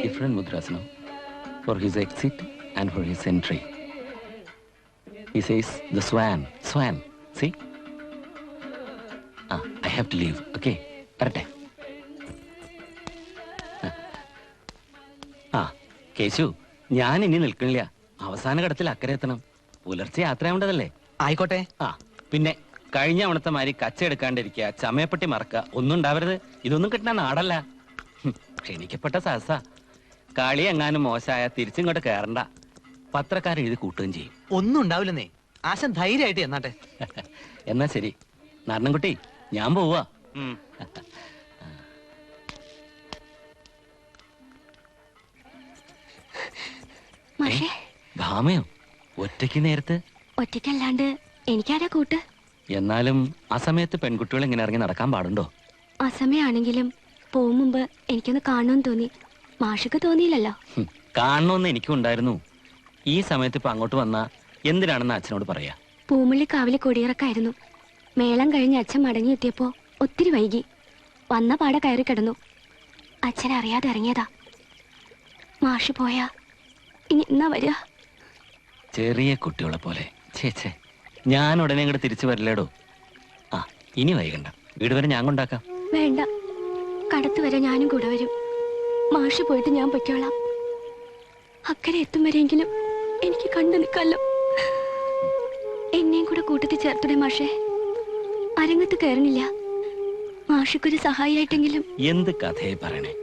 Different Mudrasana for his exit and for his entry. He says the swan. See? I have to leave. Okay. Parate. Keshu, ഞാൻ ഇനി നിൽക്കണില്ല. അവസാന ഘട്ടത്തിൽ അക്കരെ എത്തണം. പുലർച്ചെ യാത്രയാവേണ്ടതല്ലേ? ആയിക്കോട്ടെ. പിന്നെ കഴിഞ്ഞ അവിടുത്തെ മാതിരി കച്ച എടുക്കാണ്ടിരിക്കുക, ചമയപ്പെട്ടി മറക്കുക ഒന്നും ഉണ്ടാവരുത്. ഇതൊന്നും കിട്ടുന്ന നാടല്ല. ക്ഷണിക്കപ്പെട്ട സഹസ. കളി എങ്ങാനും മോശമായ തിരിച്ചിങ്ങോട്ട് കയറണ്ട. പത്രക്കാരെഴുതി കൂട്ടുകയും ചെയ്യും. ഒന്നും ഉണ്ടാവില്ലെന്നേ. ആശൻ ധൈര്യമായിട്ട് എന്നാട്ടെ. എന്നാ ശരി നാരണൻകുട്ടി, ഞാൻ പോവാ. ഭാമയോ? ഒറ്റയ്ക്ക് നേരത്ത്? ഒറ്റയ്ക്കല്ലാണ്ട് എനിക്കാരാ കൂട്ട്? എന്നാലും ആ സമയത്ത് പെൺകുട്ടികൾ ഇങ്ങനെ ഇറങ്ങി നടക്കാൻ പാടുണ്ടോ? ആ സമയമാണെങ്കിലും പോകും മുമ്പ് എനിക്കൊന്ന് കാണണമെന്ന് തോന്നി. മാഷക്ക് തോന്നിയില്ലല്ലോ? കാണണമെന്ന് എനിക്കും ഉണ്ടായിരുന്നു. ഈ സമയത്ത് ഇപ്പൊ അങ്ങോട്ട് വന്നാ എന്തിനാണെന്ന് അച്ഛനോട് പറയാ. പൂമുള്ളിക്കാവിലെ കൊടിയിറക്കായിരുന്നു. മേളം കഴിഞ്ഞ് അച്ഛൻ മടങ്ങിയെത്തിയപ്പോ ഒത്തിരി വൈകി. വന്ന പാടെ കയറി കിടന്നു. അച്ഛൻ അറിയാതെ ഇറങ്ങിയതാ. മാഷ് പോയാ ഇനി എന്നാ വരിക? ചെറിയ കുട്ടികളെ പോലെ. ചേച്ചേ, ഞാൻ ഉടനെ ഇങ്ങോട്ട് തിരിച്ചു വരില്ലേടോ. ഇനി വൈകണ്ട. വീട് വരെ ഞാൻ കൊണ്ടാക്കാം. വേണ്ട, കടത്ത് വരെ ഞാനും കൂടെ വരും. മാഷ് പോയിട്ട് ഞാൻ പൊയ്ക്കോളാം. അക്കരെ എത്തും വരെയെങ്കിലും എനിക്ക് കണ്ടു നിൽക്കാമല്ലോ. എന്നെയും കൂടെ കൂട്ടത്തിൽ ചേർത്തുടെ മാഷേ. അരങ്ങത്ത് കയറണില്ല. മാഷക്കൊരു സഹായിയായിട്ടെങ്കിലും. എന്ത് കഥയെ പറയണേ?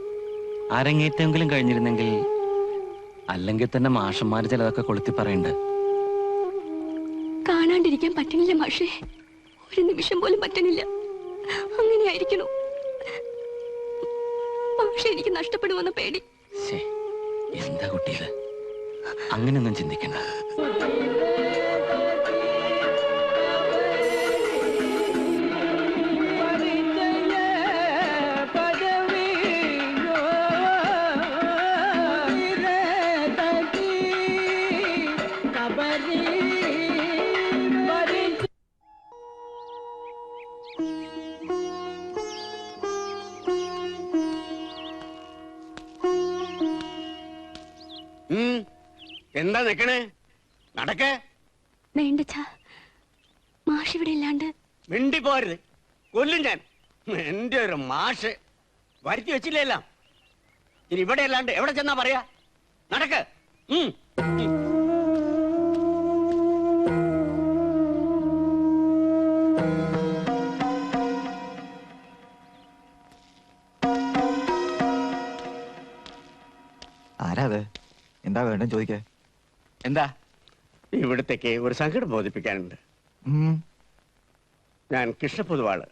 അരങ്ങേറ്റെങ്കിലും കഴിഞ്ഞിരുന്നെങ്കിൽ. അല്ലെങ്കിൽ തന്നെ മാഷന്മാര് ചിലതൊക്കെ കൊളുത്തി പറയണ്ട്. കാണാണ്ടിരിക്കാൻ പറ്റണില്ല മാഷേ. ഒരു നിമിഷം പോലും പറ്റണില്ല. അങ്ങനെയായിരിക്കണോ? മാഷെ എനിക്ക് നഷ്ടപ്പെടുമെന്ന പേടി. എന്താ കുട്ടിയത്? അങ്ങനെയൊന്നും ചിന്തിക്കണ്ട. എന്താ നിക്കണേ? നടക്കേ. വേണ്ടച്ചാ, മാഷ് ഇവിടെ ഇല്ലാണ്ട്. മിണ്ടി പോരുത്, കൊല്ലും ഞാൻ. എന്റെ ഒരു മാഷ് വരുത്തി വെച്ചില്ല. ഇനി ഇവിടെ അല്ലാണ്ട് എവിടെ ചെന്നാ പറയാ? നടക്ക്. ആരാ അത്? എന്താ വേണ്ട ചോദിക്കേ? എന്താ? ഇവിടത്തേക്ക് ഒരു സങ്കടം ബോധിപ്പിക്കാനുണ്ട്. ഞാൻ കൃഷ്ണപൊതുവാള്,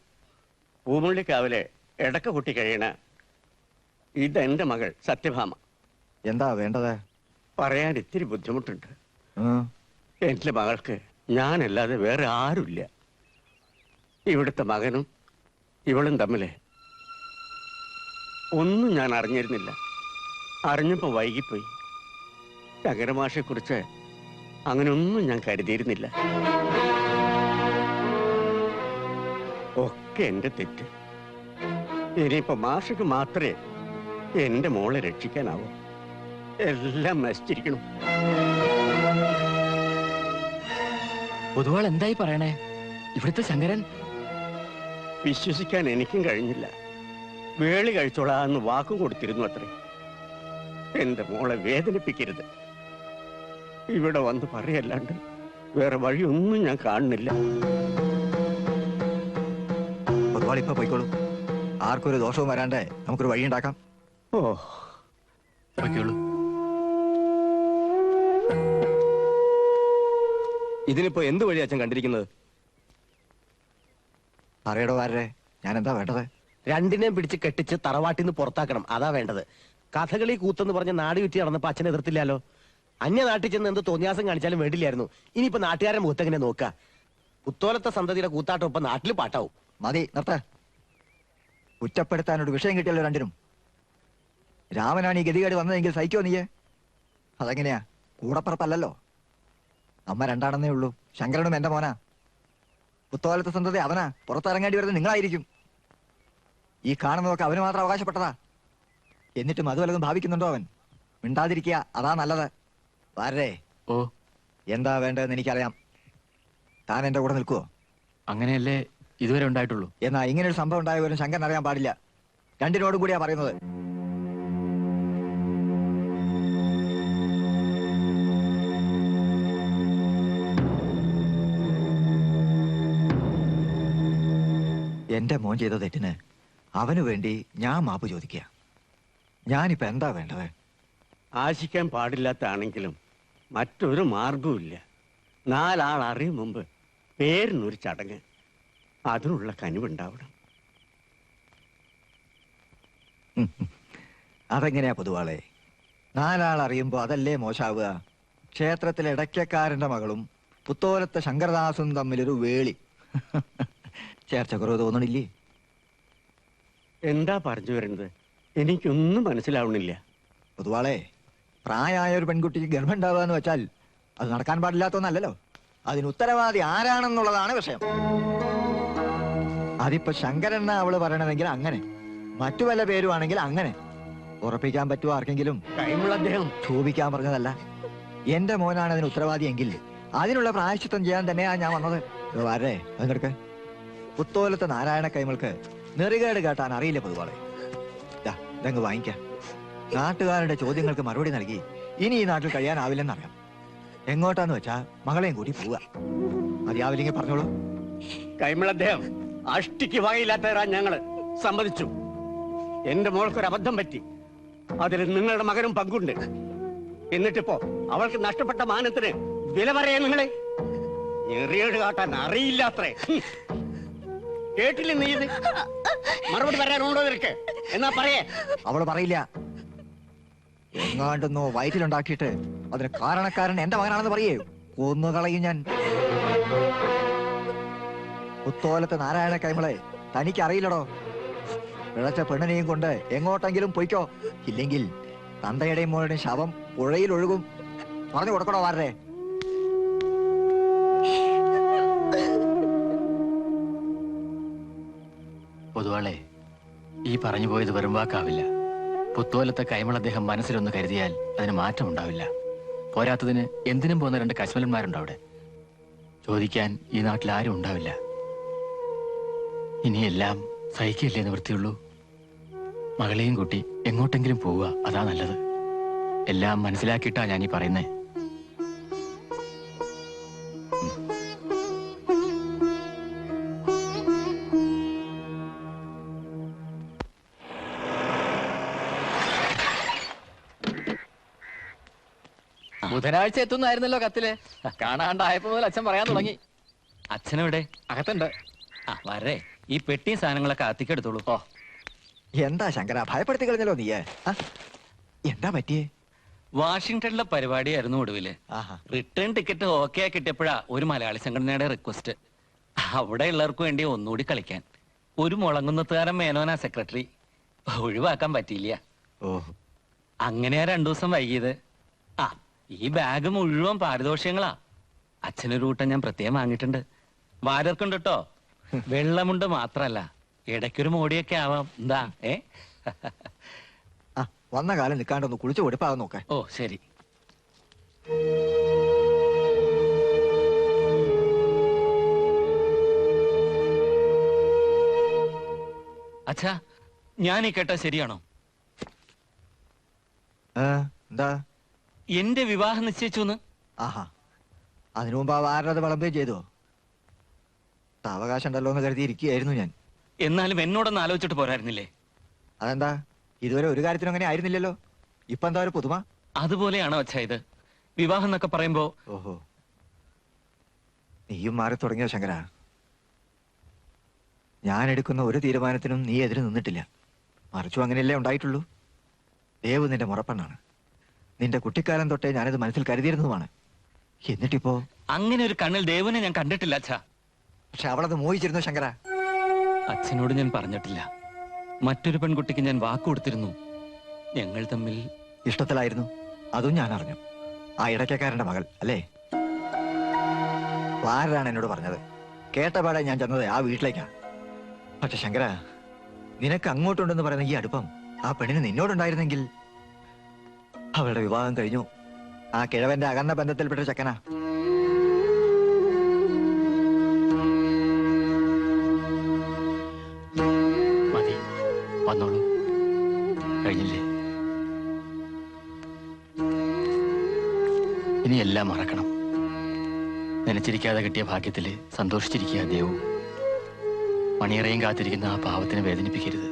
പൂമുള്ളിക്കാവിലെ എടക്ക കുട്ടി കഴിയണ ഇതെന്റെ മകൾ സത്യഭാമ. എന്താ വേണ്ടത്? പറയാൻ ഇത്തിരി ബുദ്ധിമുട്ടുണ്ട്. എന്റെ മകൾക്ക് ഞാനല്ലാതെ വേറെ ആരുമില്ല. ഇവിടുത്തെ മകനും ഇവളും തമ്മില് ഒന്നും ഞാൻ അറിഞ്ഞിരുന്നില്ല. അറിഞ്ഞപ്പോ വൈകിപ്പോയി. ശങ്കരമാഷെ കുറിച്ച് അങ്ങനെയൊന്നും ഞാൻ കരുതിയിരുന്നില്ല. ഒക്കെ എന്റെ തെറ്റ്. ഇനിയിപ്പോ മാഷക്ക് മാത്രമേ എന്റെ മോളെ രക്ഷിക്കാനാവൂ. എല്ലാം നശിച്ചിരിക്കണം. പൊതുവാൾ എന്തായി പറയണേ? ഇവിടുത്തെ ശങ്കരൻ വിശ്വസിക്കാൻ എനിക്കും കഴിഞ്ഞില്ല. വേളി കഴിച്ചോളാന്ന് വാക്കും കൊടുത്തിരുന്നു അത്രേ. എന്റെ മോളെ വേദനിപ്പിക്കരുത്. ഇവിടെ വന്ന് പറയല്ലാണ്ട് വേറെ വഴിയൊന്നും ഞാൻ കാണുന്നില്ല. ഇപ്പൊ പോയിക്കോളൂ. ആർക്കൊരു ദോഷവും വരാണ്ടേ നമുക്കൊരു വഴി ഉണ്ടാക്കാം. പോയിക്കോളൂ. ഇതിനിപ്പോ എന്ത് വഴി അച്ഛൻ കണ്ടിരിക്കുന്നത്? അറിയടോ ആരെ? ഞാൻ എന്താ വേണ്ടത്? രണ്ടിനെയും പിടിച്ച് കെട്ടിച്ച് തറവാട്ടിന്ന് പുറത്താക്കണം. അതാ വേണ്ടത്. കഥകളി കൂത്തെന്ന് പറഞ്ഞ് നാട് ചുറ്റി നടന്നപ്പോ അച്ഛനെ എതിർത്തില്ലാലോ. അന്യനാട്ടിൽ ചെന്ന് എന്ത് തോന്നിയാസം കാണിച്ചാലും വേണ്ടില്ലായിരുന്നു. ഇനിയിപ്പോ നാട്ടുകാരൻ മുഖത്തെങ്ങനെ നോക്ക? പുത്തോലത്തെ സന്തതിയുടെ കൂത്താട്ടം ഇപ്പൊ നാട്ടിൽ പാട്ടാവും. മതി നിർത്ത. കുറ്റപ്പെടുത്താനൊരു വിഷയം കിട്ടിയല്ലോ രണ്ടിനും. രാമനാണ് ഈ ഗതികേട് വന്നതെങ്കിൽ സഹിക്കോ നീയെ? അതെങ്ങനെയാ? കൂടപ്പുറപ്പല്ലല്ലോ. അമ്മ രണ്ടാണെന്നേ ഉള്ളൂ. ശങ്കരനും എന്റെ മോനാ. പുത്തോലത്തെ സന്തതി അവനാ. പുറത്തിറങ്ങേണ്ടി വരുന്നത് നിങ്ങളായിരിക്കും. ഈ കാണുന്നതൊക്കെ അവന് മാത്രം അവകാശപ്പെട്ടതാ. എന്നിട്ടും അത് വല്ലതും ഭാവിക്കുന്നുണ്ടോ അവൻ? മിണ്ടാതിരിക്കുക, അതാ നല്ലത്. വാരേ, ഓ, എന്താ വേണ്ടതെന്ന് എനിക്കറിയാം. താൻ എന്റെ കൂടെ നിൽക്കുവോ? അങ്ങനെയല്ലേ ഇതുവരെ ഉണ്ടായിട്ടുള്ളൂ. എന്നാ ഇങ്ങനൊരു സംഭവം ഉണ്ടായവരും ശങ്കരൻ അറിയാൻ പാടില്ല. രണ്ടിനോടും കൂടിയാ പറയുന്നത്. എന്റെ മോൻ ചെയ്ത തെറ്റിന് അവന് വേണ്ടി ഞാൻ മാപ്പ് ചോദിക്കുക. ഞാനിപ്പോ എന്താ വേണ്ടത്? ആശിക്കാൻ പാടില്ലാത്താണെങ്കിലും മറ്റൊരു മാർഗവുമില്ല. 4 ആൾ അറിയും മുമ്പ് പേരിനൊരു ചടങ്ങ്, അതിനുള്ള കനിവുണ്ടാവണം. അതെങ്ങനെയാ പൊതുവാളെ? 4 ആൾ അറിയുമ്പോ അതല്ലേ മോശാവുക? ക്ഷേത്രത്തിലെ ഇടയ്ക്കക്കാരന്റെ മകളും പുത്തോലത്തെ ശങ്കരദാസും തമ്മിലൊരു വേളി. ചേർച്ച കുറവ് തോന്നണില്ലേ? എന്താ പറഞ്ഞു വരുന്നത്? എനിക്കൊന്നും മനസ്സിലാവണില്ല. പൊതുവാളെ, പ്രായമായ ഒരു പെൺകുട്ടിക്ക് ഗർഭം ഉണ്ടാവുക എന്ന് വെച്ചാൽ അത് നടക്കാൻ പാടില്ലാത്തൊന്നല്ലല്ലോ. അതിന് ഉത്തരവാദി ആരാണെന്നുള്ളതാണ് വിഷയം. അതിപ്പോ ശങ്കരണ്ണ അവള് പറയണതെങ്കിൽ അങ്ങനെ, മറ്റു വല്ല പേരുവാണെങ്കിൽ അങ്ങനെ. ഉറപ്പിക്കാൻ പറ്റുമോ ആർക്കെങ്കിലും? കൈമുള്ള അദ്ദേഹം ക്ഷോഭിക്കാൻ പറഞ്ഞതല്ല. എന്റെ മോനാണ് അതിന് ഉത്തരവാദിയെങ്കിൽ അതിനുള്ള പ്രായശ്ചിത്തം ചെയ്യാൻ തന്നെയാ ഞാൻ വന്നത്. വരേ, അതെടുക്ക. പുത്തോലത്തെ നാരായണ കൈമൾക്ക് നെറികേട് കേട്ടാൻ അറിയില്ല പൊതുവാളെ. ഇതങ്ങ് വാങ്ങിക്കാം. നാട്ടുകാരുടെ ചോദ്യങ്ങൾക്ക് മറുപടി നൽകി ഇനി ഈ നാട്ടിൽ കഴിയാനാവില്ലെന്നറിയാം. എങ്ങോട്ടാന്ന് വെച്ചാ മകളെയും കൂട്ടി പോവുക. മതിയാവില്ലെങ്കിൽ പറഞ്ഞോളൂ. കൈമുള്ള അദ്ദേഹം അഷ്ടിക്ക് വകയില്ലാത്തവരാ ഞങ്ങള്. സമ്മതിച്ചു. എന്റെ മോൾക്കൊരു അബദ്ധം പറ്റി. അതിൽ നിങ്ങളുടെ മകനും പങ്കുണ്ട്. എന്നിട്ടിപ്പോ അവൾക്ക് നഷ്ടപ്പെട്ട മാനത്തിന് വില പറയാ നിങ്ങളെ? ഞെറിയേട് കാട്ടാൻ അറിയില്ലാത്രേ. കേട്ടില്ലേ നീ ഇത്? മറുപടി പറയാനുണ്ടോ നിനക്ക്? എന്നാ പറയേ. അവള് പറയില്ല. എങ്ങാണ്ടെന്നോ വയറ്റിലുണ്ടാക്കിയിട്ട് അതിന് കാരണക്കാരൻ എന്റെ മകനാണെന്ന് പറയേ. കൊന്നുകളയും ഞാൻ. പുത്തോലത്തെ നാരായണ കൈമളെ തനിക്കറിയില്ലടോ. പിഴച്ച പെണ്ണിനെയും കൊണ്ട് എങ്ങോട്ടെങ്കിലും പൊയ്ക്കോ. ഇല്ലെങ്കിൽ തന്തയുടെയും മോളുടെയും ശവം പുഴയിൽ ഒഴുകും. പറഞ്ഞു കൊടുക്കണോ വാരേ? പൊതുവാളെ, ഈ പറഞ്ഞു പോയത് വെറും വാക്കാവില്ല. പുത്തോലത്തെ കൈമൾ അദ്ദേഹം മനസ്സിലൊന്ന് കരുതിയാൽ അതിന് മാറ്റം ഉണ്ടാവില്ല. പോരാത്തതിന് എന്തിനും പോകുന്ന 2 കശ്മലന്മാരുണ്ട് അവിടെ. ചോദിക്കാൻ ഈ നാട്ടിൽ ആരും ഉണ്ടാവില്ല. ഇനിയെല്ലാം സഹിക്കില്ലേ നിവൃത്തിയുള്ളൂ. മകളെയും കൂട്ടി എങ്ങോട്ടെങ്കിലും പോവുക, അതാ നല്ലത്. എല്ലാം മനസ്സിലാക്കിയിട്ടാ ഞാനീ പറയുന്നേ. ബുധനാഴ്ച എത്തുന്നായിരുന്നല്ലോ കത്തില്. കാണാണ്ടായപ്പോ മുതൽ അച്ഛൻ പറയാൻ തുടങ്ങി. അച്ഛനെവിടെ? അകത്തുണ്ട്. ആ വരേ, ഈ പെട്ടി സാധനങ്ങളൊക്കെ അത്തിക്കെടുത്തോളൂ. ഓ, എന്താ ശങ്കര, ഭയപ്പെടുത്തി കളഞ്ഞല്ലോ നീയെ? എന്താ പറ്റിയേ? വാഷിംഗ്ടണിലെ പരിപാടിയായിരുന്നു ഒടുവില്. ആഹാ. റിട്ടേൺ ടിക്കറ്റ് ഓക്കെ കിട്ടിയപ്പോഴാ ഒരു മലയാളി സംഘടനയുടെ റിക്വസ്റ്റ്. അവിടെ ഉള്ളവർക്ക് വേണ്ടി ഒന്നുകൂടി കളിക്കാൻ. ഒരു മുളങ്ങുന്നത്തുകാരൻ മേനോനാ സെക്രട്ടറി. ഒഴിവാക്കാൻ പറ്റിയില്ല. ഓഹോ. അങ്ങനെയാ 2 ദിവസം വൈകിയത്. ആ, ഈ ബാഗ് മുഴുവൻ പാരിതോഷികങ്ങളാ. അച്ഛനൊരു കൂട്ടം ഞാൻ പ്രത്യേകം വാങ്ങിയിട്ടുണ്ട്. വാരർക്കുണ്ട് കേട്ടോ. വെള്ളമുണ്ട് മാത്രല്ല, ഇടയ്ക്കൊരു മോടിയൊക്കെ ആവാം. എന്താ വന്ന കാലം നിൽക്കാണ്ടൊന്ന് കുളിച്ചു കൊടുപ്പാകാൻ നോക്കാൻ. ഓ ശരി. അച്ഛാ, ഞാൻ ഈ കേട്ട ശരിയാണോ? എന്താ? എന്റെ വിവാഹം നിശ്ചയിച്ചു. ആഹാ. അതിനു മുമ്പ് ആ വാരത് വിളമ്പുകയും ചെയ്തോ? അവകാശം ഉണ്ടല്ലോ എന്ന് കരുതി ഇരിക്കുകയായിരുന്നു ഞാൻ. എന്നാലും എന്നോടൊന്ന് ആലോചിച്ചിട്ട് പോരായിരുന്നില്ലേ? അതെന്താ? ഇതുവരെ ഒരു കാര്യത്തിനും അങ്ങനെ ആയിരുന്നില്ലല്ലോ. ഇപ്പൊ എന്താ ഒരു പുതുമ? അതുപോലെയാണോ അച്ഛാ ഇത്? വിവാഹം എന്നൊക്കെ പറയുമ്പോ. ഓഹോ, നീയും മാറി തുടങ്ങിയോ ശങ്കര? ഞാൻ എടുക്കുന്ന ഒരു തീരുമാനത്തിനും നീ എതിര് നിന്നിട്ടില്ല. മറിച്ചു അങ്ങനെയല്ലേ ഉണ്ടായിട്ടുള്ളൂ. ദേവ് നിന്റെ മുറപ്പെണ്ണാണ്. നിന്റെ കുട്ടിക്കാലം തൊട്ടേ ഞാനിത് മനസ്സിൽ കരുതിയിരുന്നതുമാണ്. എന്നിട്ടിപ്പോ അങ്ങനെ ഒരു കണ്ണിൽ ദേവനെ ഞാൻ കണ്ടിട്ടില്ല അച്ഛാ. പക്ഷെ അവളത് മോഹിച്ചിരുന്നു ശങ്കര. അച്ഛനോട് ഞാൻ പറഞ്ഞിട്ടില്ല. മറ്റൊരു പെൺകുട്ടിക്ക് ഞാൻ വാക്ക് കൊടുത്തിരുന്നു. ഞങ്ങൾ തമ്മിൽ ഇഷ്ടത്തിലായിരുന്നു, അതും ഞാൻ അറിഞ്ഞു. ആ ഇടയ്ക്കക്കാരന്റെ മകൾ അല്ലേ? ആരാണ് എന്നോട് പറഞ്ഞത്? കേട്ടപാടെ ഞാൻ ചെന്നത് ആ വീട്ടിലേക്കാ. പക്ഷെ ശങ്കര, നിനക്ക് അങ്ങോട്ടുണ്ടെന്ന് പറയുന്ന ഈ അടുപ്പം ആ പെണ്ണിന് നിന്നോടുണ്ടായിരുന്നെങ്കിൽ. അവളുടെ വിവാഹം കഴിഞ്ഞു. ആ കിഴവന്റെ അകന്ന ബന്ധത്തിൽപ്പെട്ട ചക്കനാ. മതി, വന്നോളൂ. കഴിഞ്ഞില്ലേ? ഇനി എല്ലാം മറക്കണം. നനച്ചിരിക്കാതെ കിട്ടിയ ഭാഗ്യത്തില് സന്തോഷിച്ചിരിക്കുക ദേവു. മണിയറയും കാത്തിരിക്കുന്ന ആ പാവത്തിനെ വേദനിപ്പിക്കരുത്.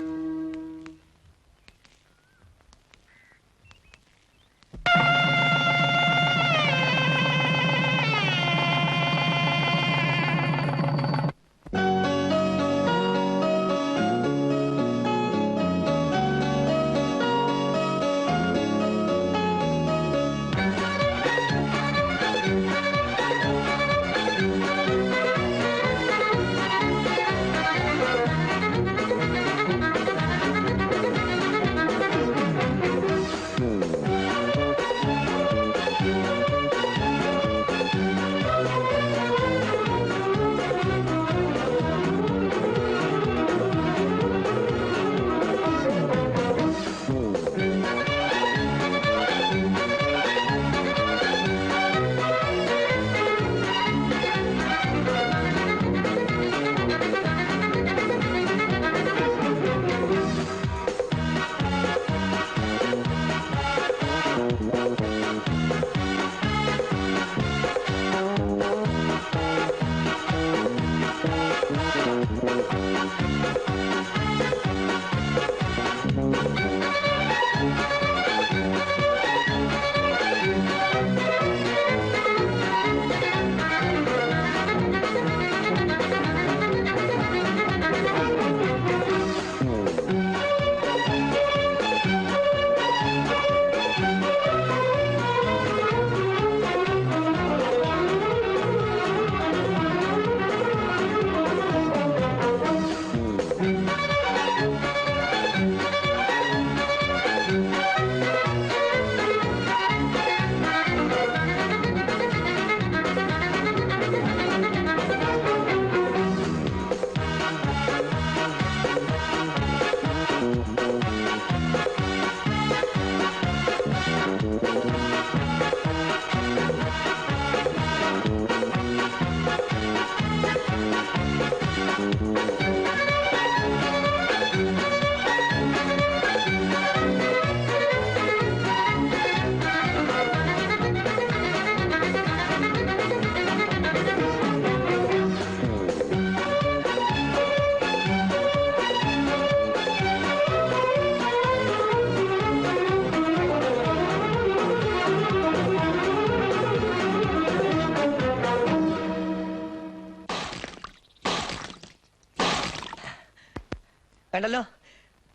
കണ്ടല്ലോ,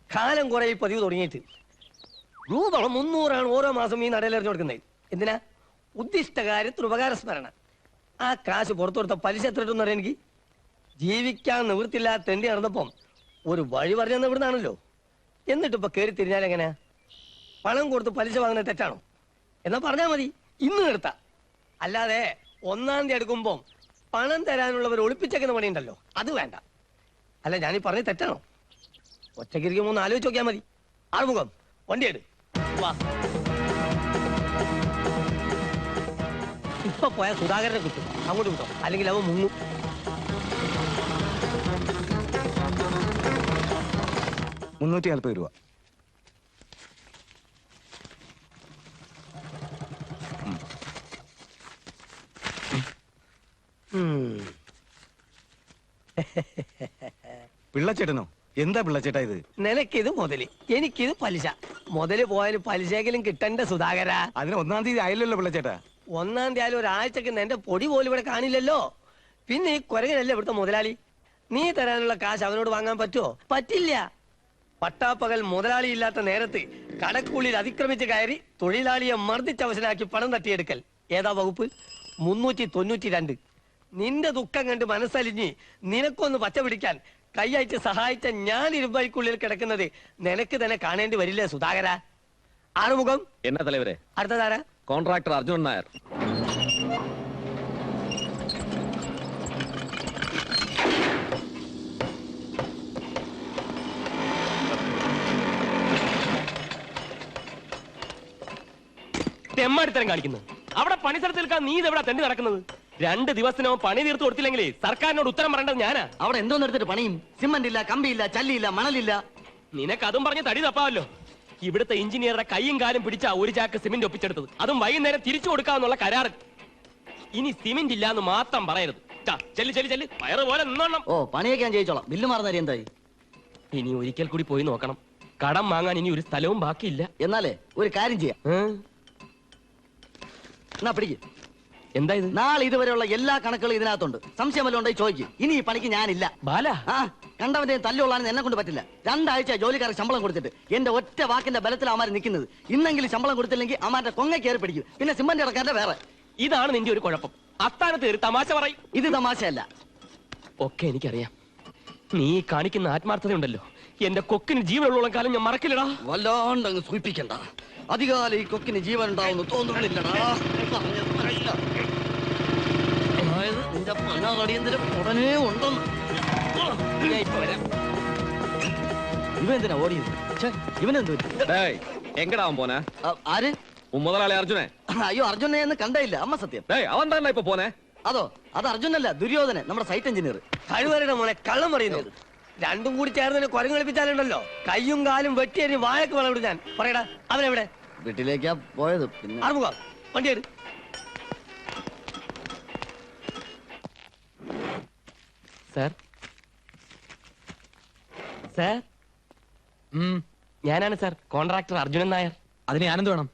കാലം കുറെ ഈ പതിവ് തുടങ്ങിയിട്ട്. രൂപ 300 ഓരോ മാസം ഈ നടയിലെറിഞ്ഞു കൊടുക്കുന്നത്. എന്തിനാ? ഉദ്ദിഷ്ട കാര്യത്തിന് ഉപകാരസ്മരണ. ആ കാശ് പുറത്തു കൊടുത്ത പലിശ എത്ര കിട്ടും എന്നറിയാം എനിക്ക്. ജീവിക്കാൻ നിവൃത്തില്ലാത്ത തെണ്ടി നടന്നപ്പം ഒരു വഴി പറഞ്ഞെന്ന് ഇവിടുന്നാണല്ലോ. എന്നിട്ടിപ്പോ കയറി തിരിഞ്ഞാലെങ്ങനെ? പണം കൊടുത്ത് പലിശ വാങ്ങുന്നത് തെറ്റാണോ? എന്നാ പറഞ്ഞാൽ മതി, ഇന്ന് നിർത്താ. അല്ലാതെ 1-ാം തീയതി എടുക്കുമ്പം പണം തരാനുള്ളവർ ഒളിപ്പിച്ചേക്കുന്ന പണിയുണ്ടല്ലോ, അത് വേണ്ട. അല്ല, ഞാനീ പറഞ്ഞത് തെറ്റാണോ? ഒറ്റക്കിരിക്കുമ്പോ ഒന്ന് ആലോചിച്ച് നോക്കിയാൽ മതി. ആറുമുഖം, വണ്ടി എടു, വാ. ഇപ്പൊ പോയ സുധാകരനെ കിട്ടും, അങ്ങോട്ട് കിട്ടും, അല്ലെങ്കിൽ അവൻ മുങ്ങും. ₹340. പിള്ളച്ചേട്ടനോ? എന്താ പിള്ളച്ചേട്ടാ ഇത്? നിനക്കിത് മുതല്, എനിക്കിത് പലിശ. മുതല് പോയാലും പലിശയെങ്കിലും കിട്ടണ്ട സുധാകര. അതിന് 1-ാം തീയതി ആയില്ലല്ലോ പിള്ളച്ചേട്ടാ. 1-ാം തീയതി ഒരാഴ്ചക്ക് എന്റെ പൊടി പോലും ഇവിടെ കാണില്ലല്ലോ. പിന്നെ ഈ കുരങ്ങനല്ലേ ഇവിടുത്തെ മുതലാളി. നീ തരാനുള്ള കാശ് അവനോട് വാങ്ങാൻ പറ്റുമോ? പറ്റില്ല. പട്ടാപ്പകൽ മുതലാളി ഇല്ലാത്ത നേരത്ത് കടക്കുള്ളിൽ അതിക്രമിച്ച് കയറി തൊഴിലാളിയെ മർദ്ദിച്ചവശനാക്കി പണം തട്ടിയെടുക്കൽ ഏതാ വകുപ്പ്? 392. നിന്റെ ദുഃഖം കണ്ട് മനസ്സലിഞ്ഞ് നിനക്കൊന്ന് പച്ച പിടിക്കാൻ കൈയയച്ച് സഹായിച്ച ഞാൻ ഇരുമ്പഴിക്കുള്ളിൽ കിടക്കുന്നത് നിനക്ക് തന്നെ കാണേണ്ടി വരില്ലേ സുധാകര? ആറുമുഖം എന്നാ തലവരെ? അടുത്തതാരാ? കോൺട്രാക്ടർ അർജുനൻ നായർ. തെമ്മാടിത്തരം കാണിക്കുന്നത്. അവിടെ പണിസ്ഥലത്ത് നിൽക്കാൻ നീ ഇതെവിടെ തെണ്ടി നടക്കുന്നത്? 2 ദിവസത്തിനോ പണി തീർത്ത് കൊടുത്തില്ലെങ്കിൽ സർക്കാരിനോട് ഉത്തരം പറയേണ്ടത് ഞാനാ. അവിടെ എന്തോന്ന് എടുത്തിട്ട് പണിയും? സിമന്റ് ഇല്ല, കമ്പിയില്ല, ചല്ലിയില്ല, മണലില്ല. നിനക്ക് അതും പറഞ്ഞ് തടി തപ്പാവല്ലോ. ഇവിടുത്തെ എഞ്ചിനീയറുടെ കൈയും കാലും പിടിച്ച 1 ചാക്ക് സിമന്റ് ഒപ്പിച്ചെടുത്തത്, അതും വൈകുന്നേരം തിരിച്ചു കൊടുക്കാന്നുള്ള കരാറ്. ഇനി സിമന്റ് ഇല്ല എന്ന് മാത്രം പറയരുത്. ചെല്ലു ചെല്ലു ചെല്ലു, വയറ് പോലെ നിന്നോണം. ഓ, പണിയൊക്കെ ഞാൻ ചെയ്യിച്ചോളാം. ബില്ല് മാറുന്ന എന്തായി? ഇനി ഒരിക്കൽ കൂടി പോയി നോക്കണം. കടം വാങ്ങാൻ ഇനി ഒരു സ്ഥലവും ബാക്കിയില്ല. എന്നാലേ ഒരു കാര്യം ചെയ്യാം. എന്നാ പിടിക്ക്. എന്താ ഇത്? നാളെ ഇതുവരെയുള്ള എല്ലാ കണക്കുകളും ഇതിനകത്തുണ്ട്. സംശയം വല്ലതും ഉണ്ടെങ്കിൽ ചോദിക്കും. ഇനി ഈ പണിക്ക് ഞാനില്ല. ബാല, ആ കണ്ടവന്റെ തല്ലുള്ളാണെന്ന് എന്നെ കൊണ്ട് പറ്റില്ല. 2 ആഴ്ച ജോലിക്കാർക്ക് ശമ്പളം കൊടുത്തിട്ട് എന്റെ ഒറ്റ വാക്കിന്റെ ബലത്തിൽ അമാര് നിൽക്കുന്നത്. ഇന്നെങ്കിലും ശമ്പളം കൊടുത്തില്ലെങ്കിൽ അമാരുടെ കൊങ്ങ കയറി പിടിക്കും. പിന്നെ സിമന്റ് ഇറക്കാന്റെ വേറെ. ഇതാണ് നിന്റെ ഒരു കുഴപ്പം. അത്താനത്ത് കയറി തമാശ പറയും. ഇത് തമാശയല്ല. ഒക്കെ എനിക്കറിയാം. നീ കാണിക്കുന്ന ആത്മാർത്ഥതയുണ്ടല്ലോ, എന്റെ കൊക്കിന് ജീവനുള്ള കാലം ഞാൻ മറക്കില്ലടാ. വല്ലാണ്ട് അങ്ങ് സൂചിപ്പിക്കണ്ട. അധികാലം ഈ കൊക്കിന് ജീവൻ ഉണ്ടാവുന്നു തോന്നുന്നില്ലടാ. അതായത് നിന്റെ പണകടിയന്തരം ഉടനെ ഉണ്ടെന്ന്. ഞാൻ ഇപ്പൊ വരാം. ഇവനെന്തിനാ ഓടിയത്? ഇവനെന്തു? ഡേയ്, എങ്കടാവൻ പോനെ? ആര്? മുതലാളി അർജുനെ. അയ്യോ, അർജുനെ എന്ന് കണ്ടയില്ല. അമ്മ സത്യം. ഡേയ്, അവൻ തന്നെ ഇപ്പൊ പോനെ? അതോ, അത് അർജുനല്ല, ദുര്യോധനൻ, നമ്മുടെ സൈറ്റ് എഞ്ചിനീയർ. കഴിവരുടെ മോനെ കള്ളം പറയുന്നത്. രണ്ടും കൂടി ചേർന്ന് കുരങ്ങ് കളിപ്പിച്ചാലുണ്ടല്ലോ, കയ്യും കാലും വെട്ടിയരി വാഴക്ക് വളവിടും ഞാൻ. പറയടാ, അവനെവിടെ? വീട്ടിലേക്കാ പോയത്. പിന്നെ ആറുമുഖം, വണ്ടി എടു. സാർ, സാർ, ഞാനാണ് സാർ, കോൺട്രാക്ടർ അർജുനൻ നായർ. അതിന് ഞാനെന്ത് വേണം?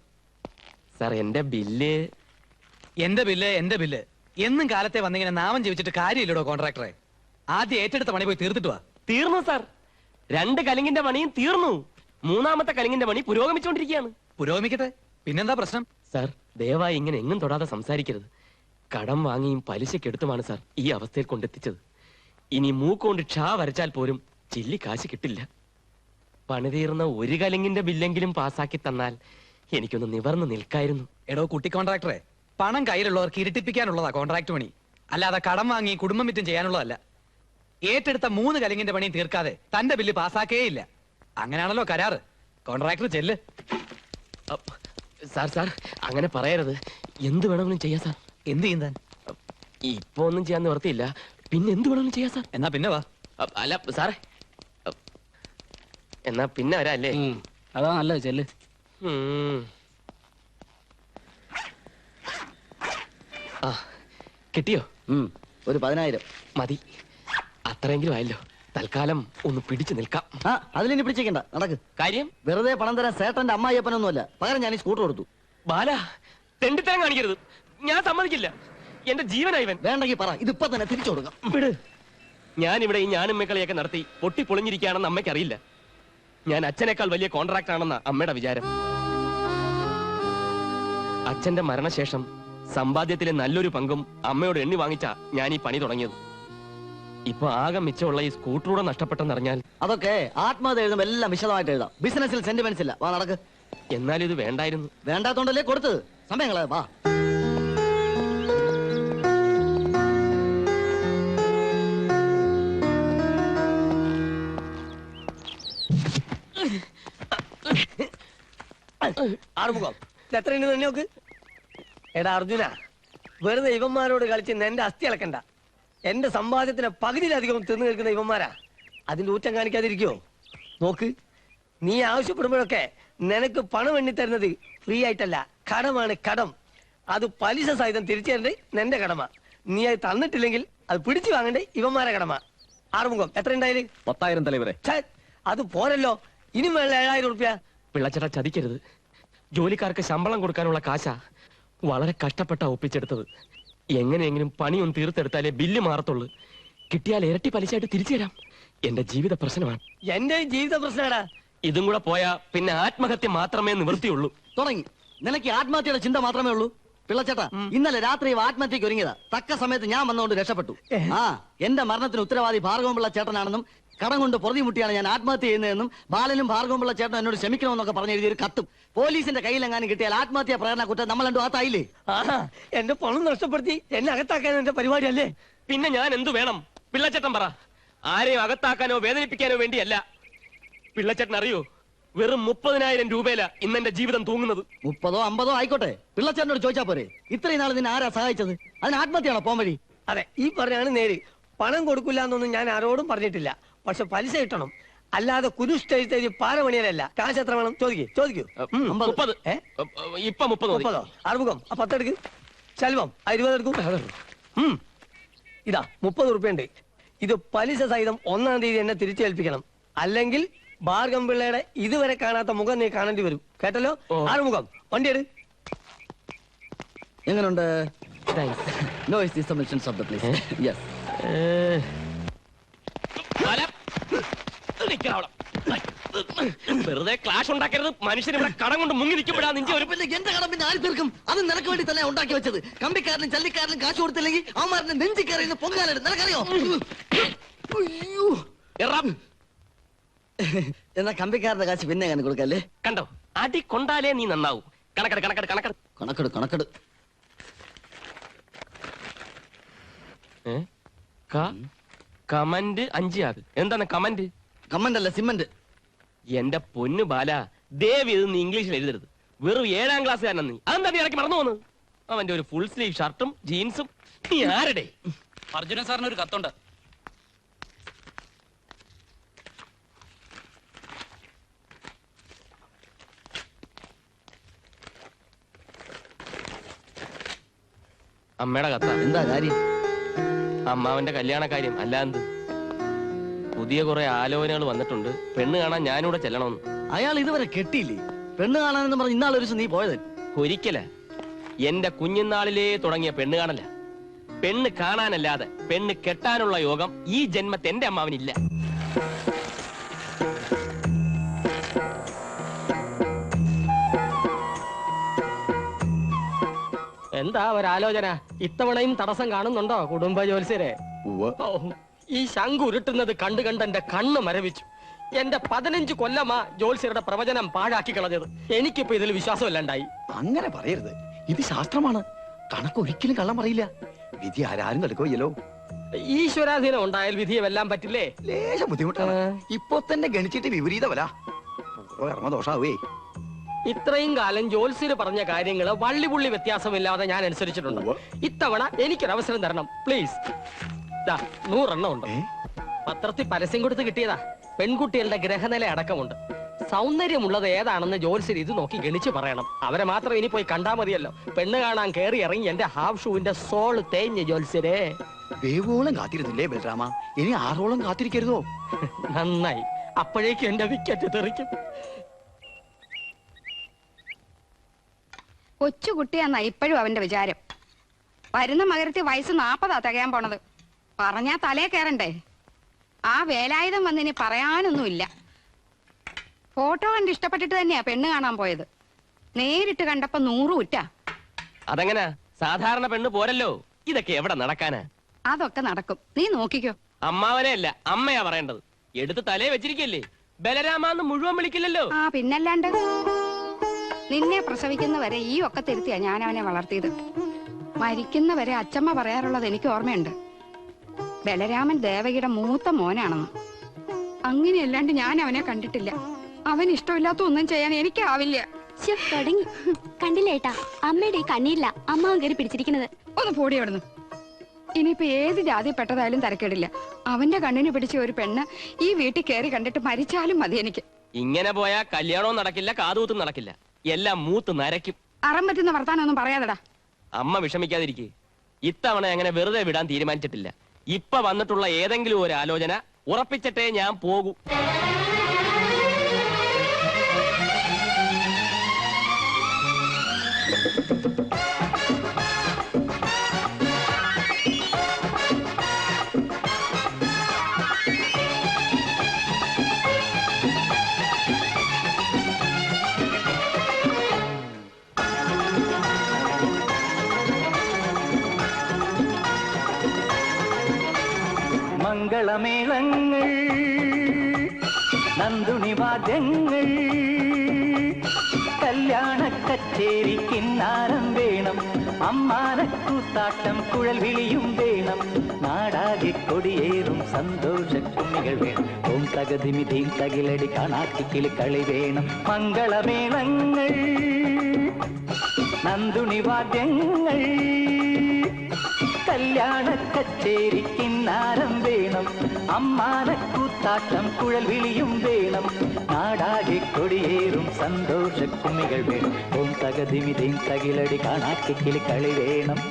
സാർ, എന്റെ ബില്ല്. എന്റെ ബില്ല് എന്നും കാലത്തെ വന്നിങ്ങനെ നാമം ജീവിച്ചിട്ട് കാര്യമില്ലടോ കോൺട്രാക്ടറെ. ആദ്യം ഏറ്റെടുത്ത പണി പോയി തീർത്തിട്ട് വാ. തീർന്നു സാർ, 2 കലിങ്ങിന്റെ പണിയും തീർന്നു. 3-ാമത്തെ കലിങ്ങിന്റെ പണി പുരോഗമിച്ചുകൊണ്ടിരിക്കുകയാണ്. പുരോഗമിക്കട്ടെ, പിന്നെന്താ പ്രശ്നം? സാർ, ദയവായി ഇങ്ങനെ എങ്ങും തൊടാതെ സംസാരിക്കരുത്. കടം വാങ്ങിയും പലിശക്കെടുത്തുമാണ് സാർ ഈ അവസ്ഥയിൽ കൊണ്ടെത്തിച്ചത്. ഇനി മൂക്കൊണ്ട് ക്ഷാ വരച്ചാൽ പോലും ചില്ലി കാശ് കിട്ടില്ല. പണി തീർന്ന 1 കലിങ്ങിന്റെ ബില്ലെങ്കിലും പാസാക്കി തന്നാൽ എനിക്കൊന്ന് നിവർന്ന് നിൽക്കായിരുന്നു. എടോ കുട്ടി കോൺട്രാക്ടറെ, പണം കയ്യിലുള്ളവർക്ക് ഇരട്ടിപ്പിക്കാനുള്ളതാ കോൺട്രാക്ട് പണി, അല്ലാതെ കടം വാങ്ങി കുടുംബം വിറ്റും ചെയ്യാനുള്ളതല്ല. ഏറ്റെടുത്ത 3 കലിങ്ങിന്റെ പണിയും തീർക്കാതെ തന്റെ ബില്ല് പാസ്സാക്കേ ഇല്ല. അങ്ങനെയാണല്ലോ കരാറ്. കോൺട്രാക്ടർ ചെല്ല്. സാർ സാർ, അങ്ങനെ പറയരുത്. എന്ത് വേണമെങ്കിലും ചെയ്യാം സാർ. എന്ത് ചെയ്യുന്ന? ഇപ്പൊ ഒന്നും ചെയ്യാൻ നിവർത്തിയില്ല, പിന്നെ എന്ത് വേണമെങ്കിലും ചെയ്യാം സാർ. എന്നാ പിന്നെ വാ. അല്ല സാറേ, എന്നാ പിന്നെ വരാം അല്ലേ? അതാ നല്ലത്, ചെല്ല്. ആ, കിട്ടിയോ? ഒരു 10,000 മതി. അത്രയെങ്കിലും ആയല്ലോ. തൽക്കാലം ഒന്ന് പിടിച്ചു നിൽക്കാം. അതിലിനി പിടിച്ചേക്കണ്ട, നടക്ക്. കാര്യം? വെറുതെ പണം തരാൻ സേട്ടന്റെ അമ്മായിയപ്പനൊന്നുമല്ല. പകരം ഞാൻ ഈ സ്കൂട്ടർ കൊടുത്തു. ബാല, തെണ്ടിത്തരം കാണിക്കരുത്. ഞാൻ സമ്മതിക്കില്ല. എന്റെ ജീവനായി ഇവൻ. വേണ്ടെങ്കിൽ പറ, ഇതിപ്പോ തന്നെ തിരിച്ചു കൊടുക്കാം. വിട്. ഞാനിവിടെ ഈ ഞാനുമ്മക്കളിയൊക്കെ നടത്തി പൊട്ടി പൊളിഞ്ഞിരിക്കുകയാണെന്ന് അമ്മയ്ക്ക് അറിയില്ല. ഞാൻ അച്ഛനേക്കാൾ വലിയ കോൺട്രാക്ടർ ആണെന്ന അമ്മയുടെ വിചാരം. അച്ഛന്റെ മരണശേഷം സമ്പാദ്യത്തിലെ നല്ലൊരു പങ്കും അമ്മയോട് എണ്ണി വാങ്ങിച്ച ഞാൻ ഈ പണി തുടങ്ങിയത്. ഇപ്പൊ ആകെ മിച്ചമുള്ള ഈ സ്കൂട്ടറൂടെ നഷ്ടപ്പെട്ടെന്നറിഞ്ഞാൽ അതൊക്കെ ആത്മഹത്യ എഴുതുമ്പോ എല്ലാം വിശദമായിട്ട് എഴുതാം. ബിസിനസ്സിൽ സെന്റിമെന്റ്സ് ഇല്ല. വാ നടക്ക്. എന്നാലും ഇത് വേണ്ടായിരുന്നു. വേണ്ടാത്തോണ്ടല്ലേ കൊടുത്തത്. സമയങ്ങളെ വാ. ആറുമുഖം, എത്രയുണ്ട് തന്നെ നോക്ക്. എടാ അർജുന, വെറുതെ ഇവന്മാരോട് കളിച്ച് എന്റെ അസ്ഥി അളക്കണ്ട. എന്റെ സമ്പാദ്യത്തിന് പകുതിയിലധികം തിന്നു നിൽക്കുന്ന ഇവന്മാരാ. അതിന്റെ ഊറ്റം കാണിക്കാതിരിക്കോ? നോക്ക്, നീ ആവശ്യപ്പെടുമ്പോഴൊക്കെ നിനക്ക് പണം എണ്ണി തരുന്നത് ഫ്രീ ആയിട്ടല്ല, കടമാണ്, കടം. അത് പലിശ സഹിതം തിരിച്ചു തരേണ്ടത് നിന്റെ കടമ. നീ അത് തന്നിട്ടില്ലെങ്കിൽ അത് പിടിച്ചു വാങ്ങണ്ടേ ഇവന്മാരെ കടമ. ആറുമുഖം, എത്ര ഉണ്ടായാലും? 10,000 തലവരെ. അത് പോരല്ലോ, ഇനി വേണ്ട 7,000 റുപ്യ. പിള്ളച്ചേട്ടാ, ചതിക്കരുത്. ജോലിക്കാർക്ക് ശമ്പളം കൊടുക്കാനുള്ള കാശ വളരെ കഷ്ടപ്പെട്ട ഒപ്പിച്ചെടുത്തത്. എങ്ങനെയെങ്കിലും പണിയൊന്ന് തീർത്തെടുത്താലേ ബില്ല് മാറത്തുള്ളൂ. കിട്ടിയാൽ ഇരട്ടി പലിശയായിട്ട് തിരിച്ചു തരാം. എന്റെ ജീവിത പ്രശ്നമാണ്. എന്റെ ജീവിത പ്രശ്നമാടാ. ഇതും കൂടെ പോയാ പിന്നെ ആത്മഹത്യ മാത്രമേ നിവൃത്തിയുള്ളൂ. തുടങ്ങി. നിനക്ക് ആത്മഹത്യയുടെ ചിന്ത മാത്രമേ ഉള്ളൂ. പിള്ളച്ചേട്ടാ, ഇന്നലെ രാത്രി ആത്മഹത്യക്ക് ഒരുങ്ങിയതാ. തക്ക സമയത്ത് ഞാൻ വന്നുകൊണ്ട് രക്ഷപ്പെട്ടു. ആ, എന്റെ മരണത്തിന് ഉത്തരവാദി ഭാർഗവൻപിള്ള ചേട്ടനാണെന്നും കടം കൊണ്ട് പൊറുതി മുട്ടിയാണ് ഞാൻ ആത്മഹത്യ ചെയ്യുന്നതെന്നും ബാലനും ഭാർഗവൻപിള്ള ചേട്ടനും എന്നോട് ക്ഷമിക്കണമെന്നൊക്കെ പറഞ്ഞ് എഴുതിയൊരു കത്തും പോലീസിന്റെ കയ്യിലെങ്ങാനും കിട്ടിയാൽ ആത്മഹത്യ പ്രേരണ കുറ്റം നമ്മൾ രണ്ടും അകത്തായില്ലേ? എന്റെ പണം നഷ്ടപ്പെടുത്തി എന്നെ അകത്താക്കാൻ എന്റെ പരിപാടിയല്ലേ? പിന്നെ ഞാൻ എന്തു വേണം? പിള്ളച്ചേട്ടൻ പറ. ആരെയും അകത്താക്കാനോ വേദനിപ്പിക്കാനോ വേണ്ടിയല്ല. പിള്ളച്ചേട്ടൻ അറിയോ, വെറും 30,000 രൂപയില ഇന്നെന്റെ ജീവിതം തൂങ്ങുന്നത്. 30ഓ 50ഓ ആയിക്കോട്ടെ, പിള്ളച്ചേട്ടനോട് ചോദിച്ചാ പോരെ. ഇത്രയും നാൾ നിന്നെ ആരാ സഹായിച്ചത്? അതിന് ആത്മഹത്യയാണോ പോം വഴി? അതെ, ഈ പറഞ്ഞാണ് നേര്. പണം കൊടുക്കില്ല എന്നൊന്നും ഞാൻ ആരോടും പറഞ്ഞിട്ടില്ല. പക്ഷെ പലിശ കിട്ടണം. അല്ലാതെ കുരുഷ്ടെഴുതി പാരമണിയല്ല. കാശ് എത്ര വേണം? ചോദിക്കൂ. 30. ഇപ്പൊ 30 മതി. 30ഓ? അറുമുഖം ആ 10 എടുക്ക്. ശെൽവം ആ 20 എടുക്കും. ഇതാ 30 ഉറുപ്പ്യുണ്ട്. ഇത് പലിശ സഹിതം 1-ാം തീയതി എന്നെ തിരിച്ചേൽപ്പിക്കണം. അല്ലെങ്കിൽ ഭാർഗവൻപിള്ളയുടെ ഇതുവരെ കാണാത്ത മുഖം നീ കാണേണ്ടി വരും. കേട്ടല്ലോ? ആറുമുഖം, വണ്ടി എടു. എങ്ങനെയുണ്ട്? No, it's the submissions of the place. Yes. വെറുതെ ക്ലാഷ് ഉണ്ടാക്കരുത്. മനുഷ്യൻ ഇവിടെ കടം കൊണ്ട് മുങ്ങി നിൽക്കുമ്പോഴാ നിന്റെ ഒരു എന്റെ കടം പിന്നെ ആര് തീർക്കും? അത് നിനക്ക് വേണ്ടി തന്നെ ഉണ്ടാക്കി വെച്ചത്. കമ്പിക്കാരനും ചല്ലിക്കാരനും കാശ് കൊടുത്തില്ലെങ്കിൽ അവന്മാരുടെ നെഞ്ചി കയറിയുന്ന പൊങ്കാലെടുത്ത് നിനക്കറിയോ? എന്നാ കമ്പിക്കാരന്റെ കാശ് പിന്നെ അങ്ങനെ കൊടുക്കല്ലേ? കണ്ടോ, അടി കൊണ്ടാലേ നീ നന്നാവും. കണക്കെട്. കമന്റ് 5 ആക്ക്. എന്താണ് കമന്റ്? കമന്റ് അല്ല, സിമന്റ്. എന്റെ പൊന്നു ബാല, ദേവി ഇത് നീ ഇംഗ്ലീഷിൽ എഴുതരുത്. വെറും 7-ാം ക്ലാസ്സുകാരനാ നീ. അതെന്താ നീ ഇടയ്ക്ക് മറന്നു പോന്ന്? അവന്റെ ഒരു ഫുൾ സ്ലീവ് ഷർട്ടും ജീൻസും. നീ ആരുടെ? അർജുനൻ സാറിന് ഒരു കത്തുണ്ട്. അമ്മയുടെ കത്ത. എന്താ കാര്യം? അമ്മാവന്റെ കല്യാണ കാര്യം. അല്ലാന്ത്, പുതിയ കുറെ ആലോചനകൾ വന്നിട്ടുണ്ട്. പെണ്ണ് കാണാൻ ഞാനിവിടെ ചെല്ലണമെന്ന്. അയാൾ ഇതുവരെ കെട്ടിയില്ലേ? പെണ്ണ് കാണാനെന്ന് പറഞ്ഞ് ഇന്നാളൊരു ദിവസം നീ പോയത്? ഒരിക്കല. എന്റെ കുഞ്ഞുനാളിലേ തുടങ്ങിയ പെണ്ണ് കാണല. പെണ്ണ് കാണാനല്ലാതെ പെണ്ണ് കെട്ടാനുള്ള യോഗം ഈ ജന്മത്തെ എന്റെ അമ്മാവനില്ല. എന്താ ഒരാലോചന? ഇത്തവണയും തടസ്സം കാണുന്നുണ്ടോ കുടുംബ ജോത്സ്യരെ? ഈ ശംഖു ഉരുട്ടുന്നത് കണ്ടു എന്റെ കണ്ണ് മരവിച്ചു. എന്റെ 15 കൊല്ലമാ ജോത്സ്യരുടെ പ്രവചനം പാഴാക്കി കളഞ്ഞത്. എനിക്കിപ്പോ ഇതിൽ വിശ്വാസമില്ലാണ്ടായി. അങ്ങനെ പറയരുത്. ഇത് ശാസ്ത്രമാണ്. കണക്ക് ഒരിക്കലും കള്ളം പറയില്ല. വിധി ആരാരും നടക്കുകയല്ലോ. ഈശ്വരാധീനം ഉണ്ടായാൽ വിധിയെ വെല്ലാൻ പറ്റില്ലേ? ലേശം ബുദ്ധിമുട്ടാണ്. ഇപ്പൊ തന്നെ ഗണിച്ചിട്ട് വിപരീതമല്ല. ദോഷാവേ. ഇത്രയും കാലം ജോത്സ്യര് പറഞ്ഞ കാര്യങ്ങള് വള്ളിപുള്ളി വ്യത്യാസമില്ലാതെ ഞാൻ അനുസരിച്ചിട്ടുണ്ട്. ഇത്തവണ എനിക്കൊരവസരം തരണം പ്ലീസ്. 100 എണ്ണം ഉണ്ട്. പത്രത്തിൽ പരസ്യം കൊടുത്ത് കിട്ടിയതാ. പെൺകുട്ടികളുടെ ഗ്രഹനില അടക്കമുണ്ട്. സൗന്ദര്യമുള്ളത് ഏതാണെന്ന് ജോത്സ്യർ ഇത് നോക്കി ഗണിച്ചു പറയണം. അവരെ മാത്രം ഇനി പോയി കണ്ടാ മതിയല്ലോ. പെണ്ണ് കാണാൻ കയറി ഇറങ്ങി എന്റെ ഹാഫ് ഷൂവിന്റെ സോള് തേഞ്ഞ് ജോത്സ്യരെ. വേവോളം കാത്തിരുന്നില്ലേ ബലരാമ? ഇനി 6ഓളം കാത്തിരിക്കരുതോ? നന്നായി. അപ്പോഴേക്കും എന്റെ വിക്കറ്റ് തെറിക്കും. കൊച്ചുകുട്ടിയാന്നാ ഇപ്പോഴും അവന്റെ വിചാരം. വരുന്ന മകരത്തിൽ വയസ്സ് 40 തികയാൻ പോണത്. പറഞ്ഞാ തലേ കയറണ്ടേ? ആ വേലായുധം വന്നിനി പറയാനൊന്നുമില്ല. ഫോട്ടോ കണ്ട് ഇഷ്ടപ്പെട്ടിട്ട് തന്നെയാ പെണ്ണ് കാണാൻ പോയത്. നേരിട്ട് കണ്ടപ്പോ 100 ഉറ്റ. അതെങ്ങനാ? സാധാരണ പെണ്ണ് പോരല്ലോ. ഇതൊക്കെ എവിടെ നടക്കാനാ? അതൊക്കെ നടക്കും, നീ നോക്കിക്കോ. അമ്മാവനെ അല്ല അമ്മയാ പറയേണ്ടത്. എടുത്ത് തലേ വെച്ചിരിക്കല്ലേ. ബലരാമാന്ന് മുഴുവൻ വിളിക്കില്ലല്ലോ. ആ പിന്നല്ലാണ്ട്. നിന്നെ പ്രസവിക്കുന്നവരെ ഈ ഒക്കത്തിരുത്തിയാ ഞാൻ അവനെ വളർത്തിയത്. മരിക്കുന്നവരെ അച്ചമ്മ പറയാറുള്ളത് എനിക്ക് ഓർമ്മയുണ്ട്. ബലരാമൻ ദേവകിയുടെ മൂത്ത മോനാണെന്ന്. അങ്ങനെയല്ലാണ്ട് ഞാൻ അവനെ കണ്ടിട്ടില്ല. അവൻ ഇഷ്ടമില്ലാത്ത ഒന്നും ചെയ്യാൻ എനിക്കാവില്ല. തുടങ്ങി. കണ്ടില്ലേട്ടാ, അമ്മയുടെ ഈ കണ്ണീരില്ല അമ്മാവൻ കയറി പിടിച്ചിരിക്കുന്നത്. ഒന്ന് പോടി അവിടുന്ന്. ഇനിയിപ്പോ ഏത് ജാതിപ്പെട്ടതായാലും തരക്കേടില്ല. അവന്റെ കണ്ണിന് പിടിച്ച ഒരു പെണ്ണ് ഈ വീട്ടിൽ കയറി കണ്ടിട്ട് മരിച്ചാലും മതി എനിക്ക്. ഇങ്ങനെ പോയാ കല്യാണവും നടക്കില്ല, കാതുകൂത്തും നടക്കില്ല. എല്ലാം മൂത്ത് നരയ്ക്കും. അറം പറ്റുന്ന വർത്താനൊന്നും പറയാതെടാ. അമ്മ വിഷമിക്കാതിരിക്കെ. ഇത്തവണ അങ്ങനെ വെറുതെ വിടാൻ തീരുമാനിച്ചിട്ടില്ല. ഇപ്പൊ വന്നിട്ടുള്ള ഏതെങ്കിലും ഒരു ആലോചന ഉറപ്പിച്ചിട്ടേ ഞാൻ പോകൂ. മംഗളമേളങ്ങൾ നന്ദുണി വാദ്യങ്ങൾ കല്യാണ കച്ചേരി കിന്നാരം വേണം അമ്മാനക്കൂത്താട്ടം കുഴൽ വിളിയും വേണം നാടാകെ കൊടിയേറും സന്തോഷ കുമ്മികൾ വേണം ഓം തകതിമി ധീം തകിലടി കാണാക്കിക്കിളി കളി വേണം മംഗളമേളങ്ങൾ നന്ദുണി വാദ്യങ്ങൾ കല്യാണ കച്ചേരി കിന്നാരം വേണം അമ്മാനക്കൂത്താട്ടം കുഴൽ വിളിയും വേണം നാടാകെ കൊടിയേറും സന്തോഷ കുമ്മികൾ വേണം ഓം തകതിമി ധീം തകിലടി കാണാക്കിക്കിളി കളി വേണം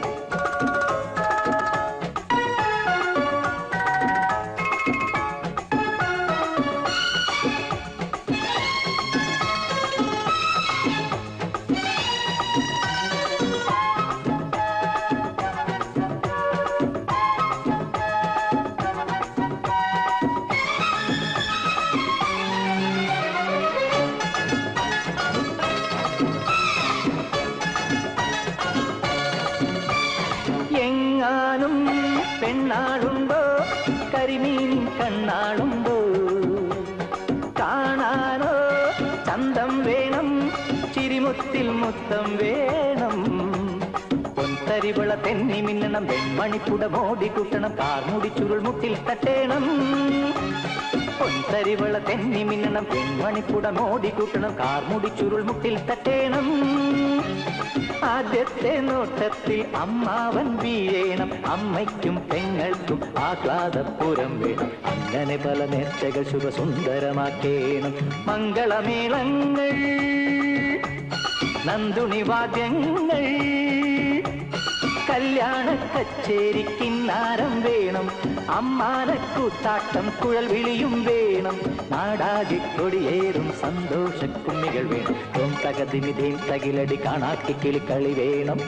പെണ്ണാളുണ്ടോ കരിമീൻ കണ്ണാളുണ്ടോ കാണാനോ ചന്തം വേണം ചിരിമുത്തിൽ മുത്തം വേണം പൊൻതരിവള തെന്നി മിന്നണം വെൺമണിക്കുട മോടി കൂട്ടണം കാർമുടി ചുരുൾ മുട്ടിൽ തട്ടേണം പൊൻതരിവള തെന്നി മിന്നണം വെൺമണിക്കുട മോടി കൂട്ടണം കാർമുടി ചുരുൾ മുട്ടിൽ തട്ടേണം ആദ്യത്തെ നോട്ടത്തിൽ അമ്മാവൻ വീഴേണം അമ്മയ്ക്കും പെങ്ങൾക്കും ആഹ്ലാദപുരം വേണം അങ്ങനെ പല നേർച്ചകൾ ശുഭസുന്ദരമാക്കേണം മംഗളമേളങ്ങൾ നന്ദുണി വാദ്യങ്ങൾ കല്യാണ കച്ചേരി കിന്നാരം വേണം അമ്മാനക്കൂത്താട്ടം കുഴൽ വിളിയും വേണം നാടാകെ കൊടിയേറും സന്തോഷ കുമ്മികൾ വേണം ഓം തകതിമി ധീം തകിലടി കാണാക്കിക്കിളി കളി വേണം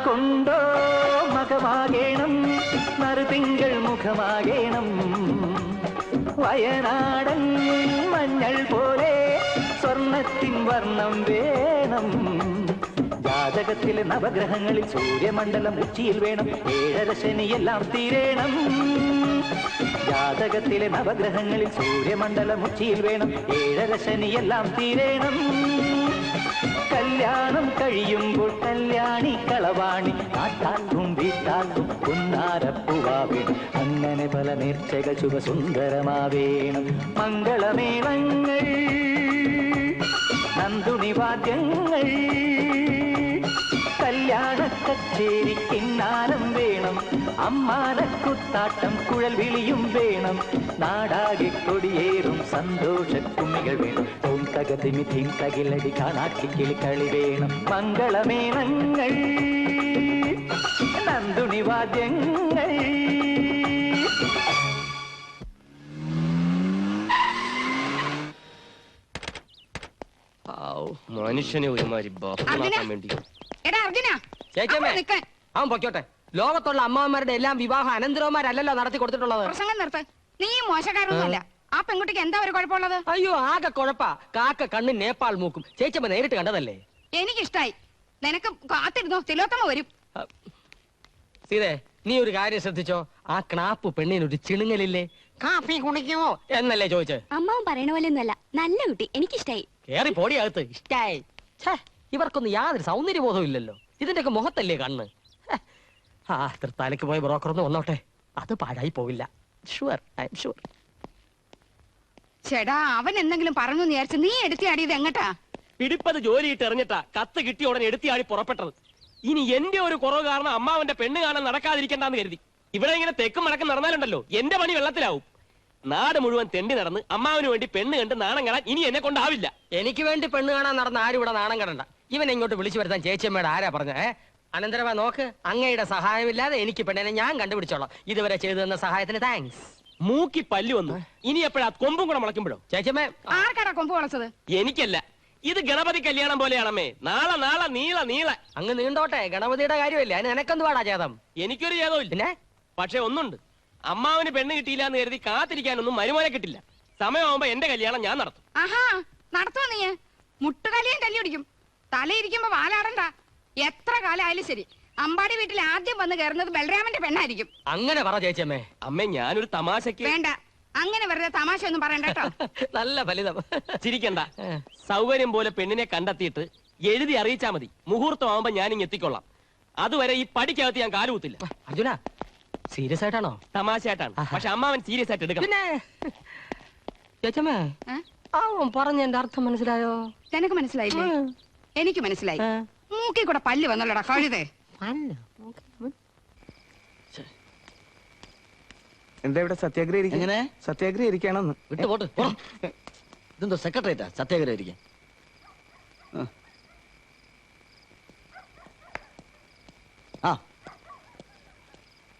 കൊണ്ടോ മകമാകേണം നറുതിങ്കൾ മുഖമാകേണം വയനാടൻ മഞ്ഞൾ പോലെ സ്വർണത്തിൻ വർണ്ണം വേണം ജാതകത്തിലെ നവഗ്രഹങ്ങളിൽ സൂര്യമണ്ഡലം ഉച്ചിയിൽ വേണം ഏഴര ശനിയെല്ലാം തീരേണം ജാതകത്തിലെ നവഗ്രഹങ്ങളിൽ സൂര്യമണ്ഡലം ഉച്ചിയിൽ വേണം ഏഴര ശനിയെല്ലാം തീരേണം കല്യാണം കഴിയുമ്പോൾ കല്യാണി കളവാണി നാട്ടാക്കും വീട്ടാക്കും പുന്നാരപ്പൂവാവേണം അങ്ങനെ പല നേർച്ചകൾ ശുഭസുന്ദരമാവേണം മംഗളമേളങ്ങൾ നന്ദുണി വാദ്യങ്ങൾ കല്യാണ കച്ചേരി കിന്നാരം വേണം അമ്മാനക്കൂത്താട്ടം കുഴൽ വിളിയും വേണം നാടാകെ കൊടിയേറും സന്തോഷ കുമ്മികൾ വേണം ഓം തകതിമി ധീം തകിലടി കാണാക്കിക്കിളി കളി വേണം മംഗളമേളങ്ങൾ നന്ദുണി വാദ്യങ്ങൾ മനുഷ്യനെ ഒരുമാതിരി ബഹളാക്കാൻ വേണ്ടി എടാ അർജുന ചേച്ചമ്മേ നിക്കാൻ. അവൻ പൊക്കോട്ടെ ലോകത്തുള്ള അമ്മമാരുടെ എല്ലാം വിവാഹം അനന്തരവന്മാരല്ലല്ലോ നടത്തി കൊടുത്തിട്ടുള്ളത് പ്രസംഗം നിർത്ത് നീ മോശക്കാരൊന്നുമല്ല ആ പെൺകുട്ടിക്ക് എന്താ ഒരു കുഴപ്പമുള്ളത് അയ്യോ ആകെ കുഴപ്പാ കാക്ക കണ്ണ് നേപ്പാൾ മൂക്കും ചേച്ചമ്മ നേരിട്ട് കണ്ടതല്ലേ എനിക്കിഷ്ടായി നിനക്ക് കാത്തിരുന്നോ തിലോത്തമ വരും സീതേ നീ ഒരു കാര്യം ശ്രദ്ധിച്ചോ ആ ക്നാപ്പ് പെണ്ണിനൊരു ചിണുങ്ങലില്ലേ കാപ്പി കുടിക്കുമോ എന്നല്ലേ ചോദിച്ചേ അമ്മാവൻ പറയണ പോലെ ഒന്നുമല്ല നല്ല കുട്ടി എനിക്കിഷ്ടായി കേറി പൊടിയകത്ത് ഇഷ്ടായി ഛേ ഇവർക്കൊന്നും യാതൊരു സൗന്ദര്യബോധവും ഇല്ലല്ലോ ഇതിന്റെയൊക്കെ മുഖത്തല്ലേ കണ്ണ് ഹെ. ആ തൃത്താലയ്ക്ക് പോയ ബ്രോക്കർ ഒന്ന് വന്നോട്ടെ അത് പാഴായി പോവില്ല ഷുവർ ഐ എം ഷുവർ ചേടാ അവൻ എന്തെങ്കിലും പറഞ്ഞു വിചാരിച്ച് നീ എടുത്തിയാടിയത് എങ്ങട്ടാ പിടിപ്പത് ജോലിയിട്ട് എറിഞ്ഞിട്ടാ കത്ത് കിട്ടിയ ഉടനെ എടുത്തിയാടി പുറപ്പെട്ടത് ഇനി എന്റെ ഒരു കുറവ് കാരണം അമ്മാവന്റെ പെണ്ണ് കാണാൻ നടക്കാതിരിക്കണ്ടെന്ന് കരുതി ഇവിടെ ഇങ്ങനെ തെക്കും മടക്കം നടന്നാലുണ്ടല്ലോ എന്റെ പണി വെള്ളത്തിലാവും നാട് മുഴുവൻ തെണ്ടി നടന്ന് അമ്മാവിന് വേണ്ടി പെണ്ണ് കണ്ട് നാണം കാണാൻ ഇനി എന്നെ കൊണ്ടാവില്ല. എനിക്ക് വേണ്ടി പെണ്ണ് കാണാൻ നടന്ന ആരും ഇവിടെ നാണം കടണ്ട. ഇവനെ ഇങ്ങോട്ട് വിളിച്ചു വരുത്താൻ ചേച്ചിയമ്മയുടെ ആരാ പറഞ്ഞേ? അനന്തരമാ നോക്ക്, അങ്ങയുടെ സഹായമില്ലാതെ എനിക്ക് പെണ്ണിനെ ഞാൻ കണ്ടുപിടിച്ചോളാം. ഇതുവരെ ചെയ്തു തന്ന സഹായത്തിന് താങ്ക്സ്. മൂക്കി പല്ലു വന്നു. ഇനി എപ്പോഴാ കൊമ്പും കൂടെ മുളയ്ക്കുമ്പോഴോ? ചേച്ചിയമ്മേ, ആർക്കാടാ കൊമ്പ് വളച്ചത്? എനിക്കല്ല, ഇത് ഗണപതി കല്യാണം പോലെയാണമ്മേ. നാളെ നാളെ നീള നീള അങ്ങ് നീണ്ടോട്ടെ, ഗണപതിയുടെ കാര്യമില്ല. അതിന് എനക്കെന്ത് പാടാ ചേതം? എനിക്കൊരു ചേതവും ഇല്ല. പിന്നെ പക്ഷെ ഒന്നുണ്ട്, അമ്മാവന് പെണ്ണ് കിട്ടിയില്ല എന്ന് കരുതി കാത്തിരിക്കാനൊന്നും മരുമോനെ കിട്ടില്ല. സമയമാകുമ്പോ എന്റെ കല്യാണം ഞാൻ നടത്തും. ആഹാ, നടത്തുവോ നീ? മുട്ടുകലിയും കല്ലുപിടിക്കും. തലയിരിക്കുമ്പോ വാലാടണ്ട. എത്ര കാലമായാലും ശരി, അമ്പാടി വീട്ടിൽ ആദ്യം വന്ന് കയറുന്നത് ബലരാമന്റെ പെണ്ണായിരിക്കും. അങ്ങനെ പറ ചേച്ചിയമ്മേ. അമ്മേ, ഞാനൊരു തമാശക്ക്. വേണ്ട, അങ്ങനെ വെറുതെ തമാശ ഒന്നും പറയണ്ട കേട്ടോ. നല്ല ഫലിതം. ചിരിക്കണ്ട. സൗകര്യം പോലെ പെണ്ണിനെ കണ്ടെത്തിയിട്ട് എഴുതി അറിയിച്ചാ മതി. മുഹൂർത്തമാകുമ്പോ ഞാനിങ് എത്തിക്കൊള്ളാം. അതുവരെ ഈ പടിക്കകത്ത് ഞാൻ കാലുകുത്തില്ല. അർജുന, സീരിയസ് ആയിട്ടാണോ? തമാശയായിട്ടാണ്. പക്ഷെ അമ്മാവൻ സീരിയസ് ആയിട്ട് എടുക്കണം. പിന്നെ ചേച്ചമ്മേ, അവൻ പറഞ്ഞ എന്റെ അർത്ഥം മനസ്സിലായോ? നിനക്ക് മനസ്സിലായില്ലേ? എനിക്ക് മനസ്സിലായി. മൂക്കി കൂടെ പല്ല് വന്നല്ലോടാ കഴുതേ. എന്താ ഇവിടെ സത്യാഗ്രഹം? എങ്ങനെ സത്യാഗ്രഹം ഇരിക്കണമെന്ന് വിട്ടു പോട്ട്. ഇതെന്തോ സെക്രട്ടറിയേറ്റാ സത്യാഗ്രഹം ഇരിക്കാൻ? ആ,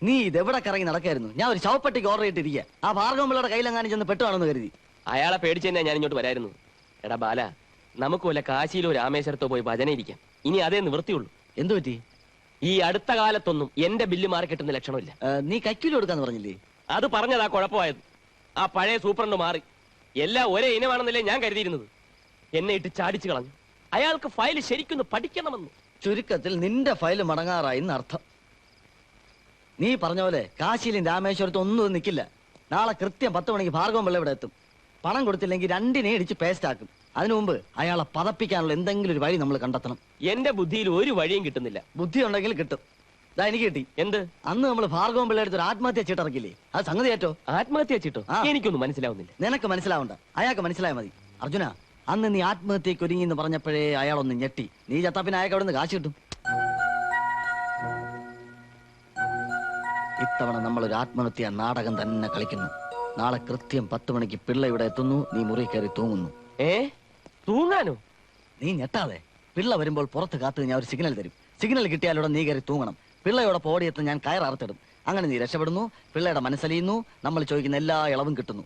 നീ ഇതെവിടെ കറങ്ങി നടക്കായിരുന്നു? ഞാൻ ഒരു ശവപ്പെട്ടിക്ക് ഓർഡർ ചെയ്തിട്ടിരിക്കുക. ആ ഭാർഗവമ്പിള്ളയുടെ കയ്യിലെങ്ങാനും ചെന്ന് പെട്ടുവാണെന്ന് കരുതി. അയാളെ പേടിച്ച് തന്നെ ഞാൻ ഇങ്ങോട്ട് വരായിരുന്നു. എടാ ബാല, നമുക്ക് വല്ല കാശിയിലോ രാമേശ്വരത്തോ പോയി ഭജന ഇരിക്കാം. ഇനി അതേ നിവൃത്തിയുള്ളൂ. എന്തു പറ്റി? ഈ അടുത്ത കാലത്തൊന്നും എന്റെ ബില്ല് മാറി കിട്ടുന്ന ലക്ഷണമില്ല. നീ കൈക്കൂലി കൊടുക്കാന്ന് പറഞ്ഞില്ലേ? അത് പറഞ്ഞതാ കുഴപ്പമായത്. ആ പഴയ സൂപ്രണ്ട് മാറി. എല്ലാം ഒരേ ഇനമാണെന്നല്ലേ ഞാൻ കരുതിയിരുന്നത്. എന്നെ ഇട്ട് ചാടിച്ചു കളഞ്ഞു. അയാൾക്ക് ഫയൽ ശരിക്കൊന്ന് പഠിക്കണമെന്ന്. ചുരുക്കത്തിൽ നിന്റെ ഫയൽ മടങ്ങാറായി എന്നർത്ഥം. നീ പറഞ്ഞ പോലെ കാശിയിലും രാമേശ്വരത്തും ഒന്നും നിൽക്കില്ല. നാളെ കൃത്യം 10 മണിക്ക് ഭാർഗവം പിള്ള ഇവിടെ എത്തും. പണം കൊടുത്തില്ലെങ്കിൽ രണ്ടിനെ ഇടിച്ച് പേസ്റ്റ് ആക്കും. അതിനു മുമ്പ് അയാളെ പതപ്പിക്കാനുള്ള എന്തെങ്കിലും ഒരു വഴി നമ്മൾ കണ്ടെത്തണം. എന്റെ ബുദ്ധിയിൽ ഒരു വഴിയും കിട്ടുന്നില്ല. ബുദ്ധി ഉണ്ടെങ്കിൽ കിട്ടും. ഇതാ എനിക്ക് കിട്ടി. എന്ത്? അന്ന് നമ്മൾ ഭാർഗവം പിള്ള എടുത്തൊരു ആത്മഹത്യ ചീട്ടിറക്കില്ലേ? അത് സംഗതി ഏറ്റോ? ആത്മഹത്യ ചീട്ടോ? എനിക്കൊന്നും മനസ്സിലാവുന്നില്ല. നിനക്ക് മനസ്സിലാവണ്ട, അയാൾക്ക് മനസ്സിലായാൽ മതി. അർജുന, അന്ന് നീ ആത്മഹത്യക്ക് ഒരുങ്ങി എന്ന് പറഞ്ഞപ്പോഴേ അയാളൊന്ന് ഞെട്ടി. നീ ചത്താപ്പിന് അയാൾക്ക് അവിടെ നിന്ന് കാശ് കിട്ടും. ഇത്തവണ നമ്മളൊരു ആത്മഹത്യ നാടകം തന്നെ കളിക്കുന്നു. നാളെ കൃത്യം 10 മണിക്ക് പിള്ള ഇവിടെ എത്തുന്നു. നീ മുറി കയറി തൂങ്ങുന്നു. തൂങ്ങാനോ? നീ ഞെട്ടാതെ. പിള്ള വരുമ്പോൾ പുറത്ത് കാത്ത് ഞാൻ ഒരു സിഗ്നൽ തരും. സിഗ്നൽ കിട്ടിയാലൂടെ നീ കയറി തൂങ്ങണം. പിള്ളയോടെ ഓടിയെത്ത് ഞാൻ കയററുത്തിടും. അങ്ങനെ നീ രക്ഷപ്പെടുന്നു. പിള്ളയുടെ മനസ്സലിയുന്നു. നമ്മൾ ചോദിക്കുന്ന എല്ലാ ഇളവും കിട്ടുന്നു.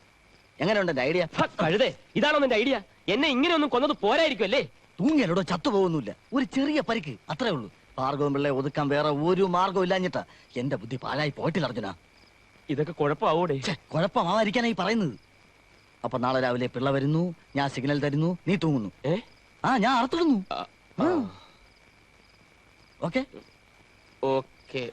എങ്ങനെയുണ്ട് എന്റെ ഐഡിയ? കഴുതേ, ഇതാണോ നിന്റെ ഐഡിയ? എന്നെ ഇങ്ങനെ ഒന്നും കൊന്നത് പോരായിരിക്കും അല്ലേ? തൂങ്ങിയാലൂടെ ചത്തുപോകുന്നില്ല. ഒരു ചെറിയ പരിക്ക്, അത്രേ ഉള്ളൂ. ഭാർഗവം പിള്ളയെ ഒതുക്കാൻ വേറെ ഒരു മാർഗവും ഇല്ലാഞ്ഞിട്ടാ എന്റെ ബുദ്ധി പാഴായി പോയിട്ടില്ല അർജുന. ഇതൊക്കെ കുഴപ്പമാവൂടെ? കുഴപ്പമാവാതിരിക്കാനായി പറയുന്നത്. അപ്പൊ നാളെ രാവിലെ പിള്ള വരുന്നു, ഞാൻ സിഗ്നൽ തരുന്നു, നീ തൂങ്ങുന്നു. ഞാൻ അറുത്തിടുന്നു. Okay okay.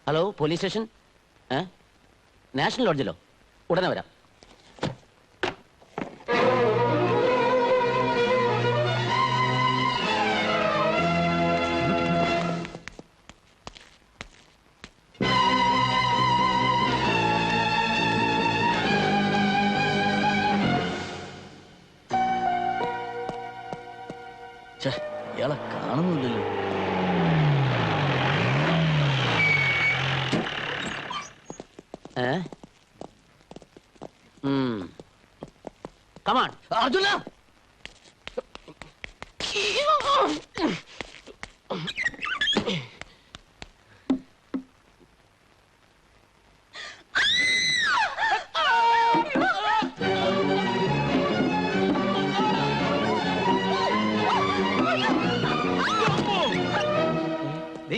Hello, police station. National ലോഡ്ജിലോ? ഉടനെ വരാം. ഇയാളെ കാണുന്നില്ലല്ലോ. കമാൺ അർജുന.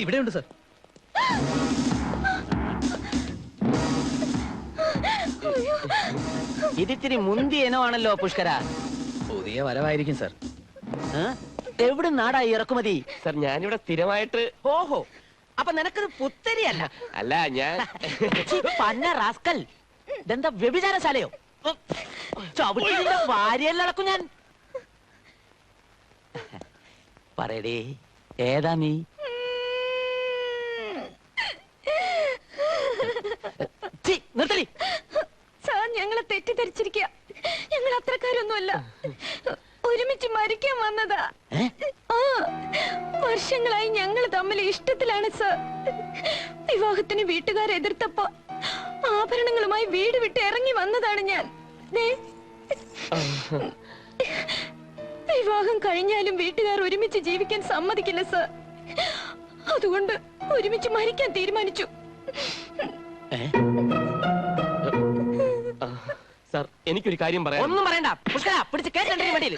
ഇവിടെയുണ്ട് സർ. ഇതിത്തിരി മുന്തി ഇനമാണല്ലോ പുഷ്കര. പുതിയ വരവായിരിക്കും സാർ. എവിടെ നാടാ ഈ ഇറക്കുമതി? സാർ ഞാനിവിടെ സ്ഥിരമായിട്ട്. ഓഹോ, അപ്പൊ നിനക്കത് പുത്തരിയല്ല. അല്ല ഞാൻ പന്ന റാസ്കൽ, ഇതെന്താ വ്യഭിചാരശാലയോ? ചവിട്ടിന്റെ ഭാര്യയെല്ലാം അടക്കും ഞാൻ. പറയടേ, ഏതാ നീ? നിർത്തടി. സാർ ഞങ്ങളെ തെറ്റിദ്ധരിച്ചിരിക്കുക. ഞങ്ങൾ അത്രക്കാരൊന്നുമല്ല, ഒരുമിച്ച് മരിക്കാൻ വന്നതാ. വർഷങ്ങളായി ഞങ്ങൾ തമ്മിൽ ഇഷ്ടത്തിലാണ് സാർ. വിവാഹത്തിന് വീട്ടുകാരെ എതിർത്തപ്പോ ആഭരണങ്ങളുമായി വീട് വിട്ട് ഇറങ്ങി വന്നതാണ് ഞാൻ. വിവാഹം കഴിഞ്ഞാലും വീട്ടുകാർ ഒരുമിച്ച് ജീവിക്കാൻ സമ്മതിക്കില്ല സാർ. അതുകൊണ്ട് ഒരുമിച്ച് മരിക്കാൻ തീരുമാനിച്ചു. സാർ എനിക്കൊരു കാര്യം പറയാം. ഒന്നും പറയണ്ട പുഷ്കര, പിടിച്ച് കേട്ടിട്ടുണ്ടെങ്കിൽ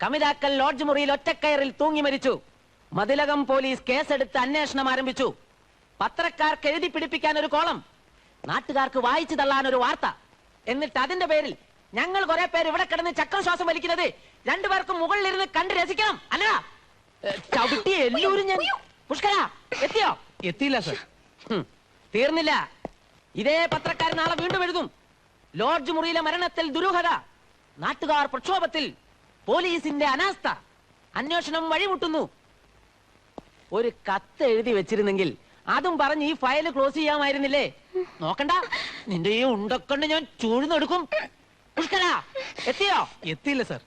കമിതാക്കൽ ലോഡ്ജ് മുറിയിൽ ഒറ്റക്കയറിൽ തൂങ്ങി മരിച്ചു. മതിലകം പോലീസ് കേസെടുത്ത് അന്വേഷണം ആരംഭിച്ചു. പത്രക്കാർക്ക് എഴുതി പിടിപ്പിക്കാൻ ഒരു കോളം, നാട്ടുകാർക്ക് വായിച്ചു തള്ളാൻ ഒരു വാർത്ത. എന്നിട്ട് അതിന്റെ പേരിൽ ഞങ്ങൾ കുറെ പേര് ഇവിടെ കിടന്ന് ചക്രശ്വാസം വലിക്കുന്നത് രണ്ടുപേർക്കും മുകളിലിരുന്ന് കണ്ട് രസിക്കണം. അല്ല ചവിട്ടി എല്ലാവരും ഞാൻ. പുഷ്കര എത്തിയോ? എത്തിയില്ല സാർ. തീർന്നില്ല. ഇതേ പത്രക്കാരൻ നാളെ വീണ്ടും എഴുതും. ലോഡ്ജ് മുറിയിലെ മരണത്തിൽ ദുരൂഹത, നാട്ടുകാർ പ്രക്ഷോഭത്തിൽ, പോലീസിന്റെ അനാസ്ഥ, അന്വേഷണം വഴിമുട്ടുന്നു. ഒരു കത്ത് എഴുതി വെച്ചിരുന്നെങ്കിൽ അതും പറഞ്ഞ് ഈ ഫയൽ ക്ലോസ് ചെയ്യാമായിരുന്നില്ലേ? നോക്കണ്ട, നിന്റെ ഈ ഉണ്ടക്കൊണ്ട് ഞാൻ ചൂഴ്ന്നെടുക്കും. പുഷ്കര എത്തിയോ? എത്തിയില്ല സാർ.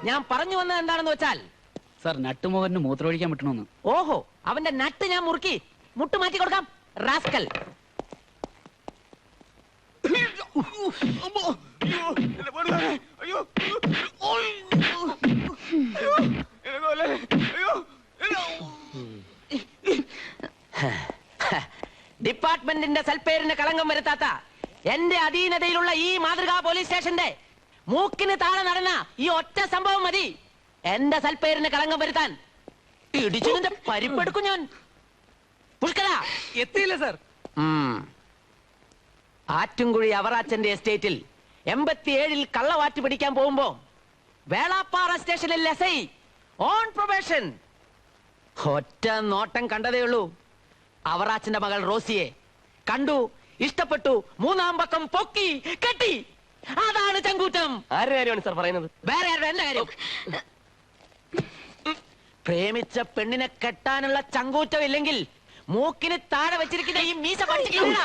ഞാൻ പറഞ്ഞു വന്നത് എന്താണെന്ന് വെച്ചാൽ, സാർ നട്ടുമോഹന് മൂത്രമൊഴിക്കാൻ പറ്റണമെന്ന്. ഓഹോ, അവന്റെ നട്ട് ഞാൻ മുറുക്കി മുട്ട് മാറ്റി കൊടുക്കാം. റാസ്കൽ. ഡിപ്പാർട്ട്മെന്റിന്റെ സൽപ്പേരിന് കളങ്കം വരുത്താത്ത എന്റെ അധീനതയിലുള്ള ഈ മാതൃകാ പോലീസ് സ്റ്റേഷന്റെ മൂക്കിന് താഴെ നടന്ന ഈ ഒറ്റ സംഭവം മതി എന്റെ സൽപ്പേരിന് കളങ്കം വരുത്താൻ. ഇടിച്ചു നിന്റെ പരിപ്പെടുക്കും ഞാൻ. പുഷ്കര എത്തിയില്ല സാർ. ആറ്റുംകുഴി അവറാച്ചന്റെ എസ്റ്റേറ്റിൽ 87-ൽ കള്ളവാറ്റ് പിടിക്കാൻ പോകുമ്പോ വേളാപ്പാറ സ്റ്റേഷനിൽ എസ്ഐ ഓൺ പ്രൊബേഷൻ. ഒറ്റ നോട്ടം കണ്ടതേ ഉള്ളൂ. അവറാച്ചന്റെ മകൾ റോസിയെ കണ്ടു, ഇഷ്ടപ്പെട്ടു, മൂന്നാം പക്കം പൊക്കി കെട്ടി. അതാണ് ചങ്കൂറ്റം. ആരുടെ കാര്യമാണ് സാർ പറയുന്നത്? വേറെ ആരുടെ? എന്റെ കാര്യം. പ്രേമിച്ച പെണ്ണിനെ കെട്ടാനുള്ള ചങ്കൂറ്റം ഇല്ലെങ്കിൽ മൂക്കിന് താഴെ വെച്ചിരിക്കുന്ന ഈ മീശ പഠിച്ചിട്ടില്ല.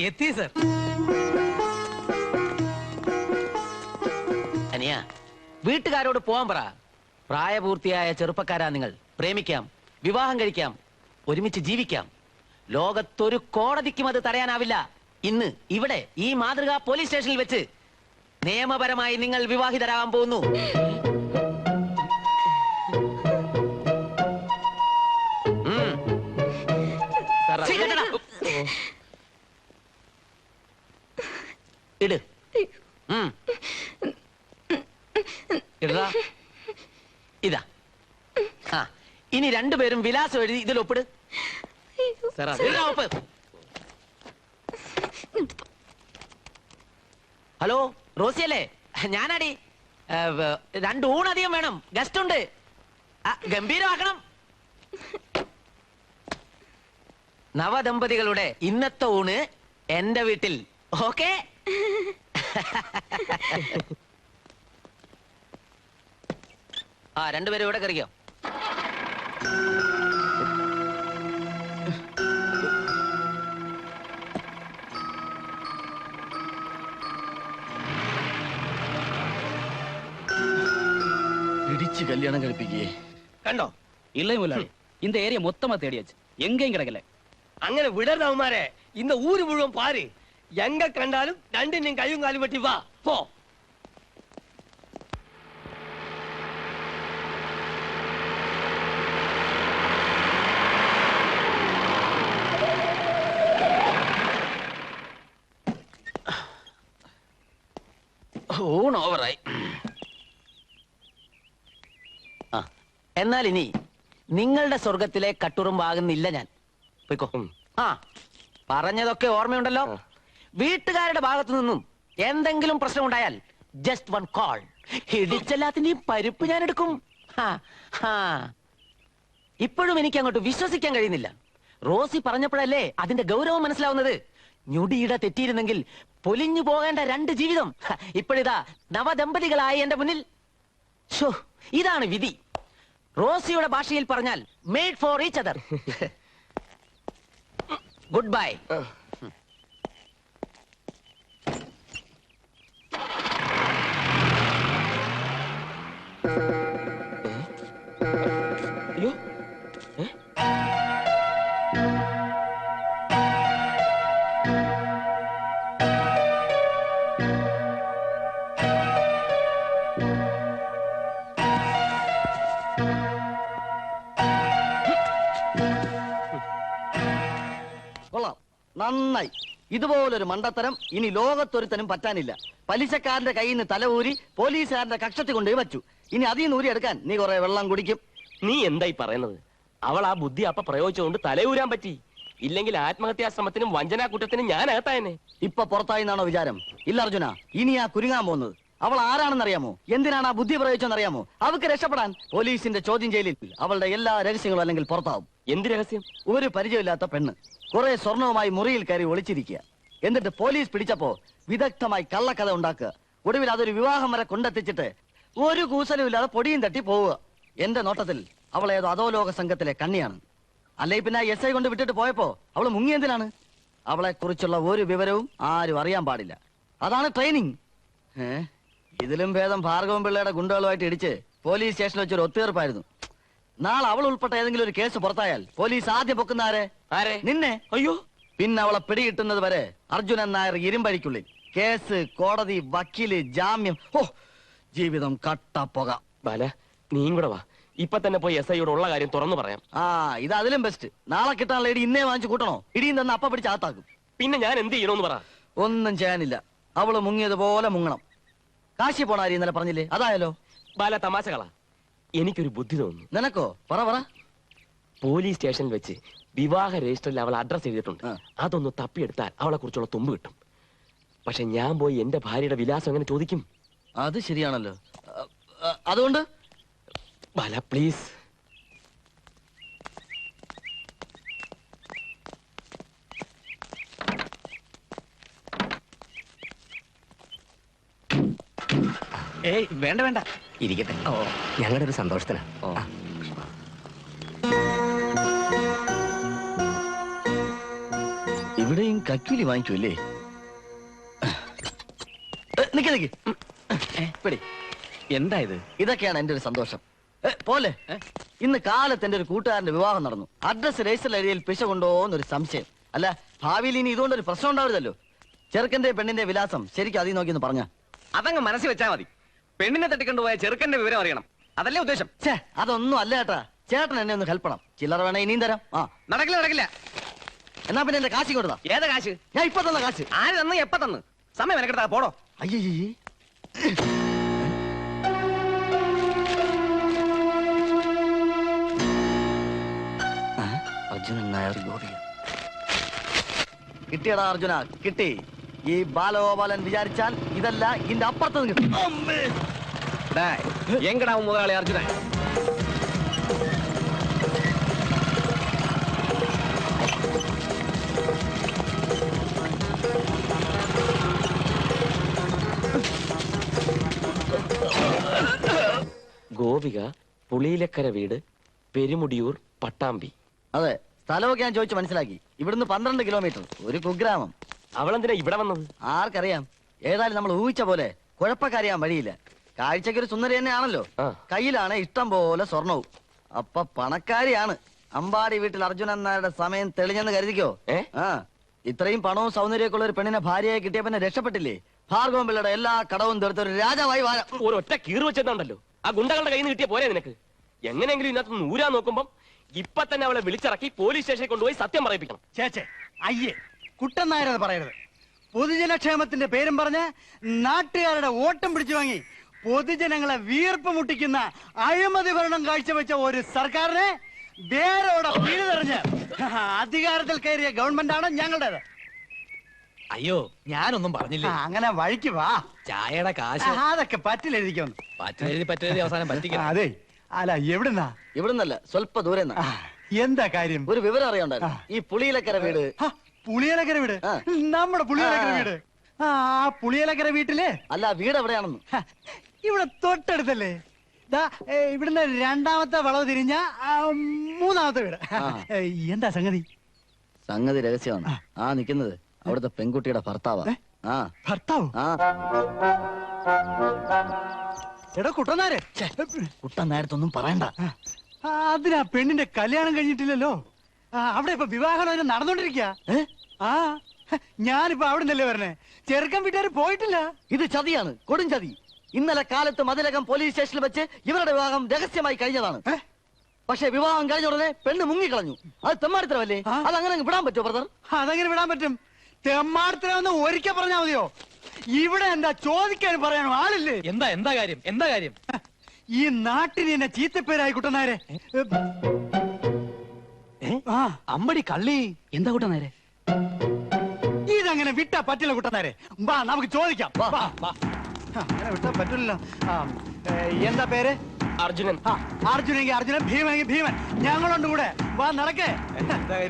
എത്തി സാർ. അനിയ, വീട്ടുകാരോട് പോവാൻ പറ. പ്രായപൂർത്തിയായ ചെറുപ്പക്കാരാ നിങ്ങൾ. പ്രേമിക്കാം, വിവാഹം കഴിക്കാം, ഒരുമിച്ച് ജീവിക്കാം. ലോകത്തൊരു കോടതിക്കും അത് തടയാനാവില്ല. ഇന്ന് ഇവിടെ ഈ മാതൃകാ പോലീസ് സ്റ്റേഷനിൽ വെച്ച് നിയമപരമായി നിങ്ങൾ വിവാഹിതരാകാൻ പോകുന്നു. ഇട്. ഇടാ. ഇതാ. ആ, ഇനി രണ്ടുപേരും വിലാസം എഴുതി ഇതിൽ ഒപ്പിട്. ഒപ്പ്. ഹലോ റോസിയല്ലേ? ഞാനാടി. 2 ഊണധികം വേണം, ഗസ്റ്റ് ഉണ്ട്. ഗംഭീരമാക്കണം. നവദമ്പതികളുടെ ഇന്നത്തെ ഊണ് എന്റെ വീട്ടിൽ. ഓക്കെ? ആ, രണ്ടുപേരും ഇവിടെ കറിയോ? ഇടിച്ച് കല്യാണം കഴിപ്പിക്കേ. കണ്ടോ? இல்லை முதலாளி, இந்த ஏரியா மொத்தமா தேடியாச்சு, எங்கேயும் கிடைக்கல. അങ്ങനെ വിടർന്നവന്മാരെ ഇന്ന് ഊര് മുഴുവൻ പാര്. എങ്ക കണ്ടാലും രണ്ടിനും കയ്യും കാലും വെട്ടി വാ പോ. ഊണ് ഓവറായി. എന്നാൽ ഇനി നിങ്ങളുടെ സ്വർഗത്തിലെ കട്ടുറുമ്പാകുന്നില്ല ഞാൻ. പോയിക്കോ. ആ, പറഞ്ഞതൊക്കെ ഓർമ്മയുണ്ടല്ലോ. വീട്ടുകാരുടെ ഭാഗത്തു നിന്നും എന്തെങ്കിലും പ്രശ്നം ഉണ്ടായാൽ ജസ്റ്റ് വൺ കോൾ. ഇടിച്ചെല്ലാത്തിന്റെയും പരിപ്പ് ഞാൻ എടുക്കും. ഇപ്പോഴും എനിക്ക് അങ്ങോട്ട് വിശ്വസിക്കാൻ കഴിയുന്നില്ല. റോസി പറഞ്ഞപ്പോഴല്ലേ അതിന്റെ ഗൗരവം മനസ്സിലാവുന്നത്. ഞൊടിയിട തെറ്റിയിരുന്നെങ്കിൽ പൊലിഞ്ഞു പോകേണ്ട 2 ജീവിതം ഇപ്പോഴിതാ നവദമ്പതികളായി എന്റെ മുന്നിൽ. ഇതാണ് വിധി. റോസിയുടെ ഭാഷയിൽ പറഞ്ഞാൽ made for each other. Good bye. അയ്യോ, കൊള്ളാം, നന്നായി. ഇതുപോലൊരു മണ്ടത്തരം ഇനി ലോകത്തൊരുത്തനും പറ്റാനില്ല. പലിശക്കാരന്റെ കയ്യിൽ നിന്ന് തല ഊരി പോലീസുകാരന്റെ കക്ഷത്തിൽ കൊണ്ടുപോയി വച്ചു. ഇനി അതിൽ നിന്ന് ഊരി എടുക്കാൻ നീ കുറെ വെള്ളം കുടിക്കും. നീ എന്തായി പറയുന്നത്? അവൾ ആ ബുദ്ധി അപ്പ പ്രയോഗിച്ചുകൊണ്ട് തലയൂരാൻ പറ്റി. ഇല്ലെങ്കിൽ ആത്മഹത്യാശ്രമത്തിനും വഞ്ചനാ കുറ്റത്തിനും ഞാൻ അകത്തായനെ. ഇപ്പൊ പുറത്തായി എന്നാണോ വിചാരം? ഇല്ല അർജുന, ഇനി ആ കുരുങ്ങാൻ പോകുന്നത് അവൾ ആരാണെന്നറിയാമോ? എന്തിനാണ് ആ ബുദ്ധി പ്രയോഗിച്ചെന്നറിയാമോ? അവൾക്ക് രക്ഷപ്പെടാൻ പോലീസിന്റെ ചോദ്യം ചെയ്യലിൽ അവളുടെ എല്ലാ രഹസ്യങ്ങളും അല്ലെങ്കിൽ പുറത്താവും. എന്ത് രഹസ്യം? ഒരു പരിചയമില്ലാത്ത പെണ്ണ് കുറെ സ്വർണവുമായി മുറിയിൽ കയറി ഒളിച്ചിരിക്കുക. എന്നിട്ട് പോലീസ് പിടിച്ചപ്പോ വിദഗ്ധമായി കള്ളക്കഥ ഉണ്ടാക്കുക. ഒടുവിൽ അതൊരു വിവാഹം വരെ കൊണ്ടെത്തിച്ചിട്ട് ഒരു കൂസലും ഇല്ലാതെ പൊടിയും തട്ടി പോവുക. എന്റെ നോട്ടത്തിൽ അവൾ ഏതോ അധോലോക സംഘത്തിലെ കണ്ണിയാണ്. അല്ലെ പിന്നെ SI കൊണ്ട് വിട്ടിട്ട് പോയപ്പോ അവള് മുങ്ങിയെന്തിനാണ്? അവളെ കുറിച്ചുള്ള ഒരു വിവരവും ആരും അറിയാൻ പാടില്ല. അതാണ് ട്രെയിനിങ്. ഇതിലും ഭേദം ഭാർഗവൻ പിള്ളയുടെ ഗുണ്ടകളുമായിട്ട് ഇടിച്ച് പോലീസ് സ്റ്റേഷനിൽ വെച്ചൊരു ഒത്തുതീർപ്പായിരുന്നു. നാളെ അവൾ ഉൾപ്പെട്ട ഏതെങ്കിലും ഒരു കേസ് പുറത്തായാൽ പോലീസ് ആദ്യം പൊക്കുന്ന ആരെ? നിന്നെ. അയ്യോ, പിന്നെ അവളെ പിടികിട്ടുന്നത് വരെ അർജുനൻ നായർ ഇരുമ്പഴിക്കുള്ളിൽ. കേസ്, കോടതി, വക്കീല്, ജാമ്യം. ജീവിതം കട്ടപ്പുക. ബാല, നീയും കൂടെ വാ. ഇപ്പൊ തന്നെ പോയി SIയോട് ഉള്ള കാര്യം തുറന്നു പറയാം. ഇത് അതിലും ബെസ്റ്റ്. നാളെ കിട്ടാനുള്ള ഇടി ഇന്നേ വാങ്ങിച്ചു കൂട്ടണോ? ഇടിയും തന്നെ അപ്പ പിടിച്ച് അകത്താക്കും. പിന്നെ ഞാൻ എന്ത് ചെയ്യണമെന്ന് പറ. ഒന്നും ചെയ്യാനില്ല. അവള് മുങ്ങിയതുപോലെ മുങ്ങണം. കാശി പോണാരി ഇന്നലെ പറഞ്ഞില്ലേ, അതായാലോ? ബാല, തമാശകളാ. എനിക്കൊരു ബുദ്ധി തോന്നുന്നു. നിനക്കോ? പറ. പോലീസ് സ്റ്റേഷനിൽ വെച്ച് വിവാഹ രജിസ്റ്ററിൽ അവൾ അഡ്രസ് എഴുതിയിട്ടുണ്ട്. അതൊന്ന് തപ്പിയെടുത്താൽ അവളെ കുറിച്ചുള്ള തുമ്പ് കിട്ടും. പക്ഷെ ഞാൻ പോയി എന്റെ ഭാര്യയുടെ വിലാസം എങ്ങനെ ചോദിക്കും? അത് ശരിയാണല്ലോ. അതുകൊണ്ട് ബാല, പ്ലീസ്. ഏയ് വേണ്ട, ഇരിക്കട്ടെ. ഞങ്ങളുടെ ഒരു സന്തോഷത്തിനാ. ഇവിടെയും കക്കൂലി വാങ്ങിച്ചു അല്ലേ? നിക്ക്. എന്താ ഇത്? ഇതൊക്കെയാണ് എന്റെ ഒരു സന്തോഷം. പോലെ ഇന്ന് കാലത്ത് എന്റെ ഒരു കൂട്ടുകാരന്റെ വിവാഹം നടന്നു. അഡ്രസ് രജിസ്റ്റർ ഏരിയയിൽ പിശ കൊണ്ടോന്നൊരു സംശയം. അല്ല, ഭാവിയിൽ ഇനി ഇതുകൊണ്ടൊരു പ്രശ്നം ഉണ്ടാവരുതല്ലോ. ചെറുക്കന്റെ പെണ്ണിന്റെ വിലാസം ശരിക്കും അതിൽ നോക്കിയെന്ന് പറഞ്ഞ അതങ്ങ് മനസ്സിൽ വെച്ചാൽ മതി. പെണ്ണിനെ തട്ടിക്കൊണ്ടുപോയ ചെറുക്കന്റെ വിവരം അറിയണം, അതല്ലേ ഉദ്ദേശം? അതൊന്നും അല്ല ചേട്ടാ. ചേട്ടൻ എന്നെ ഒന്ന് ഹെൽപ്പ് ചെയ്യണം. ചില്ലറ വേണേ ഇനിയും തരാം. നടക്കില്ല. എന്നാ പിന്നെ എന്റെ കാശ് കൊടുത്താ. ഏതാ കാശ്? ഞാൻ ഇപ്പൊ തന്ന കാശ്. ആര് തന്നു? എപ്പ തന്നു? സമയം എനക്കെടുത്താ പോടോ. അയ്യേ, അർജുനൻ നായർ ഗോപി. കിട്ടിയടാ അർജുന, കിട്ടി. ഈ ബാലഗോപാലൻ വിചാരിച്ചാൽ ഇതല്ല ഇതിന്റെ അപ്പുറത്ത് കിട്ടും. എങ്കടാവും മുതലാളി അർജുന. ഗോപിക, പുളിയിലക്കര വീട്, പെരുമുടിയൂർ, പട്ടാമ്പി. അതെ, സ്ഥലമൊക്കെ ഞാൻ ചോദിച്ചു മനസ്സിലാക്കി. ഇവിടുന്ന് 12 കിലോമീറ്റർ, ഒരു കുഗ്രാമം. അവളെന്തിനാ ഇവിടെ വന്നത്? ആർക്കറിയാം. ഏതായാലും നമ്മൾ ഊഹിച്ച പോലെ കുഴപ്പക്കാരിയാൻ വഴിയില്ല. കാഴ്ചക്കൊരു സുന്ദരി തന്നെയാണല്ലോ. കയ്യിലാണ് ഇഷ്ടം പോലെ സ്വർണവും. അപ്പൊ പണക്കാരിയാണ്. അമ്പാടി വീട്ടിൽ അർജുനൻ നായരുടെ സമയം തെളിഞ്ഞെന്ന് കരുതിക്കോ. ഇത്രയും പണവും സൗന്ദര്യമൊക്കെ ഉള്ള ഒരു പെണ്ണിനെ ഭാര്യയായി കിട്ടിയ പിന്നെ രക്ഷപ്പെട്ടില്ലേ? ഭാർഗവൻ പിള്ളയുടെ എല്ലാ കടവും തീർത്ത് ഒരു രാജാവായി വാഴ. ഒരൊറ്റ കീറ് വെച്ചെന്നുണ്ടല്ലോ. ആ ഗുണ്ടകളുടെ കയ്യിൽ നിന്ന് കിട്ടിയ പോരെ നിനക്ക്? എങ്ങനെയെങ്കിലും ഇതിനകത്ത് നൂരാൻ നോക്കുമ്പം ഇപ്പൊ തന്നെ അവളെ വിളിച്ചിറക്കി പോലീസ് സ്റ്റേഷനിൽ കൊണ്ടുപോയി സത്യം പറയിപ്പിക്കണം. ചേച്ചേ, അയ്യേ, കുട്ടൻ നായരത് പറയരുത്. പൊതുജനക്ഷേമത്തിന്റെ പേരും പറഞ്ഞ് നാട്ടുകാരുടെ ഓട്ടം പിടിച്ചു വാങ്ങി പൊതുജനങ്ങളെ വീർപ്പ് മുട്ടിക്കുന്ന അഴിമതി ഭരണം കാഴ്ചവെച്ച ഒരു സർക്കാരിനെ വേരോടെ പിഴുതെറിഞ്ഞ് അധികാരത്തിൽ കയറിയ ഗവൺമെന്റാണ് ഞങ്ങളുടേത്. അയ്യോ ഞാനൊന്നും പറഞ്ഞില്ല. അങ്ങനെ വഴിക്ക് വാ. ചായയുടെ കാശ് അതൊക്കെ പറ്റിലെഴുതിക്കൊന്നു. പറ്റിലെഴുതി അവസാനം പറ്റിക്കും. അതെ, അല്ല എവിടുന്നാ? ഇവിടുന്നല്ല, സ്വല്പ ദൂരെ. എന്താ കാര്യം? ഒരു വിവരം അറിയണ്ടായിരുന്നു. ഈ പുളിയിലക്കര വീട്. പുളിയലക്കര വീട്? നമ്മുടെ പുളിയലക്കര വീട്. ആ പുളിയലക്കര വീട്ടില് അല്ല, വീട് എവിടെയാണെന്ന്. ഇവിടെ തൊട്ടടുത്തല്ലേ. ഇവിടുന്ന് രണ്ടാമത്തെ വളവ് തിരിഞ്ഞ മൂന്നാമത്തെ വീട്. എന്താ സംഗതി? സംഗതി രഹസ്യമാണ്. ആ നിക്കുന്നത് അവിടുത്തെ പെൺകുട്ടിയുടെ ഭർത്താവാ. ഭർത്താവ്? എടോ കുട്ടനാരെ. കുട്ടനാരത്തൊന്നും പറയണ്ട. അതിനാ പെണ്ണിന്റെ കല്യാണം കഴിഞ്ഞിട്ടില്ലല്ലോ. അവിടെ ഇപ്പൊ വിവാഹം നടന്നോണ്ടിരിക്കുക. ഞാനിപ്പോ അവിടെ നിന്നല്ലേ പറഞ്ഞേ. ചെറുക്കൻ വീട്ടുകാർ പോയിട്ടില്ല. ഇത് ചതിയാണ്, കൊടും ചതി. ഇന്നലെ കാലത്ത് മതിലകം പോലീസ് സ്റ്റേഷനിൽ വെച്ച് ഇവരുടെ വിവാഹം രഹസ്യമായി കഴിഞ്ഞതാണ്. പക്ഷെ വിവാഹം കഴിഞ്ഞ ഉടനെ പെണ്ണ് മുങ്ങിക്കളഞ്ഞു. അത് തെമ്മാടിത്തരമല്ലേ? അതങ്ങനെ വിടാൻ പറ്റുമോ ബ്രദർ? അതങ്ങനെ വിടാൻ പറ്റും. തെമ്മാടിത്തരമെന്ന് ഒരിക്കൽ പറഞ്ഞാൽ മതിയോ? ഇവിടെ എന്താ ചോദിക്കാൻ പറയാനോ ആളില്ലേ? എന്താ കാര്യം? ഈ നാട്ടിന് എന്നെ ചീത്തപ്പേരായി കുട്ടനാരെ. അമ്മടി കള്ളി. എന്താ കുട്ടനാരെ? ഇതങ്ങനെ വിട്ടാ പറ്റില്ല കുട്ടനാരെ. വാ നമുക്ക് ചോദിക്കാം. അങ്ങനെ വിട്ടാ പറ്റില്ല. എന്താ പേര്? അർജുനൻ. അർജുനെങ്കിൽ അർജുനൻ, ഭീമനെങ്കിൽ ഭീമൻ. ഞങ്ങളുണ്ട് കൂടെ. വാ നടക്കേ.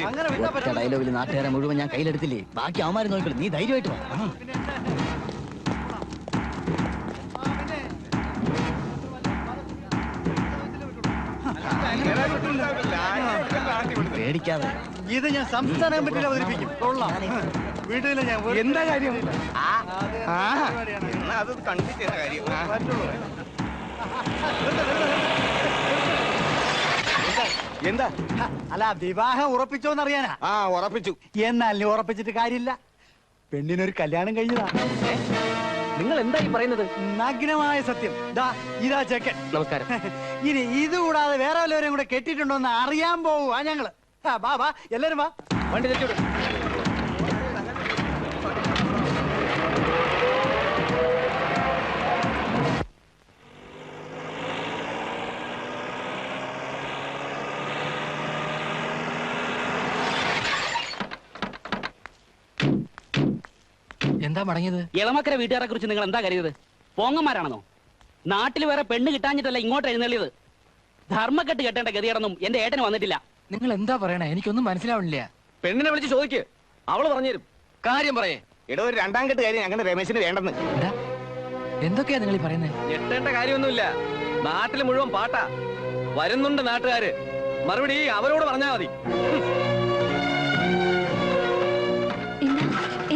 അങ്ങനെ വിട്ടാ പറ്റില്ല. ഡയലോഗിൽ നാട്ടുകാരെ മുഴുവൻ ഞാൻ കയ്യിലെടുത്തില്ലേ. ബാക്കി അവന്മാര് നോക്കിക്കോളൂ. നീ ധൈര്യമായിട്ട് വാ. പേടിക്കാതെ. ഇത് ഞാൻ സംസ്ഥാന കമ്മിറ്റിയിൽ അവതരിപ്പിക്കും. കൊള്ളാം. വീട്ടിലെ ഞാൻ എന്താ കാര്യം? അത് കണ്ടിട്ട് എന്താ? അല്ല, വിവാഹം ഉറപ്പിച്ചോന്നറിയാനാ. ഉറപ്പിച്ചു. എന്നാൽ നീ ഉറപ്പിച്ചിട്ട് കാര്യമില്ല. പെണ്ണിനൊരു കല്യാണം കഴിഞ്ഞതാ. നിങ്ങൾ എന്താ ഈ പറയുന്നത്? നഗ്നമായ സത്യം. ഇതാ ചെക്കൻ. നമസ്കാരം. ഇനി ഇത് കൂടാതെ വേറെ വല്ലവരെയും കൂടെ കെട്ടിയിട്ടുണ്ടോ എന്ന് അറിയാൻ പോവുക ഞങ്ങള്. വാ എല്ലാരും വാ. വണ്ടി തെറ്റിവിടും. എന്താ മടങ്ങിയത്? ഇളമക്കര വീട്ടുകാരെ കുറിച്ച് നിങ്ങൾ എന്താ കരുതിയത്? പോങ്ങന്മാരാണെന്നോ? നാട്ടിൽ വേറെ പെണ്ണ് കിട്ടാഞ്ഞിട്ടല്ല ഇങ്ങോട്ട് എഴുന്നള്ളിയത്. ധർമ്മക്കെട്ട് കെട്ടേണ്ട ഗതികേടൊന്നും എന്റെ ഏട്ടന് വന്നിട്ടില്ല. നിങ്ങൾ എന്താ പറയണേ? എനിക്കൊന്നും മനസ്സിലാവണില്ല. പെണ്ണിനെ വിളിച്ച് ചോദിക്ക്, അവള് പറഞ്ഞുതരും. കാര്യം പറയേ. എടോ, ഒരു രണ്ടാം കെട്ട് കാര്യം ഞങ്ങളുടെ രമേശിന് വേണ്ടെന്ന്. എന്തൊക്കെയാ നിങ്ങൾ ഈ പറയുന്നത്? ഞെട്ടേണ്ട കാര്യമൊന്നുമില്ല. നാട്ടിൽ മുഴുവൻ പാട്ടാ. വരുന്നുണ്ട് നാട്ടുകാര്. മറുപടി അവരോട് പറഞ്ഞാ മതി.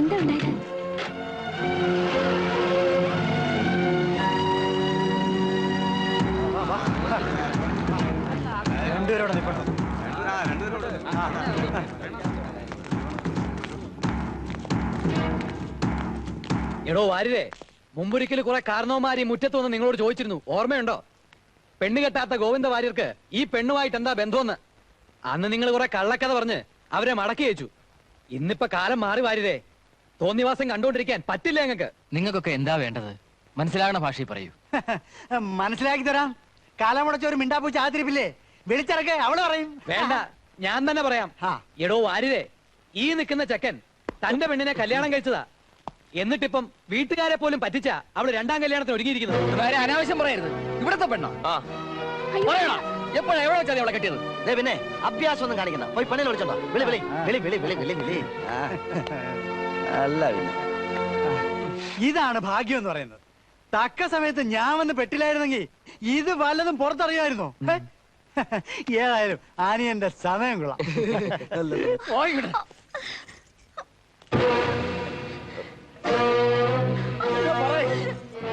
എന്താ ഉണ്ടായത്? രണ്ടുപേരോടെ നിൽക്കണം. എടോ വാര്യരെ, മുമ്പൊരിക്കൽ കുറെ കാരണവന്മാര് മുറ്റത്ത് വന്ന് നിങ്ങളോട് ചോദിച്ചിരുന്നു, ഓർമ്മയുണ്ടോ? പെണ്ണ് കെട്ടാത്ത ഗോവിന്ദ വാര്യർക്ക് ഈ പെണ്ണുമായിട്ട് എന്താ ബന്ധമെന്ന്. അന്ന് നിങ്ങൾ കുറെ കള്ളക്കഥ പറഞ്ഞ് അവരെ മടക്കി വെച്ചു. ഇന്നിപ്പോ കാലം മാറി വാര്യരെ. തോന്നിവാസം കണ്ടുകൊണ്ടിരിക്കാൻ പറ്റില്ല ഞങ്ങൾക്ക്. നിങ്ങൾക്കൊക്കെ എന്താ വേണ്ടത്? മനസ്സിലാകണ ഭാഷയിൽ പറയൂ. മനസ്സിലാക്കി തരാം. കാലം മുടച്ച ഒരു മിണ്ടാപ്പൂച്ച ആതിരിപ്പില്ലേ? വിളിച്ചിറക്കെ അവള് പറയും. വേണ്ട, ഞാൻ തന്നെ പറയാം. എടോ വാര്യരെ, ഈ നിൽക്കുന്ന ചെക്കൻ തന്റെ പെണ്ണിനെ കല്യാണം കഴിച്ചതാ. എന്നിട്ടിപ്പം വീട്ടുകാരെ പോലും പറ്റിച്ച അവള് രണ്ടാം കല്യാണത്തിന് ഒരുങ്ങിയിരിക്കുന്നത്. വേറെ അനാവശ്യം പറയരുത്. ഇവിടത്തെ പെണ്ണോ? പറയണോ? എപ്പോഴാ എവിടെ വെച്ചാൽ അവളെ കെട്ടിയത്? പിന്നെ അഭ്യാസം ഒന്നും കാണിക്കണ്ട. പോയി പെണ്ണിനെ വിളിച്ചോണ്ടോ. വിളി വിളി വിളി വിളി വിളി വിളി വിളി. അല്ല, ഇതാണ് ഭാഗ്യം എന്ന് പറയുന്നത്. തക്ക സമയത്ത് ഞാൻ വന്ന് പെട്ടില്ലായിരുന്നെങ്കിൽ ഇത് വല്ലതും പുറത്തറിയായിരുന്നോ? ഏതായാലും ആനിയന്റെ സമയം കൊള്ളാം.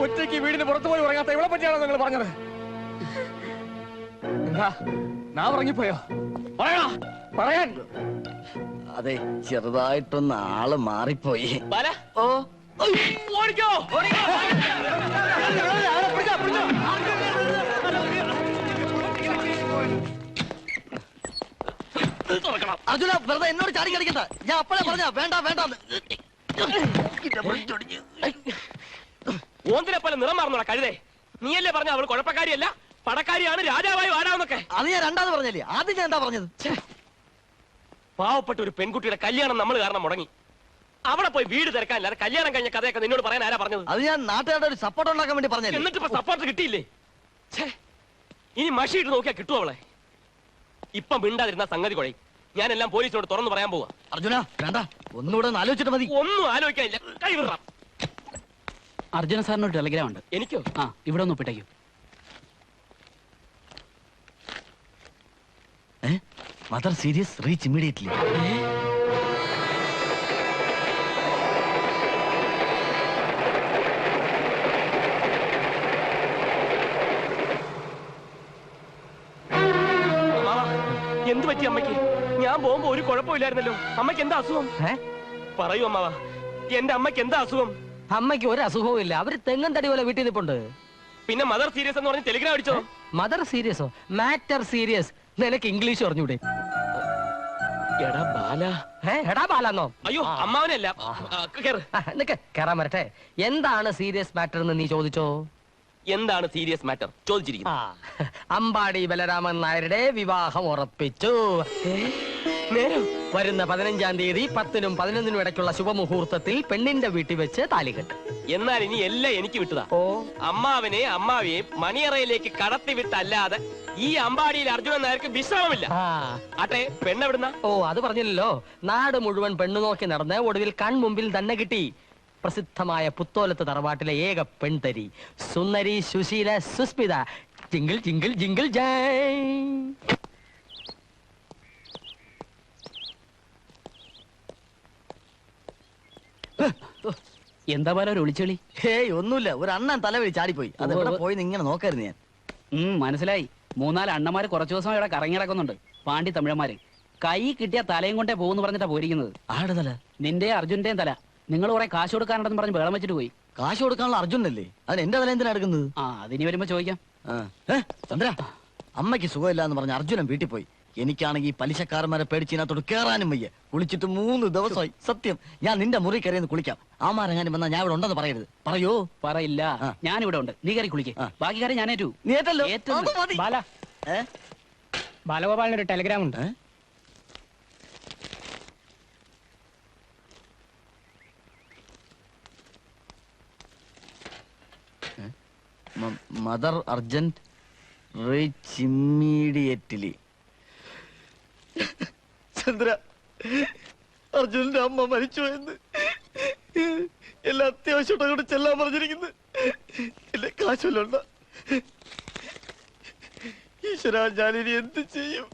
ഒറ്റയ്ക്ക് വീടിന് പുറത്തു പോയി ഉറങ്ങാത്ത ഇവളെ പറ്റിയാണോ നിങ്ങൾ പറഞ്ഞത്? എന്താ ഞാൻ ഉറങ്ങിപ്പോയോ? പറയാൻ. അതെ, ചെറുതായിട്ടൊന്ന് ആള് മാറിപ്പോയി. ഓ ഓടിക്കോ. അർജുന, വെറുതെ എന്നോട് ചാടി കളിക്കണ്ട. ഞാൻ അപ്പോഴേ പറഞ്ഞ വേണ്ട വേണ്ട. ഓന്തിനെ പോലെ നിറം മാറുന്നോടാ കഴുതേ. നീയല്ലേ പറഞ്ഞ അവൾ കുഴപ്പക്കാരിയല്ല, പടക്കാരിയാണ്, രാജാവായി വാടാന്നൊക്കെ. അത് ഞാൻ രണ്ടാമത് പറഞ്ഞല്ലേ, ആദ്യം ഞാൻ എന്താ പറഞ്ഞത്? പാവപ്പെട്ട ഒരു പെൺകുട്ടിയുടെ കല്യാണം നമ്മൾ കാരണം മുടങ്ങി. അവിടെ പോയി വീട് തിരക്കാനില്ല, കല്യാണം കഴിഞ്ഞ കഥയൊക്കെ നിന്നോട് പറയാൻ ആരാ പറഞ്ഞത്? അത് ഞാൻ നാട്ടുകാരുടെ ഒരു സപ്പോർട്ട് ഉണ്ടാക്കാൻ വേണ്ടി പറഞ്ഞല്ലേ. എന്നിട്ട് ഇപ്പൊ സപ്പോർട്ട് കിട്ടിയില്ലേ? ഇനി മഷിയിട്ട് നോക്കിയാ കിട്ടും അവളെ. ഇപ്പൊ മിണ്ടാതിരുന്ന സംഗതി കുഴയും. ഞാനെല്ലാം പോലീസിനോട് തുറന്നു പറയാൻ പോവാ. അർജുന വേണ്ട, ഒന്നുകൂടെ ഒന്ന് ആലോചിച്ചിട്ട് മതി. ഒന്നും ആലോചിക്കാനില്ല, കൈവിടാം. അർജുന സാറിനൊരു ടെലിഗ്രാം ഉണ്ട്. എനിക്കോ? ആ, ഇവിടെ ഒന്ന് ഒപ്പിട്ടേക്കൂ. Mother serious, reach immediately. എന്ത് പറ്റി അമ്മയ്ക്ക്? ഞാൻ പോകുമ്പോ ഒരു കുഴപ്പമില്ലായിരുന്നല്ലോ. അമ്മയ്ക്ക് എന്താ അസുഖം? പറയൂ അമ്മാവാ, എന്റെ അമ്മയ്ക്ക് എന്താ അസുഖം? അമ്മയ്ക്ക് ഒരു അസുഖവും ഇല്ല. അവര് തെങ്ങൻ തടി പോലെ വീട്ടിൽ നിൽപ്പുണ്ട്. പിന്നെ മദർ സീരിയസ് എന്ന് പറഞ്ഞ് ടെലിഗ്രാം അടിച്ചോ? മദർ സീരിയസോ? Matter serious. നിനക്ക് ഇംഗ്ലീഷ് പറഞ്ഞൂടെ? എടാ ബാല. എടാ ബാലെന്നോ? അയ്യോ, അമ്മാവനല്ല. കേറാൻ വരട്ടെ. എന്താണ് സീരിയസ് മാറ്റർ എന്ന് നീ ചോദിച്ചോ? എന്താണ് സീരിയസ് മാറ്റർ ചോദിച്ചിരിക്കുന്നു? അമ്പാടി ബലരാമൻ നായരുടെ വിവാഹം ഉറപ്പിച്ചു. നേരം വരുന്ന 15-ാം തീയതി 10-നും 11-നും ഇടയ്ക്കുള്ള ശുഭമുഹൂർത്തത്തിൽ പെണ്ണിന്റെ വീട്ടിൽ വെച്ച് താലികെട്ട്. എന്നാൽ ഇനി എല്ലാം എനിക്ക് വിട്ടതാ. അമ്മാവനെ അമ്മാവിയെയും മണിയറയിലേക്ക് കടത്തി വിട്ടല്ലാതെ ഈ അമ്പാടിയിൽ അർജുനൻ നായർക്ക് വിശ്രമമില്ല. ആട്ടെ, പെണ്ണെവിടുന്ന? അത് പറഞ്ഞില്ലല്ലോ. നാട് മുഴുവൻ പെണ്ണു നോക്കി നടന്ന് ഒടുവിൽ കൺമുമ്പിൽ തന്നെ കിട്ടി. പ്രസിദ്ധമായ പുത്തോലത്ത് തറവാട്ടിലെ ഏക പെൺതരി, സുന്ദരി സുശീല സുസ്മിത. ജിങ്കിൾ ജിങ്കിൾ ജിങ്കിൾ ജയ്. എന്താ പോലെ ഒരു ഒളിച്ചെളി? ഹേയ്, ഒന്നുമില്ല. ഒരു അണ്ണൻ തലവഴി ചാടിപ്പോയി. അത് എവിടെ പോയി ഇങ്ങനെ നോക്കായിരുന്നു ഞാൻ. മനസ്സിലായി. 3-4 അണ്ണന്മാര് കുറച്ചു ദിവസം ഇവിടെ കറങ്ങി നടക്കുന്നുണ്ട്. പാണ്ടി തമിഴന്മാര്. കൈ കിട്ടിയ തലയും കൊണ്ടേ പോകുന്നു പറഞ്ഞിട്ടാ പോയിരിക്കുന്നത്. ആരുടെ തല? നിന്റെ അർജുന്റെയും തല. നിങ്ങൾ കുറെ കാശ് കൊടുക്കാനുണ്ടെന്ന് പറഞ്ഞ് ബേളം വെച്ചിട്ട് പോയി. കാശ് കൊടുക്കാനുള്ള അർജുനല്ലേ? അതിന് എന്റെ തല എന്തിനാ എടുക്കുന്നത്? അതിനി വരുമ്പോ ചോദിക്കാം. ചന്ദ്ര, അമ്മയ്ക്ക് സുഖമില്ല എന്ന് പറഞ്ഞ അർജുനൻ വീട്ടിൽ പോയി. എനിക്കാണെങ്കിൽ പലിശക്കാരന്മാരെ പേടിച്ച് ഇതിനകത്തോട് കേറാനും വയ്യ. കുളിച്ചിട്ട് 3 ദിവസമായി. സത്യം, ഞാൻ നിന്റെ മുറി കയറിയെന്ന് കുളിക്കാം. ആമാരെങ്ങാനും വന്നാൽ ഞാൻ ഇവിടെ ഉണ്ടെന്ന് പറയരുത്. പറയോ? പറയില്ല. ഞാൻ ഇവിടെ ഉണ്ട്. നീ കയറി കുളിക്കേ. ബാക്കി കാര്യം ഞാൻ ഏറ്റു. നീ ഏറ്റല്ലോ? ബാലഗോപാലിനൊരു ടെലിഗ്രാം ഉണ്ട്. Mother urgent, reach immediately. Chandra, അർജുനന്റെ അമ്മ മരിച്ചു എന്ന് എല്ലാ അത്യാവശ്യം കൂടെ ചെല്ലാൻ പറഞ്ഞിരിക്കുന്നു. എന്റെ കാശുണ്ട്. ഈശ്വരാ, ഞാനിനി എന്ത് ചെയ്യും?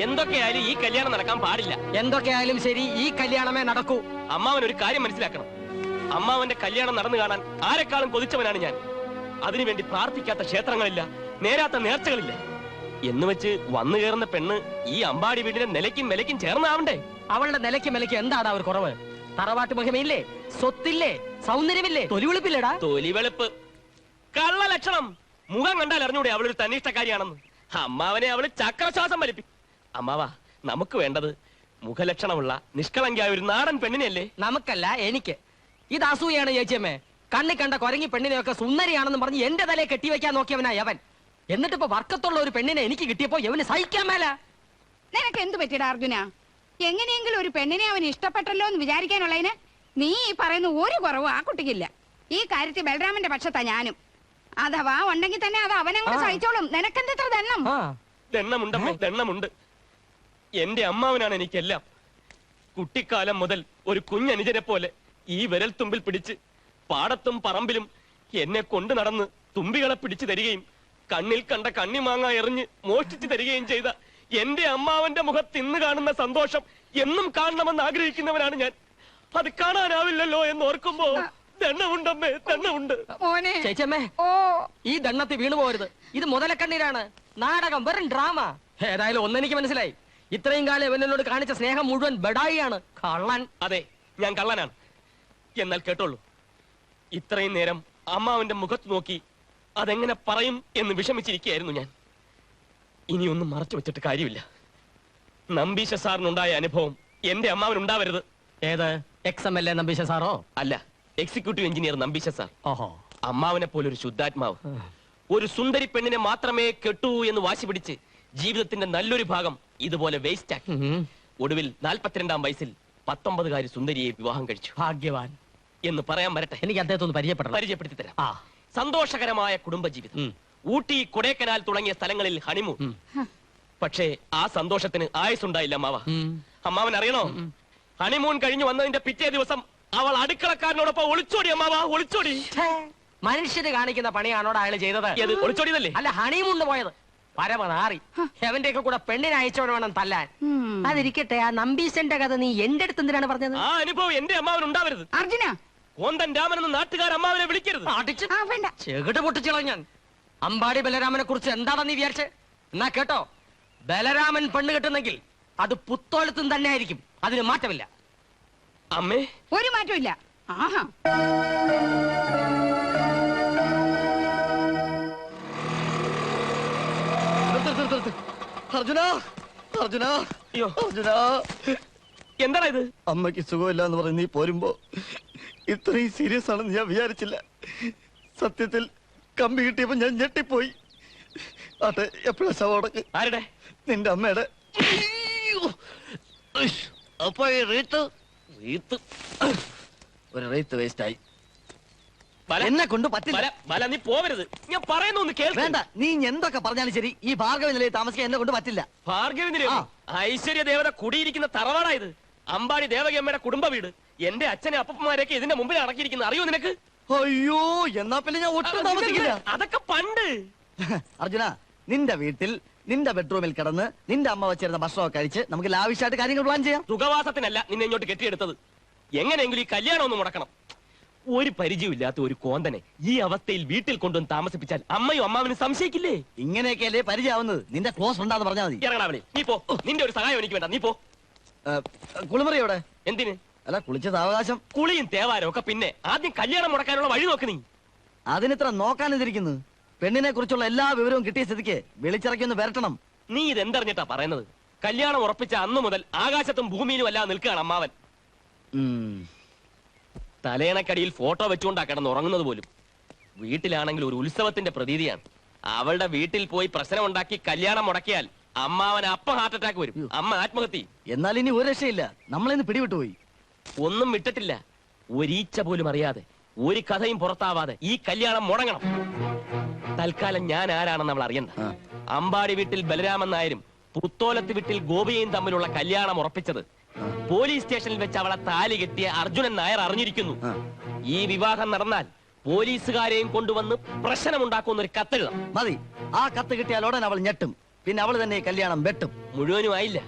എന്തൊക്കെയായാലും ഈ കല്യാണം നടക്കാൻ പാടില്ല. എന്തൊക്കെയായാലും ശരി, ഈ കല്യാണമേ നടക്കൂ. അമ്മാവൻ ഒരു കാര്യം മനസ്സിലാക്കണം. അമ്മാവന്റെ കല്യാണം നടന്നു കാണാൻ ആരെക്കാളും കൊതിച്ചവനാണ് ഞാൻ. അതിനുവേണ്ടി പ്രാർത്ഥിക്കാത്ത ക്ഷേത്രങ്ങളില്ല, നേരാത്ത നേർച്ചകളില്ല. എന്ന് വെച്ച് വന്നു കയറുന്ന പെണ്ണ് ഈ അമ്പാടി വീടിന്റെ നിലയ്ക്കും വിലയ്ക്കും ചേർന്നാവണ്ടേ? അവളുടെ നിലയ്ക്കും വിലയ്ക്കും എന്താടാ ഒരു കുറവ്? തറവാട്ട് മഹിമയില്ലേ? സ്വത്തില്ലേ? സൗന്ദര്യമില്ലേ? തൊലിവെളുപ്പില്ലേടാ? തൊലിവെളുപ്പ് കള്ള ലക്ഷണം. മുഖം കണ്ടാൽ അറിഞ്ഞൂടെ അവളൊരു തന്നിഷ്ടക്കാരിയാണെന്ന്. അമ്മാവനെ അവള് ചക്രശ്വാസം വലിപ്പി. അമ്മാവാ, നമുക്ക് വേണ്ടത് മുഖലക്ഷണമുള്ള നിഷ്കളങ്കിയായ ഒരു നാടൻ പെണ്ണിനെയല്ലേ? നമുക്കല്ല, എനിക്ക്. ഇത് അസൂയാണ് ചേച്ചിയമ്മേ. കണ്ണി കണ്ട കൊരങ്ങി പെണ്ണിനെയൊക്കെ സുന്ദരിയാണെന്ന് പറഞ്ഞ് എന്റെ തലയെ കെട്ടിവെക്കാൻ നോക്കിയവനായി അവൻ. എന്നിട്ട് ഇപ്പൊ വർക്കത്തുള്ള ഒരു പെണ്ണിനെ എനിക്ക് കിട്ടിയപ്പോ ഇവന് സഹിക്കാൻ മേല. നിനക്ക് എന്ത് പറ്റിയടാ അർജുന? എങ്ങനെയെങ്കിലും ഒരു പെണ്ണിനെ അവന് ഇഷ്ടപ്പെട്ടല്ലോ എന്ന് വിചാരിക്കാനുള്ളതിന് നീ ഈ പറയുന്ന ഒരു കുറവും ആ കുട്ടിക്കില്ല. ഈ കാര്യത്തിൽ ബലരാമന്റെ പക്ഷത്താ ഞാനും. അഥവാ ഉണ്ടെങ്കിൽ തന്നെ അത് അവനങ്ങോട്ട് സഹിച്ചോളും. നിനക്കെന്തത്ര ദണ്ണം? ദണ്ണമുണ്ടമ്മേ, ദണ്ണമുണ്ട്. എന്റെ അമ്മാവനാണ് എനിക്കെല്ലാം. കുട്ടിക്കാലം മുതൽ ഒരു കുഞ്ഞനുജനെ പോലെ ഈ വിരൽത്തുമ്പിൽ പിടിച്ച് പാടത്തും പറമ്പിലും എന്നെ കൊണ്ടു നടന്ന് തുമ്പികളെ പിടിച്ചു തരികയും കണ്ണിൽ കണ്ട കണ്ണിമാങ്ങ എറിഞ്ഞ് മോഷ്ടിച്ചു തരികയും ചെയ്ത എന്റെ അമ്മാവന്റെ മുഖത്ത് ഇന്ന് കാണുന്ന സന്തോഷം എന്നും കാണണമെന്ന് ആഗ്രഹിക്കുന്നവനാണ് ഞാൻ. അത് കാണാനാവില്ലല്ലോ എന്ന് ഓർക്കുമ്പോ ദണ്ണമുണ്ടമ്മേ, ദണ്ണമുണ്ട്. ചേച്ചമ്മേ, ഈ ദണ്ണത്തിൽ വീണു പോരുത്. ഇത് മുതലക്കണ്ണീരാണ്. നാടകം, വെറും ഡ്രാമ. ഏതായാലും ഒന്നെനിക്ക് മനസ്സിലായി. ഇത്രയും കാലം ഇവനോട് കാണിച്ച സ്നേഹം മുഴുവൻ ബഡായിയാണ്. കള്ളൻ. അതെ, ഞാൻ കള്ളനാണ്. എന്നാൽ കേട്ടോളൂ, ഇത്രയും നേരം അമ്മാവന്റെ മുഖത്ത് നോക്കി അതെങ്ങനെ പറയും എന്ന് വിഷമിച്ചിരിക്കുകയായിരുന്നു ഞാൻ. ഇനിയൊന്നും മറച്ചു വെച്ചിട്ട് കാര്യമില്ല. നമ്പീശ സാറിനുണ്ടായ അനുഭവം എന്റെ അമ്മാവനുണ്ടാവരുത്. ഏത്? XMLA നമ്പീശ സാറോ? അല്ല, എക്സിക്യൂട്ടീവ് എഞ്ചിനീയർ നമ്പീശ സാർ. ഓഹോ. അമ്മാവനെ പോലെ ഒരു ശുദ്ധാത്മാവ്, ഒരു സുന്ദരി പെണ്ണിനെ മാത്രമേ കെട്ടൂ എന്ന് വാശി പിടിച്ച് ജീവിതത്തിന്റെ നല്ലൊരു ഭാഗം ഇതുപോലെ വേസ്റ്റ് ആക്കി. ഒടുവിൽ 42-ാം വയസ്സിൽ 19-കാരി സുന്ദരിയെ വിവാഹം കഴിച്ചു. ഭാഗ്യവാൻ എന്ന് പറയാൻ വരട്ടെ. എനിക്ക് അദ്ദേഹത്തെ ഒന്ന് പരിചയപ്പെടുത്തി തരാം. സന്തോഷകരമായ കുടുംബജീവിതം. ഊട്ടി, കൊടൈക്കനാൽ തുടങ്ങിയ സ്ഥലങ്ങളിൽ ഹണിമൂൺ. പക്ഷേ ആ സന്തോഷത്തിന് ആയുസുണ്ടായില്ല അമ്മാവ. അമ്മാവൻ അറിയണോ, ഹണിമൂൺ കഴിഞ്ഞു വന്നതിന്റെ പിറ്റേ ദിവസം അവൾ അടുക്കളക്കാരനോടൊപ്പം ഒളിച്ചോടി. അമ്മാവ, ഒളിച്ചോടി. മനുഷ്യര് കാണിക്കുന്ന പണിയാണോട് അയാൾ ചെയ്തത്? ഒളിച്ചോടിയതല്ലേ? അല്ല, ഹണിമൂണിന് പോയത്. പരമനാറി. എവന്റെയൊക്കെ കൂടെ പെണ്ണിനെ അയച്ചോട് വേണം തല്ലാൻ. അതിരിക്കട്ടെ, ആ നമ്പീശന്റെ കഥ നീ എന്റെ അടുത്ത് എന്തിനാണ് പറഞ്ഞത്? ആ അനുഭവം എന്റെ അമ്മാവൻ ഉണ്ടാവരുത്. അർജുന, കോന്തൻ രാമൻ എന്ന് നാട്ടുകാർ അമ്മാവനെ വിളിക്കരുത്. ചെകിട് പൊട്ടിച്ചോളാം ഞാൻ. അമ്പാടി ബലരാമനെ കുറിച്ച് എന്താണെന്ന് നീ വിചാരിച്ചേ? എന്നാ കേട്ടോ, ബലരാമൻ പെണ്ണ് കെട്ടുന്നെങ്കിൽ അത് പുത്തോലത്തും തന്നെ ആയിരിക്കും. അതിന് മാറ്റമില്ല. അമ്മേ, ഒരു മാറ്റമില്ല. ആഹാ, അർജുന, അർജുന, അയ്യോ അർജുന, എന്താണ് ഇത്? അമ്മയ്ക്ക് സുഖമില്ല എന്ന് പറഞ്ഞ് നീ പോരുമ്പോ ഇത്രയും സീരിയസ് ആണെന്ന് ഞാൻ വിചാരിച്ചില്ല. സത്യത്തിൽ കമ്പി കിട്ടിയപ്പോ ഞാൻ ഞെട്ടിപ്പോയി. ആട്ടെ, എപ്പോഴാ ശവടക്ക്? ആരുടെ? നിന്റെ അമ്മയുടെ. അപ്പൊ ഈ റീത്ത് ഒരു റീത്ത് വേസ്റ്റ് ആയി. എന്നെ കൊണ്ട് പറ്റില്ല. നീ പോവരുത്, ഞാൻ പറയുന്നു ഒന്ന് കേൾക്ക്. വേണ്ട, നീ എന്തൊക്കെ പറഞ്ഞാലും ശരി, ഈ ഭാർഗവ നിലയിൽ താമസിക്കാൻ എന്നെ കൊണ്ട് പറ്റില്ല. ഭാർഗവി നിലയം? ഐശ്വര്യ ദേവത കുടിയിരിക്കുന്ന തറവാടായത്. അമ്പാടി ദേവകി അമ്മയുടെ കുടുംബ വീട്. എന്റെ അച്ഛനെ അപ്പന്മാരെയൊക്കെ ഇതിന്റെ മുമ്പിൽ അടക്കിയിരിക്കുന്ന അറിയോ നിനക്ക്? അയ്യോ, എന്നാ പിന്നെ ഞാൻ ഒട്ടും താമസിക്കില്ല. അതൊക്കെ പണ്ട്. അർജുന, നിന്റെ വീട്ടിൽ നിന്റെ ബെഡ്റൂമിൽ കിടന്ന് നിന്റെ അമ്മ വെച്ചിരുന്ന ഭക്ഷണമൊക്കെ കഴിച്ച് നമുക്ക് ലാവിഷായിട്ട് കാര്യങ്ങൾ പ്ലാൻ ചെയ്യാം. സുഖവാസത്തിനല്ല നിന്നെ ഇങ്ങോട്ട് കെട്ടിയെടുത്തത്. എങ്ങനെയെങ്കിലും ഈ കല്യാണം ഒന്ന് മുടക്കണം. ഒരു പരിചയമില്ലാത്ത ഒരു കോന്തനെ ഈ അവസ്ഥയിൽ വീട്ടിൽ കൊണ്ടുവന്ന് താമസിപ്പിച്ചാൽ അമ്മയും അമ്മാവനും സംശയിക്കില്ലേ? ഇങ്ങനെയൊക്കെയല്ലേ പരിചയമാവുന്നത്. നിന്റെ ക്ലോസ് ഫ്രണ്ടാന്ന് പറഞ്ഞാൽ മതി. ഇറങ്ങണ, നീ പോ. നിന്റെ ഒരു സഹായം എനിക്ക് വേണ്ട, നീ പോ. കുളിമുറി എവിടെ? എന്തിന്? അല്ല, കുളിച്ചത് അവകാശം. കുളിയും തേവാരും ഒക്കെ പിന്നെ. ആദ്യം കല്യാണം മുടക്കാനുള്ള വഴി നോക്ക് നീ. അതിനിത്ര നോക്കാനെതിരിക്കുന്നു. പെണ്ണിനെ കുറിച്ചുള്ള എല്ലാ വിവരവും കിട്ടിയ സ്ഥിതിക്ക് വിളിച്ചിറക്കി ഒന്ന് വരട്ടണം. നീ ഇതെന്തറിഞ്ഞിട്ടാ പറയുന്നത്? കല്യാണം ഉറപ്പിച്ച അന്നു മുതൽ ആകാശത്തും ഭൂമിയിലും അല്ലാതെ നിൽക്കുകയാണ് അമ്മാവൻ. തലേണക്കടിയിൽ ഫോട്ടോ വെച്ചുകൊണ്ടാ കിടന്ന് ഉറങ്ങുന്നത് പോലും. വീട്ടിലാണെങ്കിൽ ഒരു ഉത്സവത്തിന്റെ പ്രതീതിയാണ്. അവളുടെ വീട്ടിൽ പോയി പ്രശ്നം ഉണ്ടാക്കി കല്യാണം മുടക്കിയാൽ അമ്മാവൻ അപ്പ ഹാർട്ട് അറ്റാക്ക് വരും. അമ്മ ആത്മഹത്യ. എന്നാൽ ഇനി ഒരു രക്ഷയില്ല, നമ്മളിന്ന് പിടിവിട്ടുപോയി. ഒന്നും വിട്ടിട്ടില്ല. ഒരീച്ച പോലും അറിയാതെ, ഒരു കഥയും പുറത്താവാതെ ഈ കല്യാണം മുടങ്ങണം. തൽക്കാലം ഞാൻ ആരാണെന്ന് അവൾ അറിയണ്ട. അമ്പാടി വീട്ടിൽ ബലരാമൻ നായരും പുത്തോലത്ത് വീട്ടിൽ ഗോപിയയും തമ്മിലുള്ള കല്യാണം ഉറപ്പിച്ചത് പോലീസ് സ്റ്റേഷനിൽ വെച്ച് അവളെ താലി കെട്ടിയ അർജുനൻ നായർ അറിഞ്ഞിരിക്കുന്നു. ഈ വിവാഹം നടന്നാൽ പോലീസുകാരെയും കൊണ്ടുവന്ന് പ്രശ്നമുണ്ടാക്കുന്ന ഒരു കത്തെഴുതാം. മതി, ആ കത്ത് കിട്ടിയാൽ ഉടൻ അവൾ ഞെട്ടും. പിന്നെ അവൾ തന്നെ കല്യാണം വെട്ടും. മുഴുവനും ആയില്ല.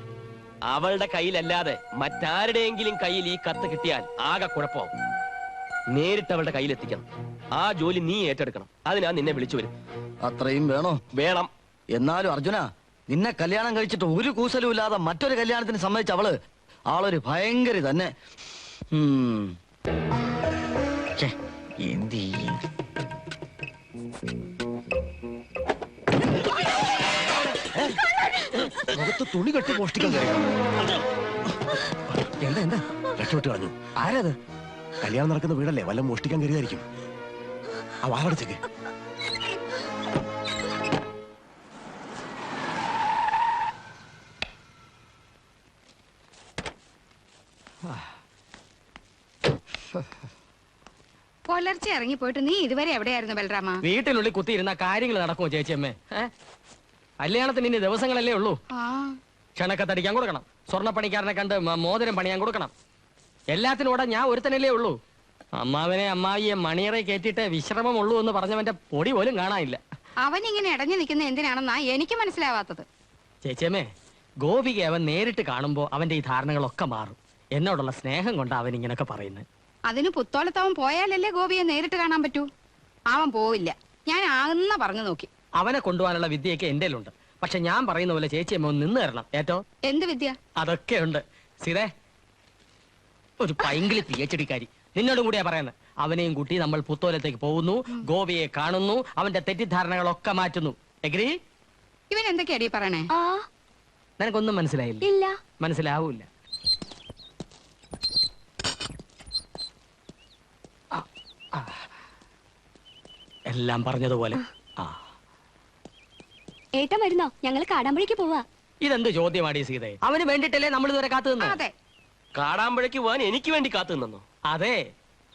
അവളുടെ കയ്യിലല്ലാതെ മറ്റാരുടെയെങ്കിലും കയ്യിൽ ഈ കത്ത് കിട്ടിയാൽ ആകെ കുഴപ്പമാവും. നേരിട്ട് അവളുടെ കയ്യിലെത്തിക്കണം. ആ ജോലി നീ ഏറ്റെടുക്കണം. അതിനാ നിന്നെ വിളിച്ചു വരും. അത്രയും വേണോ? വേണം. എന്നാലും അർജുന, നിന്നെ കല്യാണം കഴിച്ചിട്ട് ഒരു കൂസലും ഇല്ലാതെ മറ്റൊരു കല്യാണത്തിന് സമ്മതിച്ച അവള് ആളൊരു ഭയങ്കര തന്നെ. എന്ത് മുഖത്ത് തുണി കെട്ടി മോഷ്ടിക്കാൻ കഴിയാം. എന്താ എന്താ രക്ഷപ്പെട്ട് കളഞ്ഞു. ആരത്? കല്യാണം നടക്കുന്ന വീടല്ലേ, വല്ല മോഷ്ടിക്കാൻ കയറിയായിരിക്കും. ആ വാടച്ചേക്ക്. പുലർച്ചെ ഇറങ്ങിപ്പോയിട്ട് നീ ഇതുവരെ എവിടെയായിരുന്നു ബലരാമ? വീട്ടിനുള്ളിൽ കുത്തിയിരുന്ന കാര്യങ്ങൾ നടക്കുമോ ചേച്ചിയമ്മേ? കല്യാണത്തിന് ഇനി ദിവസങ്ങളല്ലേ ഉള്ളൂ. ക്ഷണക്കത്തടിക്കാൻ കൊടുക്കണം, സ്വർണ്ണപ്പണിക്കാരനെ കണ്ട് മോതിരം പണിയാൻ കൊടുക്കണം. എല്ലാത്തിനും കൂടെ ഞാൻ ഒരുത്തനല്ലേ ഉള്ളൂ. അമ്മാവനെ അമ്മാവിയെ മണിയറെ കയറ്റിയിട്ട് വിശ്രമമുള്ളൂ എന്ന് പറഞ്ഞവന്റെ പൊടി പോലും കാണാനില്ല. അവൻ ഇങ്ങനെ ഇടഞ്ഞു നിൽക്കുന്ന എന്തിനാണെന്നാ എനിക്ക് മനസ്സിലാവാത്തത്. ചേച്ചിയമ്മേ, ഗോപിക അവൻ നേരിട്ട് കാണുമ്പോ അവന്റെ ഈ ധാരണകളൊക്കെ മാറും. എന്നോടുള്ള സ്നേഹം കൊണ്ട് അവൻ ഇങ്ങനൊക്കെ പറയുന്നത്. അതിന് പുത്തോളത്തവൻ പോയാലല്ലേ ഗോപിയെ നേരിട്ട് കാണാൻ പറ്റൂ. അവൻ പോവില്ല. ഞാൻ ആകുന്ന പറഞ്ഞു നോക്കി. അവനെ കൊണ്ടുപോകാനുള്ള വിദ്യയൊക്കെ എന്റെ ഉണ്ട്. പക്ഷെ ഞാൻ പറയുന്ന പോലെ ചേച്ചിയമ്മ ഒന്ന് നിന്ന് തരണം. ഏറ്റോ എന്ത് വിദ്യ? അതൊക്കെ ഉണ്ട്. സീതേ, ഒരു പൈങ്കിളി PhD കാരി നിന്നോടും കൂടിയാ പറയുന്നത്. അവനെയും കൂട്ടി നമ്മൾ പുത്തോലത്തേക്ക് പോകുന്നു, ഗോപിയെ കാണുന്നു, അവന്റെ തെറ്റിദ്ധാരണകളൊക്കെ മാറ്റുന്നു. എഗ്രി? ഇവൻ എന്തൊക്കെയാടി പറയണേ? നിനക്കൊന്നും മനസ്സിലായില്ല? ഇല്ല. മനസ്സിലാവൂല. എല്ലാം പറഞ്ഞതുപോലെ. ആ, ഏട്ടൻ വരുന്നോ? ഞങ്ങൾ കാടാമ്പുഴയ്ക്ക് പോവാ. ഇതെന്ത് ചോദ്യമാടി സീതേ? അവന് വേണ്ടിട്ടല്ലേ നമ്മൾ ഇതുവരെ കാത്തു നിന്നു. അതെ. കാടാമ്പുഴയ്ക്ക് പോവാൻ എനിക്ക് വേണ്ടി കാത്തു നിന്നോ? അതെ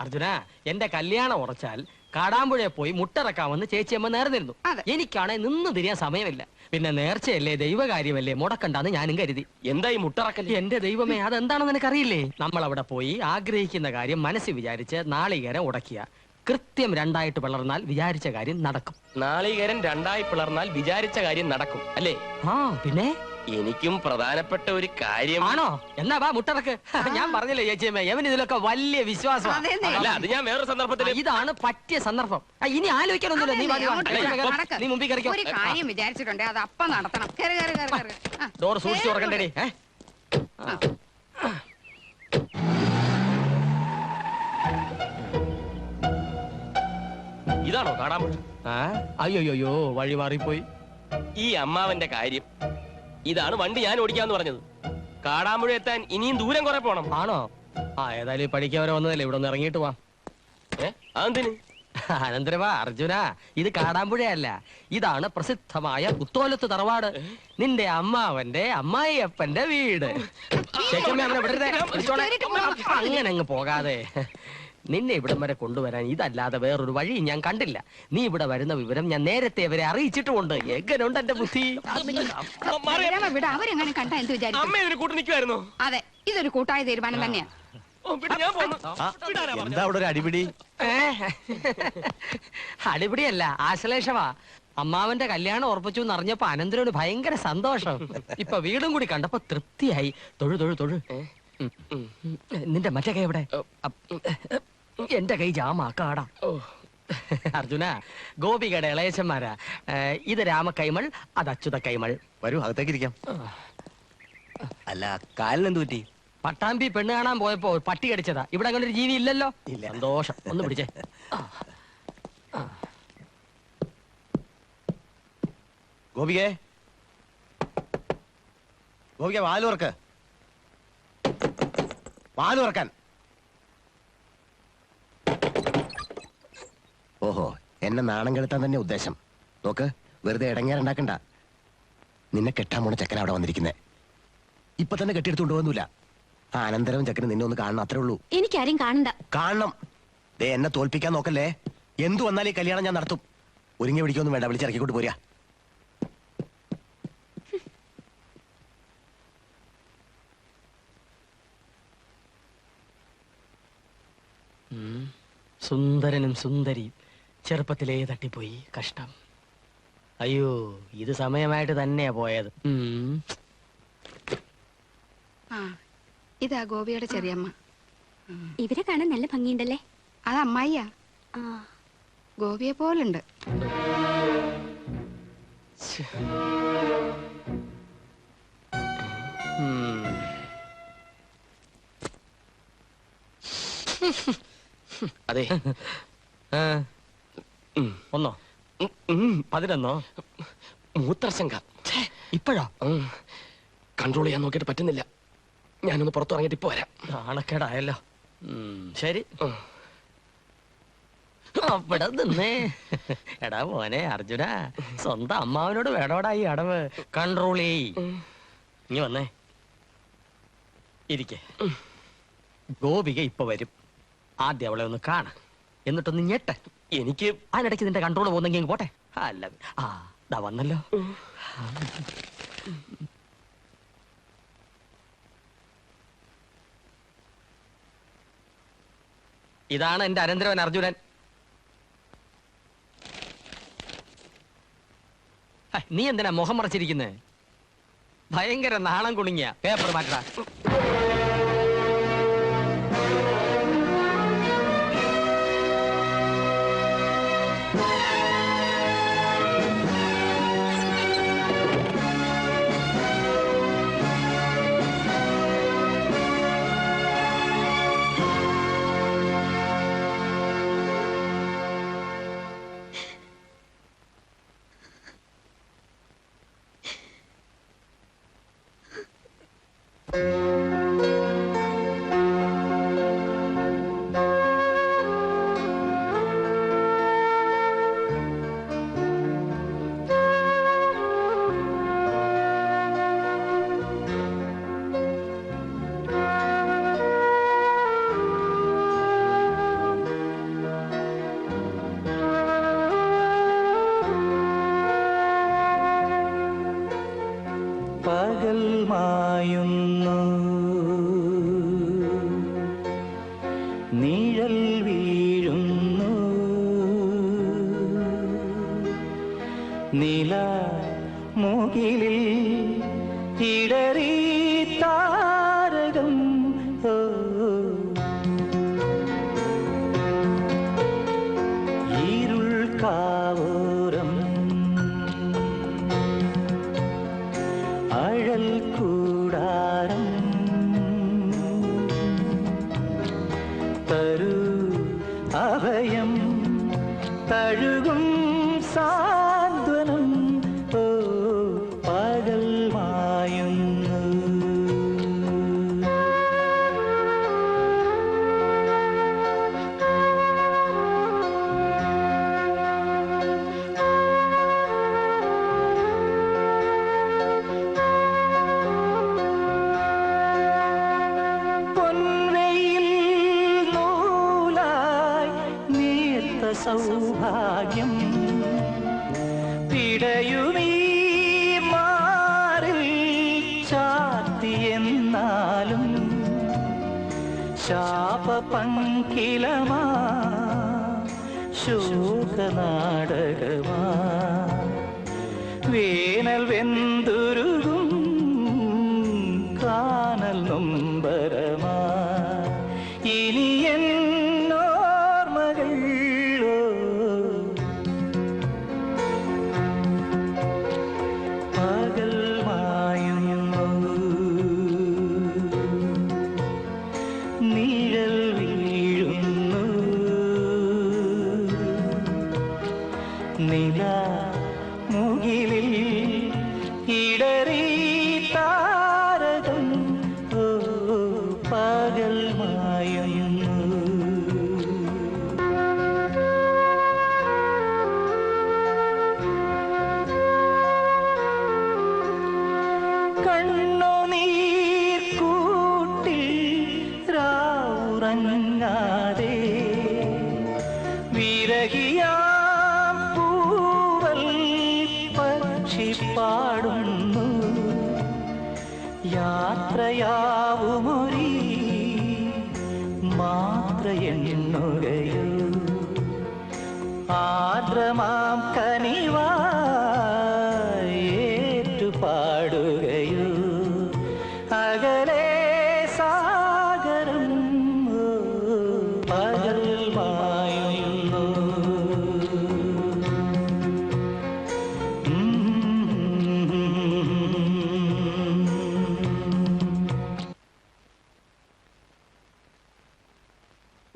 അർജുന, എന്റെ കല്യാണം ഉറച്ചാൽ കാടാമ്പുഴയെ പോയി മുട്ടിറക്കാമെന്ന് ചേച്ചിയമ്മ നേർന്നിരുന്നു. അതെ. എനിക്കാണെ നിന്ന് തിരിയാൻ സമയമില്ല. പിന്നെ നേർച്ചയല്ലേ, ദൈവകാര്യമല്ലേ, മുടക്കണ്ടെന്ന് ഞാനും കരുതി. എന്തായി മുട്ടറക്കല്? എന്റെ ദൈവമേ, അതെന്താണെന്ന് നിനക്കറിയില്ലേ? നമ്മൾ അവിടെ പോയി ആഗ്രഹിക്കുന്ന കാര്യം മനസ്സിൽ വിചാരിച്ച് നാളികേരം ഉടക്കിയ കൃത്യം 2 പിളർന്നാൽ വിചാരിച്ച കാര്യം നടക്കും. നാളികേരൻ 2 പിളർന്നാൽ വിചാരിച്ച കാര്യം നടക്കും അല്ലേ? ആ പിന്നെ എനിക്കും പ്രധാനപ്പെട്ട ഒരു കാര്യം. ആണോ? എന്നാ വാ മുട്ടറക്ക്. ഞാൻ പറഞ്ഞില്ലേ ചേച്ചിയമ്മ, അവൻ ഇതിലൊക്കെ വലിയ വിശ്വാസം. അല്ല, അത് ഞാൻ വേറെ സന്ദർഭത്തിൽ. ഇതാണ് പറ്റിയ സന്ദർഭം. ഇനി ആലോചിക്കാനൊന്നുമില്ല. നീ വാടി, വാ. നടക്ക്. നീ മുമ്പിൽ കറിക്കോ. ഒരു കാര്യം വിചാരിച്ചിട്ടുണ്ട്, അത് അപ്പം നടത്തണം. കേറ്, കേറ്, കേറ്, കേറ്. ആ. ഡോർ സൂക്ഷിച്ചു തുറക്കണ്ടേ? ഇതാണോ കാടാമ്പുഴ? അയ്യോയ്യോ, വഴി മാറിപ്പോയി. ഈ അമ്മാവന്റെ കാര്യം ഇതാണ്. വണ്ടി ഞാൻ ഓടിക്കാന്ന് പറഞ്ഞത്. കാടാമ്പുഴ എത്താൻ ഇനിയും ദൂരം കുറെ പോണം. ആണോ? ഏതായാലും പഠിക്കാൻ വരെ വന്നതല്ലേ, ഇവിടെ ഒന്ന് ഇറങ്ങിയിട്ട് വാ. അതെന്തിന്? അനന്തരവാ അർജുന, ഇത് കാടാമ്പുഴയല്ല, ഇതാണ് പ്രസിദ്ധമായ പുത്തോലത്ത് തറവാട്. നിന്റെ അമ്മാവന്റെ അമ്മായിയപ്പന്റെ വീട്. ചേച്ചമ്മ അവനെ വിടരുതേ. അങ്ങനെ അങ്ങ് പോകാതെ. നിന്നെ ഇവിടം വരെ കൊണ്ടുവരാൻ ഇതല്ലാതെ വേറൊരു വഴി ഞാൻ കണ്ടില്ല. നീ ഇവിടെ വരുന്ന വിവരം ഞാൻ നേരത്തെ അവരെ അറിയിച്ചിട്ടുമുണ്ട്. എങ്ങനെയുണ്ട് എന്റെ ബുദ്ധി? അവരെങ്ങനെ കണ്ടാ എന്ത് വിചാരിക്കും? അമ്മ ഇതിന് കൂട്ടു നിൽക്കുമായിരുന്നു. അതെ, ഇതൊരു കൂട്ടായ തീരുമാനം തന്നെയാ. എന്താ അവിടെ ഒരു അടിപിടി? അടിപിടിയല്ല, ആശ്ലേഷമാ. അമ്മാവന്റെ കല്യാണം ഉറപ്പിച്ചു എന്നറിഞ്ഞപ്പോ അനന്തരന് ഭയങ്കര സന്തോഷം. ഇപ്പൊ വീടും കൂടി കണ്ടപ്പോ തൃപ്തിയായി. തൊഴു തൊഴു തൊഴു. നിന്റെ മറ്റേ കൈ എവിടെ? എന്റെ കൈ ജാമാക്കാടാ. അർജുന, ഗോപികയുടെ ഇളയച്ചന്മാരാ. ഇത് രാമക്കൈമൾ, അത് അച്യുത കൈമൾ. വരൂ, അകത്തേക്ക് ഇരിക്കാം. അല്ല, കാലിനെന്ത് പറ്റി? പട്ടാമ്പി പെണ്ണ് കാണാൻ പോയപ്പോ പട്ടി കടിച്ചതാ. ഇവിടെ അങ്ങനെ ഒരു ജീവി ഇല്ലല്ലോ. സന്തോഷം. ഒന്ന് പിടിച്ചേ. ഗോപികേ, ഗോപിക, വാലുറക്ക്. വാലുറക്കാൻ. ഓഹോ, എന്നെ നാണം കെടുത്താൻ തന്നെ ഉദ്ദേശം. നോക്ക്, വെറുതെ ഇടങ്ങേറുണ്ടാക്കണ്ട. നിന്നെ കെട്ടാൻ പോണ ചെക്കൻ അവിടെ വന്നിരിക്കുന്നേ. ഇപ്പൊ തന്നെ കെട്ടിയെടുത്തുകൊണ്ടുപോകുന്നില്ല. ആ അനന്തരവും ചെക്കന് നിന്നെ ഒന്ന് കാണണം, അത്രേ ഉള്ളൂ. എനിക്കാരും കാണണ്ട. കാണണം. ദേ, എന്നെ തോൽപ്പിക്കാൻ നോക്കല്ലേ. എന്തു വന്നാലും ഈ കല്യാണം ഞാൻ നടത്തും. ഒരുങ്ങി പിടിക്കൊന്നും വേണ്ട, വിളിച്ചിറക്കിക്കൊണ്ട് പോരാ. സുന്ദരനും സുന്ദരിയും ചെറുപ്പത്തിലേ തട്ടിപ്പോയി. കഷ്ടം. അയ്യോ, ഇത് സമയമായിട്ട് തന്നെയാ പോയത്. ആ, ഇതാ ഗോപിയുടെ ചെറിയമ്മ. ഇവരെ കാണാൻ നല്ല ഭംഗിയുണ്ടല്ലേ? അത് അമ്മായിയാ. ഗോപിയെ പോലുണ്ട്. അതെ. ഒന്നോ 11 മൂത്രശങ്ക. ഇപ്പോഴോ? കൺട്രോൾ ചെയ്യാൻ നോക്കിയിട്ട് പറ്റുന്നില്ല. ഞാനൊന്ന് പുറത്തിറങ്ങിയിട്ട് ഇപ്പൊ വരാം. നാണക്കേടായല്ലോ. ശരി, അവിടെ നിന്നേ. എടാ മോനെ അർജുന, സ്വന്തം അമ്മാവനോട് വേണോടാ ഈ അടവ്. കൺട്രോൾ ചെയ്. ഇനി വന്നേ, ഇരിക്കെ. ഗോപിക ഇപ്പൊ വരും. ആദ്യം അവളെ ഒന്ന് കാണ, എന്നിട്ടൊന്ന് ഞെട്ട. എനിക്ക് അതിനിടയ്ക്ക് നിന്റെ കൺട്രോൾ പോകുന്നെങ്കിൽ പോട്ടെ. അല്ല, ദാ വന്നല്ലോ. ഇതാണ് എന്റെ അനന്തരവൻ അർജുനൻ. നീ എന്തിനാ മുഖം മറച്ചിരിക്കുന്നേ? ഭയങ്കര നാണം കുണുങ്ങിയ. പേപ്പർ മാറ്റാ. നിഴൽ വീഴുന്നു നില മുകിലിൽ ഇടറി താരകം ഇരുൾ കാവോരം അഴൽ കൂടാരം തരൂ അഭയം തഴുകും സാന്ത്വനം പകൽ മായുന്നു പൊൻവെയിൽ നൂലായി നീർത്ത സൗഭാഗ്യം പിടയുമീ മാറിൽ ചാർത്തിയെന്നാലും ശാപപങ്കിലമാ ശോകനാടകമാ വേനൽ വെന്തുരുകും കാനൽ നൊമ്പരമാ ഇനി എന്നോർമകൾ പകൽ മായുന്നു നിഴൽ വീഴുന്നു നില മുകിലിൽ ഇടറി താരകം പകൽ മായുന്നു കണ്ണുനീർ കൂട്ടിൽ രാവുറങ്ങാതെ വിരഹിയാം പൂവൽ പക്ഷി പാടുന്നു യാത്രയാവുമൊരീ മാത്ര എണ്ണുകയോ ആർദ്രമാം കനിവായി ഏറ്റുപാടുകയോ അകലെ സാഗരം പകൽ മായുന്നു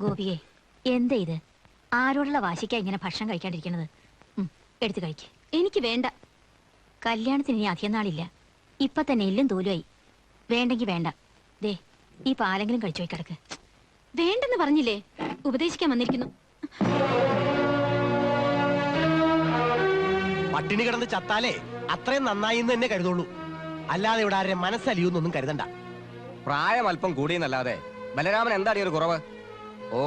ഗോപിയെ എന്താ ഇത്? ആരോടുള്ള വാശിക്കാ ഇങ്ങനെ ഭക്ഷണം കഴിക്കാണ്ടിരിക്കണത്? എടുത്തു കഴിക്ക്. എനിക്ക് വേണ്ട. കല്യാണത്തിന് ഇനി അധികം നാളില്ല. ഇപ്പൊ തന്നെ എല്ലും തോലുമായി. വേണ്ടെങ്കി വേണ്ട. ദേ ഈ പാലെങ്കിലും കഴിച്ചു പോയി കിടക്ക്. വേണ്ടെന്ന് പറഞ്ഞില്ലേ? ഉപദേശിക്കാൻ വന്നിരിക്കുന്നു. പട്ടിണി കിടന്ന് ചത്താലേ അത്രയും നന്നായി എന്ന് തന്നെ കരുതുള്ളൂ. അല്ലാതെ ഇവിടെ ആരുടെ മനസ്സലിയൊന്നും കരുതണ്ട. പ്രായം അല്പം കൂടിയെന്നല്ലാതെ ബലരാമൻ എന്താണ് ഒരു കുറവ്? ഓ,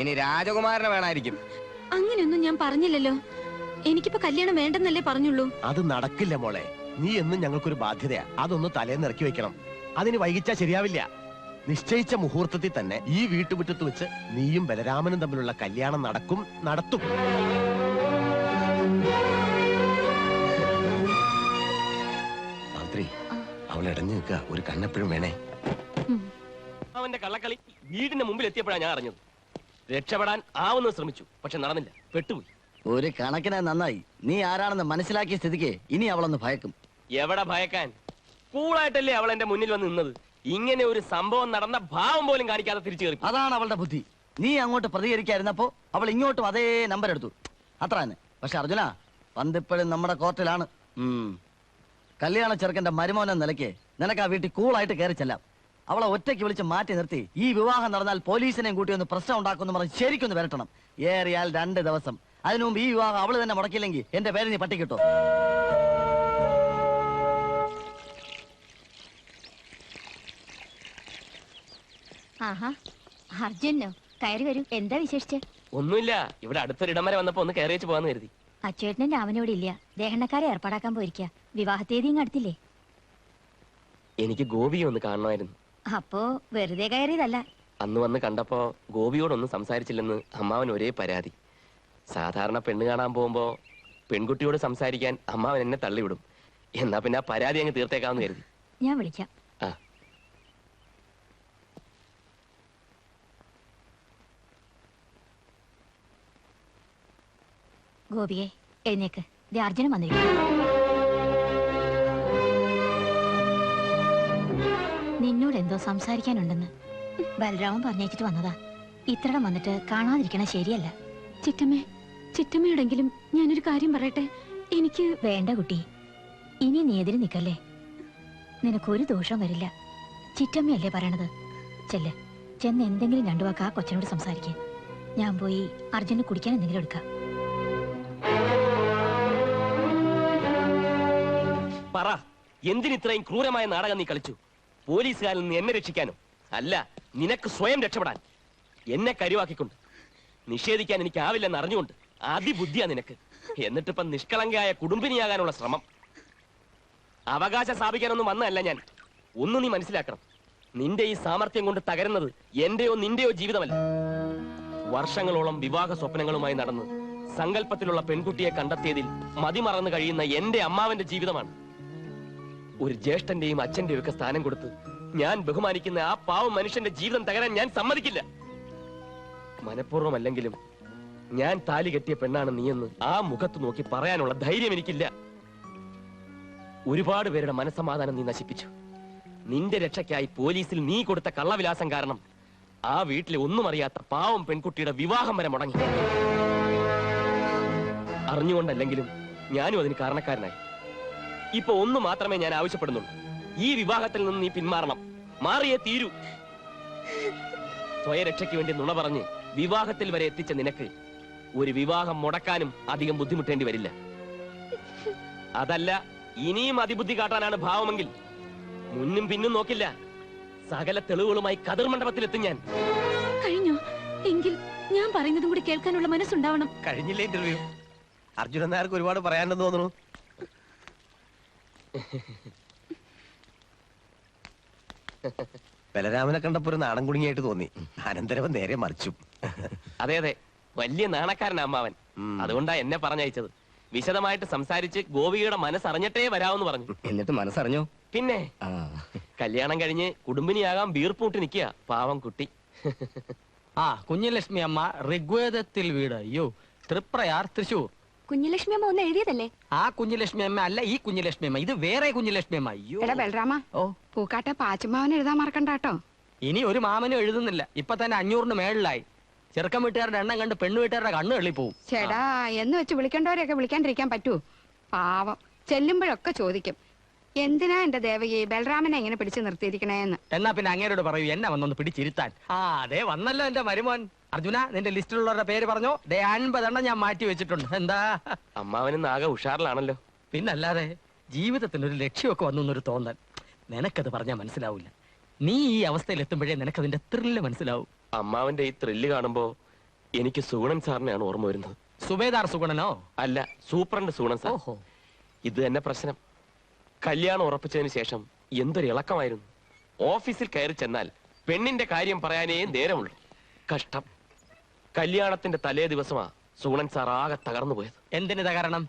ഇനി രാജകുമാരനെ വേണമായിരിക്കും. അങ്ങനെയൊന്നും ഞാൻ പറഞ്ഞില്ലല്ലോ. എനിക്കിപ്പോ കല്യാണം വേണ്ടെന്നല്ലേ പറഞ്ഞുള്ളൂ. അത് നടക്കില്ല മോളെ. നീ എന്നും ഞങ്ങൾക്കൊരു ബാധ്യതയാ. അതൊന്ന് തലേന്ന് ഇറക്കി വെക്കണം. അതിന് വൈകിച്ചാ ശരിയാവില്ല. നിശ്ചയിച്ച മുഹൂർത്തത്തിൽ തന്നെ ഈ വീട്ടുമുറ്റത്ത് വെച്ച് നീയും ബലരാമനും തമ്മിലുള്ള കല്യാണം നടത്തും. സാവിത്രി, അവൾ ഇടഞ്ഞു നിൽക്കുക. ഒരു കണ്ണെപ്പോഴും വേണേ. അവന്റെ കള്ളക്കളി വീടിന്റെ മുമ്പിൽ എത്തിയപ്പോഴാണ് ഞാൻ അറിഞ്ഞത്. രക്ഷപ്പെടാൻ ആവുന്ന ശ്രമിച്ചു, പക്ഷെ നടന്നില്ല, പെട്ടുപോയി. ഒരു കണക്കിന് നന്നായി. നീ ആരാണെന്ന് മനസ്സിലാക്കിയ സ്ഥിതിക്ക് ഇനി അവളൊന്ന് ഭയക്കും. എവിടെ ഭയക്കാൻ? കൂളായിട്ടല്ലേ അവൾ എന്റെ മുന്നിൽ വന്ന് നിന്നത്. ഇങ്ങനെ ഒരു സംഭവം നടന്ന ഭാവം പോലും കാണിക്കാതെ തിരിച്ചു കയറി. അതാണ് അവളുടെ ബുദ്ധി. നീ അങ്ങോട്ട് പ്രതികരിക്കായിരുന്നപ്പോ അവൾ ഇങ്ങോട്ടും അതേ നമ്പർ എടുത്തു. അത്ര തന്നെ. പക്ഷെ അർജുന, പന്തിപ്പോഴും നമ്മുടെ കോർട്ടിലാണ്. കല്യാണ ചെറുക്കന്റെ മരുമോനെന്ന നിലയ്ക്ക് നിനക്ക് ആ വീട്ടിൽ കൂളായിട്ട് കയറി ചെല്ലാം. അവളെ ഒറ്റയ്ക്ക് വിളിച്ച് മാറ്റി നിർത്തി ഈ വിവാഹം നടന്നാൽ പോലീസിനെയും കൂട്ടി ഒന്ന് പ്രശ്നം ഉണ്ടാക്കുമെന്ന് പറഞ്ഞ് ശരിക്കൊന്ന് വരട്ടണം. ഏറിയാൽ 2 ദിവസം. അതിനു മുമ്പ് ഈ വിവാഹം അവള് തന്നെ മുടക്കില്ലെങ്കിൽ എന്റെ പേര് നീ പട്ടി കിട്ടോ? ആഹാ, അർജുനോ കയറി വരൂ. എന്താ വിശേഷിച്ച്? ഒന്നുമില്ല, ഇവിടെ അടുത്തൊരിടം വരെ വന്നപ്പോ ഒന്ന് കയറി വെച്ച് പോകാന്ന് കരുതി. അച്ചുവേട്ടനും രാമനോട് ഇല്ല. ദേഹണ്ണക്കാരെ ഏർപ്പാടാക്കാൻ പോയിരിക്കുക. വിവാഹ തീയതിയും അടുത്തില്ലേ? എനിക്ക് ഗോപിയെ ഒന്ന് കാണണമായിരുന്നു. അപ്പോ വെറുതെ കയറിയതല്ല. അന്ന് വന്ന് കണ്ടപ്പോ ഗോപിയോടൊന്നും സംസാരിച്ചില്ലെന്ന് അമ്മാവൻ ഒരേ പരാതി. സാധാരണ പെണ്ണ് കാണാൻ പോകുമ്പോ പെൺകുട്ടിയോട് സംസാരിക്കാൻ അമ്മാവൻ എന്നെ തള്ളിവിടും. എന്നാ പിന്നെ ആ പരാതി അങ്ങ് തീർത്തേക്കാന്ന് കരുതി. ഞാൻ വിളിക്കാം. ആ ഗോപിയെ എഴുന്നേക്ക്. ദേ അർജുനൻ വന്നിരിക്കുന്നു. നിന്നോട് എന്തോ സംസാരിക്കാനുണ്ടെന്ന് ബലരാമൻ പറഞ്ഞേച്ചിട്ട് വന്നതാ. ഇത്രടം വന്നിട്ട് കാണാതിരിക്കണ ശരിയല്ല. ചിറ്റമ്മയോടെങ്കിലും ഞാനൊരു കാര്യം പറയട്ടെ. എനിക്ക് വേണ്ട കുട്ടി, ഇനി നീ എതിര് നിക്കല്ലേ. നിനക്കൊരു ദോഷം വരില്ല. ചിറ്റമ്മയല്ലേ പറയണത്. ചെല്ല്, ചെന്ന് എന്തെങ്കിലും രണ്ടു വാക്ക് ആ കൊച്ചനോട് സംസാരിക്കേ. ഞാൻ പോയി അർജുന് കുടിക്കാൻ എന്തെങ്കിലും എടുക്കാം. പറ, എന്തിനിത്രയും ക്രൂരമായ നാടകം നീ കളിച്ചു? പോലീസുകാരിൽ നിന്ന് എന്നെ രക്ഷിക്കാനോ? അല്ല, നിനക്ക് സ്വയം രക്ഷപ്പെടാൻ. എന്നെ കരുവാക്കിക്കൊണ്ട് നിഷേധിക്കാൻ എനിക്കാവില്ലെന്ന് അറിഞ്ഞുകൊണ്ട് അതിബുദ്ധിയാ നിനക്ക്. എന്നിട്ടിപ്പം നിഷ്കളങ്കയായ കുടുംബിനിയാകാനുള്ള ശ്രമം. അവകാശം സ്ഥാപിക്കാനൊന്നും വന്നതല്ല ഞാൻ. ഒന്ന് നീ മനസ്സിലാക്കണം, നിന്റെ ഈ സാമർത്ഥ്യം കൊണ്ട് തകരുന്നത് എന്റെയോ നിന്റെയോ ജീവിതമല്ല. വർഷങ്ങളോളം വിവാഹ സ്വപ്നങ്ങളുമായി നടന്ന് സങ്കല്പത്തിലുള്ള പെൺകുട്ടിയെ കണ്ടെത്തിയതിൽ മതിമറന്നു കഴിയുന്ന എന്റെ അമ്മാവന്റെ ജീവിതമാണ്. ഒരു ജ്യേഷ്ഠന്റെയും അച്ഛന്റെയും ഒക്കെ സ്ഥാനം കൊടുത്ത് ഞാൻ ബഹുമാനിക്കുന്ന ആ പാവം മനുഷ്യന്റെ ജീവിതം തകരാൻ ഞാൻ സമ്മതിക്കില്ല. മനഃപൂർവ്വമല്ലെങ്കിലും ഞാൻ താലി കെട്ടിയ പെണ്ണാണ് നീയെന്ന് ആ മുഖത്ത് നോക്കി പറയാനുള്ള ധൈര്യം എനിക്കില്ല. ഒരുപാട് പേരുടെ മനസ്സമാധാനം നീ നശിപ്പിച്ചു. നിന്റെ രക്ഷയ്ക്കായി പോലീസിൽ നീ കൊടുത്ത കള്ളവിലാസം കാരണം ആ വീട്ടിലെ ഒന്നും അറിയാത്ത പാവം പെൺകുട്ടിയുടെ വിവാഹം വരെ മുടങ്ങി. അറിഞ്ഞുകൊണ്ടല്ലെങ്കിലും ഞാനും അതിന് കാരണക്കാരനായി. ഇപ്പൊ ഒന്ന് മാത്രമേ ഞാൻ ആവശ്യപ്പെടുന്നുള്ളൂ. ഈ വിവാഹത്തിൽ നിന്ന് നീ പിന്മാറണം. മാറിയേ തീരൂ. സ്വയരക്ഷയ്ക്ക് വേണ്ടി നുണ പറഞ്ഞ് വിവാഹത്തിൽ വരെ എത്തിച്ച നിനക്ക് ഒരു വിവാഹം മുടക്കാനും അധികം ബുദ്ധിമുട്ടേണ്ടി വരില്ല. അതല്ല, ഇനിയും അതിബുദ്ധി കാട്ടാനാണ് ഭാവമെങ്കിൽ മുന്നും പിന്നും നോക്കില്ല, സകല തെളിവുകളുമായി കതിർ മണ്ഡപത്തിലെത്തും ഞാൻ. കഴിഞ്ഞോ? എങ്കിൽ ഞാൻ പറയുന്നതും കൂടി കേൾക്കാനുള്ള മനസ്സുണ്ടാവണം. കഴിഞ്ഞില്ലേ ഇന്റർവ്യൂ? അർജുനൻ നായർക്ക് ഒരുപാട് പറയാനെന്ന് തോന്നുന്നു. ബലരാമനെ കണ്ടപ്പോ ഒരു നാടൻ കുടുങ്ങിയായിട്ട് തോന്നി. അനന്തരവൻ നേരെ മറിച്ചു. അതെ അതെ, വലിയ നാണക്കാരനാ അമ്മാവൻ. അതുകൊണ്ടാ എന്നെ പറഞ്ഞയച്ചത്. വിശദമായിട്ട് സംസാരിച്ച് ഗോപിയുടെ മനസ്സറിഞ്ഞിട്ടേ വരാമെന്ന് പറഞ്ഞു. എന്നിട്ട് മനസ്സറിഞ്ഞോ? പിന്നെ കല്യാണം കഴിഞ്ഞ് കുടുംബിനിയാകാൻ വീർപ്പൂട്ടി നിൽക്കുക പാവം കുട്ടി. ആ കുഞ്ഞലക്ഷ്മി അമ്മ ഋഗ്വേദത്തിൽ വീട്. അയ്യോ, തൃപ്രയാർ, തൃശൂർ. കുഞ്ഞലക്ഷ്മി അമ്മ ഒന്ന് എഴുതിയതല്ലേ? ആ കുഞ്ഞലക്ഷ്മി അമ്മ അല്ല, ഈ കുഞ്ഞലക്ഷ്മി അമ്മ. ഇത് വേറെ കുഞ്ഞലക്ഷ്മി അമ്മ. അയ്യോ. എടാ ബലരാമ, പൂക്കാട്ടെ പാച്ചുമാവൻ എഴുതാൻ മറക്കണ്ട കേട്ടോ. ഇനി ഒരു മാമനും എഴുതുന്നില്ല. ഇപ്പൊ തന്നെ 500 മേളിലായി. ചെറുക്കൻ വീട്ടുകാരുടെ എണ്ണം കണ്ട് പെണ്ണു വീട്ടുകാരുടെ കണ്ണു തള്ളിപ്പോവും. ചേടാ, എന്ന് വെച്ച് വിളിക്കേണ്ടവരെയൊക്കെ വിളിക്കാണ്ടിരിക്കാൻ പറ്റൂ? പാവം, ചെല്ലുമ്പോഴൊക്കെ ചോദിക്കും, എന്തിനാ എന്റെ ദേവകി ബലരാമനെ എങ്ങനെ പിടിച്ചു നിർത്തിയിരിക്കണേന്ന്. എന്നാ പിന്നെ അങ്ങേരോട് പറയൂ, എന്നെ വന്നൊന്ന് പിടിച്ചിരുത്താൻ. ആ അതെ, വന്നല്ലോ എന്റെ മരുമോൻ. അർജുന, നിന്റെ ലിസ്റ്റിലുള്ളവരുടെ പേര് പറഞ്ഞോ. 50 എണ്ണം ഞാൻ മാറ്റി വെച്ചിട്ടുണ്ട്. എന്താ അമ്മാവനും ആകെ ഉഷാറിലാണല്ലോ. പിന്നല്ലാതെ, ജീവിതത്തിന് ഒരു ലക്ഷ്യമൊക്കെ വന്നൊരു തോന്നൽ. നിനക്കത് പറഞ്ഞാൽ മനസ്സിലാവില്ല. നീ ഈ അവസ്ഥയിൽ എത്തുമ്പോഴേ നിനക്കതിന്റെ ത്രില്ല് മനസ്സിലാവും. അമ്മാവന്റെ ഈ ത്രില്ല് കാണുമ്പോ എനിക്ക് സുഗുണൻ സാറിനെയാണ് ഓർമ്മ വരുന്നത്. സുബേദാർ സുഗുണനോ? അല്ല, സൂപ്രണ്ട് സുഗുണൻ സാർ. ഇത് തന്നെ പ്രശ്നം. കല്യാണം ഉറപ്പിച്ചതിന് ശേഷം എന്തൊരു ഇളക്കമായിരുന്നു. ഓഫീസിൽ കയറി ചെന്നാൽ പെണ്ണിന്റെ കാര്യം പറയാനേ നേരമുള്ളൂ. കഷ്ടം. കല്യാണത്തിന്റെ തലേ ദിവസമാ സുഗുണൻ സാർ ആകെ തകർന്നു പോയത്. എന്തിന് തകരണം?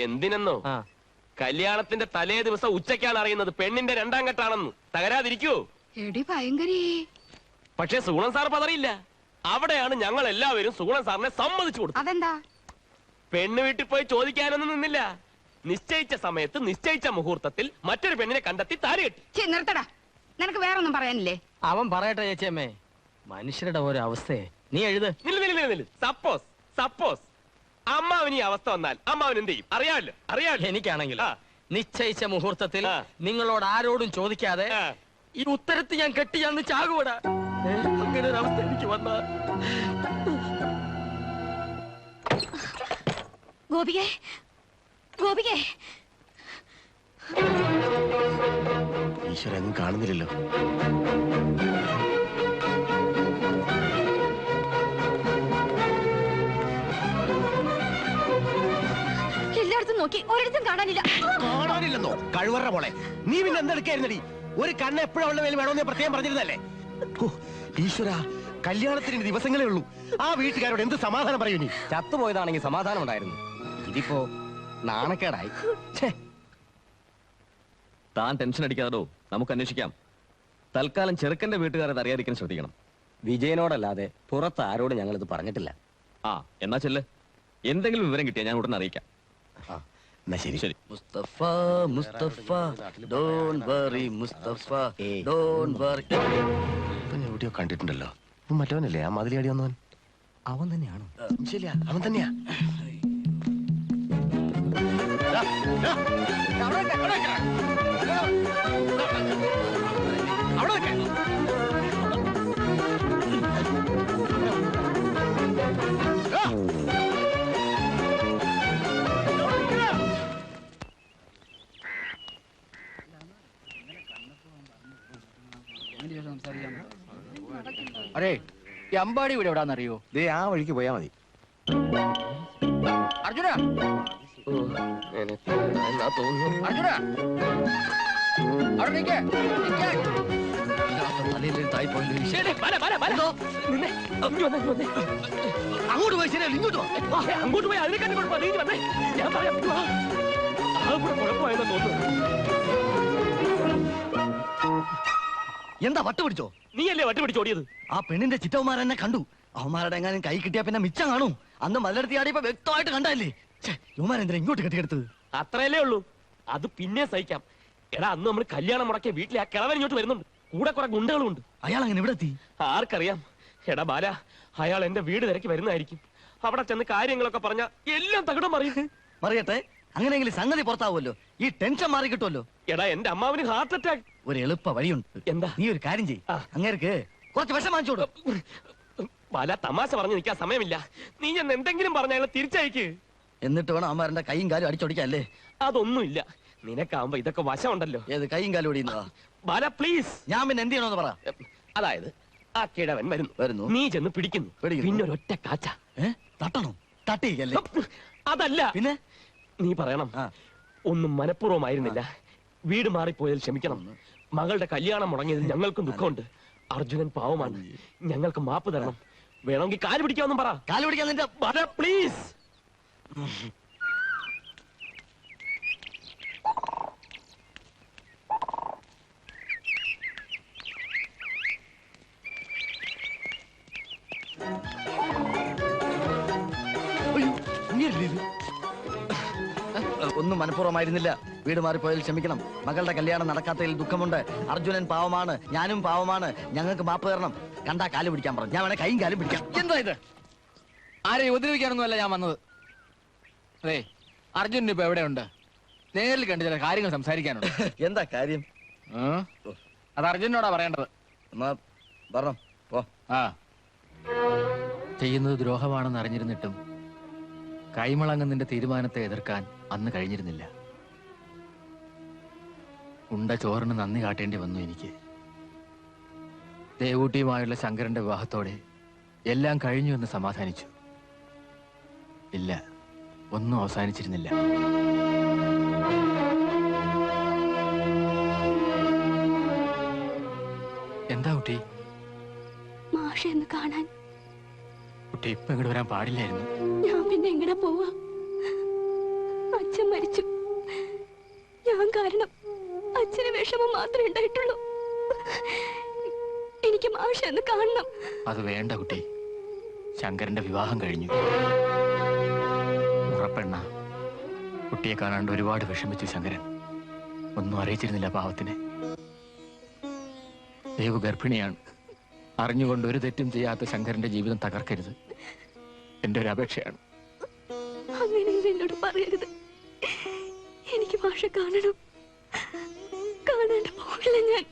എന്തിനെന്നോ, കല്യാണത്തിന്റെ തലേ ദിവസം ഉച്ചയ്ക്കാണ് അറിയുന്നത് പെണ്ണിന്റെ 2ാം കെട്ടാണെന്ന്. തകരാതിരിക്കൂ. എടി ഭയങ്കരേ. പക്ഷേ സുഗുണൻ സാർ പതറിയില്ല. അവിടെയാണ് ഞങ്ങൾ എല്ലാവരും സുഗുണൻ സാറിനെ സമ്മതിച്ചു കൊടുത്തു. അതെന്താ? പെണ്ണ് വീട്ടിൽ പോയി ചോദിക്കാനൊന്നും നിന്നില്ല. നിശ്ചയിച്ച സമയത്ത് നിശ്ചയിച്ച മുഹൂർത്തത്തിൽ മറ്റൊരു പെണ്ണിനെ കണ്ടെത്തി താലി കെട്ടി. നിർത്തടാ, നിനക്ക് വേറൊന്നും പറയാനില്ലേ? അവൻ പറയട്ടെ ചേച്ചിയമ്മേ, മനുഷ്യരുടെ ഓരോ അവസ്ഥയെ. നീ എഴുത്. സപ്പോസ് അമ്മാവന് ഈ അവസ്ഥ വന്നാൽ അമ്മാവൻ എന്ത് ചെയ്യും? അറിയാമല്ലോ. എനിക്കാണെങ്കിൽ നിശ്ചയിച്ച മുഹൂർത്തത്തിൽ നിങ്ങളോട് ആരോടും ചോദിക്കാതെ ഈ ഉത്തരത്ത് ഞാൻ കെട്ടിയാന്ന് ചാകുവടാ. അങ്ങനെ ഒരു അവസ്ഥ എനിക്ക് വന്ന. ഗോപികേ, ഗോപികേ. ഈശ്വരനും കാണുന്നില്ലല്ലോ. എല്ലായിടത്തും നോക്കി, ഒരിടത്തും കാണാനില്ല. കാണാനില്ലെന്നോ? കഴിവറ മോളെ, നീ പിന്നെ എന്തെടുക്കായിരുന്നടി? ഒരു കണ്ണ് എപ്പോഴും അവളുടെ മേൽ വേണമെന്ന് പ്രത്യേകം പറഞ്ഞിരുന്നല്ലേ? ഈശ്വര, കല്യാണത്തിന് ദിവസങ്ങളേ ഉള്ളൂ. ആ വീട്ടുകാരോട് എന്ത് സമാധാനം പറയൂ നീ? ചത്തുപോയതാണെങ്കിൽ സമാധാനം ഉണ്ടായിരുന്നു. ഇതിപ്പോ നാണക്കേടായി. താൻ ടെൻഷൻ അടിക്കാതോ, നമുക്ക് അന്വേഷിക്കാം. തൽക്കാലം ചെറുക്കന്റെ വീട്ടുകാരത് അറിയാതിരിക്കാൻ ശ്രദ്ധിക്കണം. വിജയനോടല്ലാതെ പുറത്ത് ആരോട് ഞങ്ങൾ ഇത് പറഞ്ഞിട്ടില്ല. ആ എന്നാ ചെല്ല്. എന്തെങ്കിലും വിവരം കിട്ടിയാ ഞാൻ ഉടനെ അറിയിക്കാം. എന്നാ ശരി. ശരി. Mustafa Mustafa don't worry Mustafa don't worry. എവിടെയോ കണ്ടിട്ടുണ്ടല്ലോ. മറ്റവനല്ലേ ആ മതിലടി വന്നവൻ? അവൻ തന്നെയാണോ? ശരിയാ, അവൻ തന്നെയാ. അരേ, ഈ അമ്പാടി ഇവിടെ എവിടാന്നറിയോ? ദേ ആ വഴിക്ക് പോയാ മതി. അർജുന, അർജുന, അവിടെ നിൽക്ക്, നിൽക്ക്. ശരി, വരാം, വരാം, വരാം. നിന്നെ, ഇങ്ങ് വന്നേ, ഇങ്ങ് വന്നേ. അങ്ങോട്ട് പോയി ശരിയല്ല, ഇങ്ങോട്ട് വാ. അങ്ങോട്ട് പോയി അതിനെക്കാട്ടി കുഴപ്പം. നീ വന്നേ, ഞാൻ പറയാം. കുഴപ്പമായെന്ന് തോന്നുന്നു. എന്താ വട്ട് പിടിച്ചോ? നീയല്ലേ വട്ട് പിടിച്ചോടിയത്? ആ പെണ്ണിന്റെ ചിറ്റവന്മാർ എന്നെ കണ്ടു. അവന്മാരുടെ എങ്ങാനും കൈ കിട്ടിയാ പിന്നെ മിച്ചം കാണും. അന്ന് മലർത്തി ആടിയപ്പോ വ്യക്തമായിട്ട് കണ്ടല്ലേ. യുവമാരെന്തിനാ ഇങ്ങോട്ട് കെട്ടിക്കെടുത്തത്? അത്രയല്ലേ ഉള്ളൂ. അത് പിന്നെ സഹിക്കാം. എടാ, അന്ന് നമ്മൾ കല്യാണം മുടക്കിയ വീട്ടിലെ ആ കിളവൻ ഇങ്ങോട്ട് വരുന്നുണ്ട്. കൂടെ കുറെ ഗുണ്ടകളുണ്ട്. അയാൾ അങ്ങനെ ഇവിടെ എത്തി? ആർക്കറിയാം. എടാ ബാല, അയാൾ എന്റെ വീട് തിരക്കി വരുന്നതായിരിക്കും. അവിടെ ചെന്ന് കാര്യങ്ങളൊക്കെ പറഞ്ഞ എല്ലാം തകിടം മറിയും. മറിയട്ടെ, അങ്ങനെയെങ്കിലും സംഗതി പുറത്താവുമല്ലോ. ഈ ടെൻഷൻ മാറി കിട്ടുമല്ലോ. എടാ, എന്റെ അമ്മാവിന് ഹാർട്ട് അറ്റാക്ക്. ഒരു എളുപ്പ വഴിയുണ്ട്. എന്താ? നീ ഒരു കാര്യം ചെയ്യ്, അങ്ങേർക്ക് കുറച്ച് വിഷം വാങ്ങിച്ചോളൂ. ബാല, തമാശ പറഞ്ഞു നിൽക്കാൻ സമയമില്ല. നീ ഞാൻ എന്തെങ്കിലും പറഞ്ഞ അയാളെ തിരിച്ചയക്ക്. എന്നിട്ട് വേണം അമ്മാരന്റെ കൈയും കാലും അടിച്ചോടിക്കല്ലേ? അതൊന്നുമില്ല. നിനക്കാവുമ്പോ ഇതൊക്കെ വശമുണ്ടല്ലോ. ഏത് കൈയും കാലും ഓടിയുന്നതാ? ബാല പ്ലീസ്. ഞാൻ പിന്നെ എന്ത് ചെയ്യണമെന്ന് പറ. അതായത് ആ കിഴവൻ വരുന്നു, നീ ചെന്ന് പിടിക്കുന്നു, പിന്നെ ഒരൊറ്റ കാച്ച. തട്ടണോ? തട്ടിക്കല്ലേ? അതല്ല, പിന്നെ നീ പറയണം, ഒന്നും മനഃപൂർവ്വമായിരുന്നില്ല. വീട് മാറിപ്പോയതിൽ ക്ഷമിക്കണം. മകളുടെ കല്യാണം മുടങ്ങിയതിൽ ഞങ്ങൾക്കും ദുഃഖമുണ്ട്. അർജുനൻ പാവമാണ്, ഞങ്ങൾക്ക് മാപ്പ് തരണം. വേണമെങ്കിൽ കാല് പിടിക്കാമെന്നും പറ. കാല് പിടിക്കാൻ നിന്റെ പ്ലീസ്. ഒന്നും മനഃപൂർവ്വമായിരുന്നില്ല. വീട് മാറിപ്പോയതിൽ ക്ഷമിക്കണം. മകളുടെ കല്യാണം നടക്കാത്തതിൽ ദുഃഖമുണ്ട്. അർജുനൻ പാവമാണ്, ഞാനും പാവമാണ്. ഞങ്ങൾക്ക് മാപ്പ് തരണം. കണ്ടാ കാല് പിടിക്കാൻ പറഞ്ഞു. ഞാൻ വേണേ കൈയും കാലും പിടിക്കാം. എന്താ ഇത്? ആരെയും ഉപദ്രവിക്കാനൊന്നുമല്ല ഞാൻ വന്നത്. അതെ, അർജുനൻ ഇപ്പൊ എവിടെയുണ്ട്? നേരിൽ കണ്ട് ചില കാര്യങ്ങൾ സംസാരിക്കാനുണ്ട്. എന്താ കാര്യം? അത് അർജുനോടാ പറയേണ്ടത്. ആ, ചെയ്യുന്നത് ദ്രോഹമാണെന്ന് അറിഞ്ഞിരുന്നിട്ടും കൈമളങ്ങുന്നതിന്റെ തീരുമാനത്തെ എതിർക്കാൻ അന്ന് കഴിഞ്ഞിരുന്നില്ല. ഉണ്ട ചോറിന് നന്ദി കാട്ടേണ്ടി വന്നു എനിക്ക്. ദേവൂട്ടിയുമായുള്ള ശങ്കരന്റെ വിവാഹത്തോടെ എല്ലാം കഴിഞ്ഞു എന്ന് സമാധാനിച്ചു. ഇല്ല, ഒന്നും അവസാനിച്ചിരുന്നില്ല. എന്താ കുട്ടി? മാഷെന്ന് കാണാൻ. കുട്ടി ഇപ്പൊ ഇങ്ങോട്ട് വരാൻ പാടില്ലായിരുന്നു. ഞാൻ പിന്നെ എങ്ങനെ പോവാ? അച്ഛൻ മരിച്ചു. ഞാൻ കാരണം അച്ഛന് വിഷമം മാത്രമേ ഉണ്ടായിട്ടുള്ളൂ. എനിക്ക് മാഷെന്ന് കാണണം. അത് വേണ്ട കുട്ടി. ശങ്കരന്റെ വിവാഹം കഴിഞ്ഞു. ഉറപ്പെണ്ണ കുട്ടിയെ കാണാണ്ട് ഒരുപാട് വിഷമിച്ചു ശങ്കരൻ. ഒന്നും അറിയിച്ചിരുന്നില്ല പാവത്തിനെ. ദേവു ഗർഭിണിയാണ്. അറിഞ്ഞുകൊണ്ട് ഒരു തെറ്റും ചെയ്യാത്ത ശങ്കരന്റെ ജീവിതം തകർക്കരുത്. എന്റെ ഒരു അപേക്ഷയാണ്. അങ്ങനെ എന്നോട് പറയരുത്. എനിക്ക് മാഷെ കാണണം. കാണാണ്ട് പോകില്ല ഞാൻ.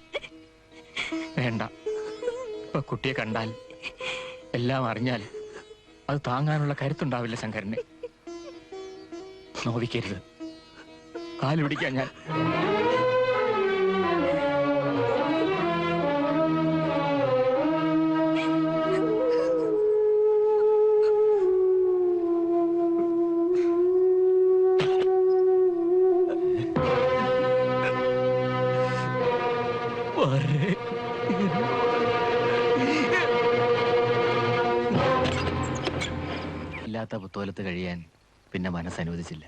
വേണ്ട. ഇപ്പൊ കുട്ടിയെ കണ്ടാൽ, എല്ലാം അറിഞ്ഞാൽ അത് താങ്ങാനുള്ള കരുത്തുണ്ടാവില്ല ശങ്കരന്. നോവിക്കരുത്. കാല് പിടിക്കാൻ ഞാൻ. ഇല്ലാത്ത പുത്തോലത്ത് കഴിയാൻ പിന്നെ മനസ്സനുവദിച്ചില്ല.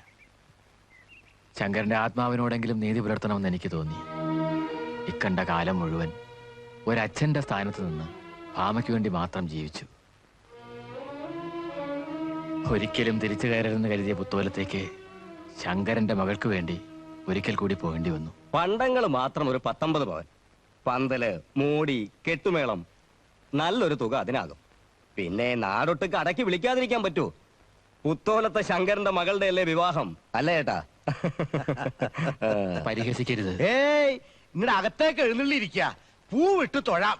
ശങ്കരന്റെ ആത്മാവിനോടെങ്കിലും നീതി പുലർത്തണമെന്ന് എനിക്ക് തോന്നി. ഇക്കണ്ട കാലം മുഴുവൻ ഒരച്ഛന്റെ സ്ഥാനത്ത് നിന്ന് ഭാമയ്ക്ക് വേണ്ടി മാത്രം ജീവിച്ചു. ഒരിക്കലും തിരിച്ചു കയറരുതെന്ന് കരുതിയ പുത്തോലത്തേക്ക് ശങ്കരന്റെ മകൾക്ക് വേണ്ടി ഒരിക്കൽ കൂടി പോകേണ്ടി വന്നു. പണ്ടങ്ങൾ മാത്രം ഒരു 19 പവൻ, പന്തല്, മോടി, കെട്ടുമേളം, നല്ലൊരു തുക അതിനാകും. പിന്നെ നാടൊട്ട് കടക്കി വിളിക്കാതിരിക്കാൻ പറ്റുമോ? പുത്തോലത്തെ ശങ്കരന്റെ മകളുടെ അല്ലേ വിവാഹം, അല്ലേ ഏട്ടാ? പരിഹസിക്കരുത്. ഏയ്, നിങ്ങളുടെ അകത്തേക്ക് എഴുന്നള്ളിയിരിക്കുക. പൂ വിട്ടു തൊഴാം.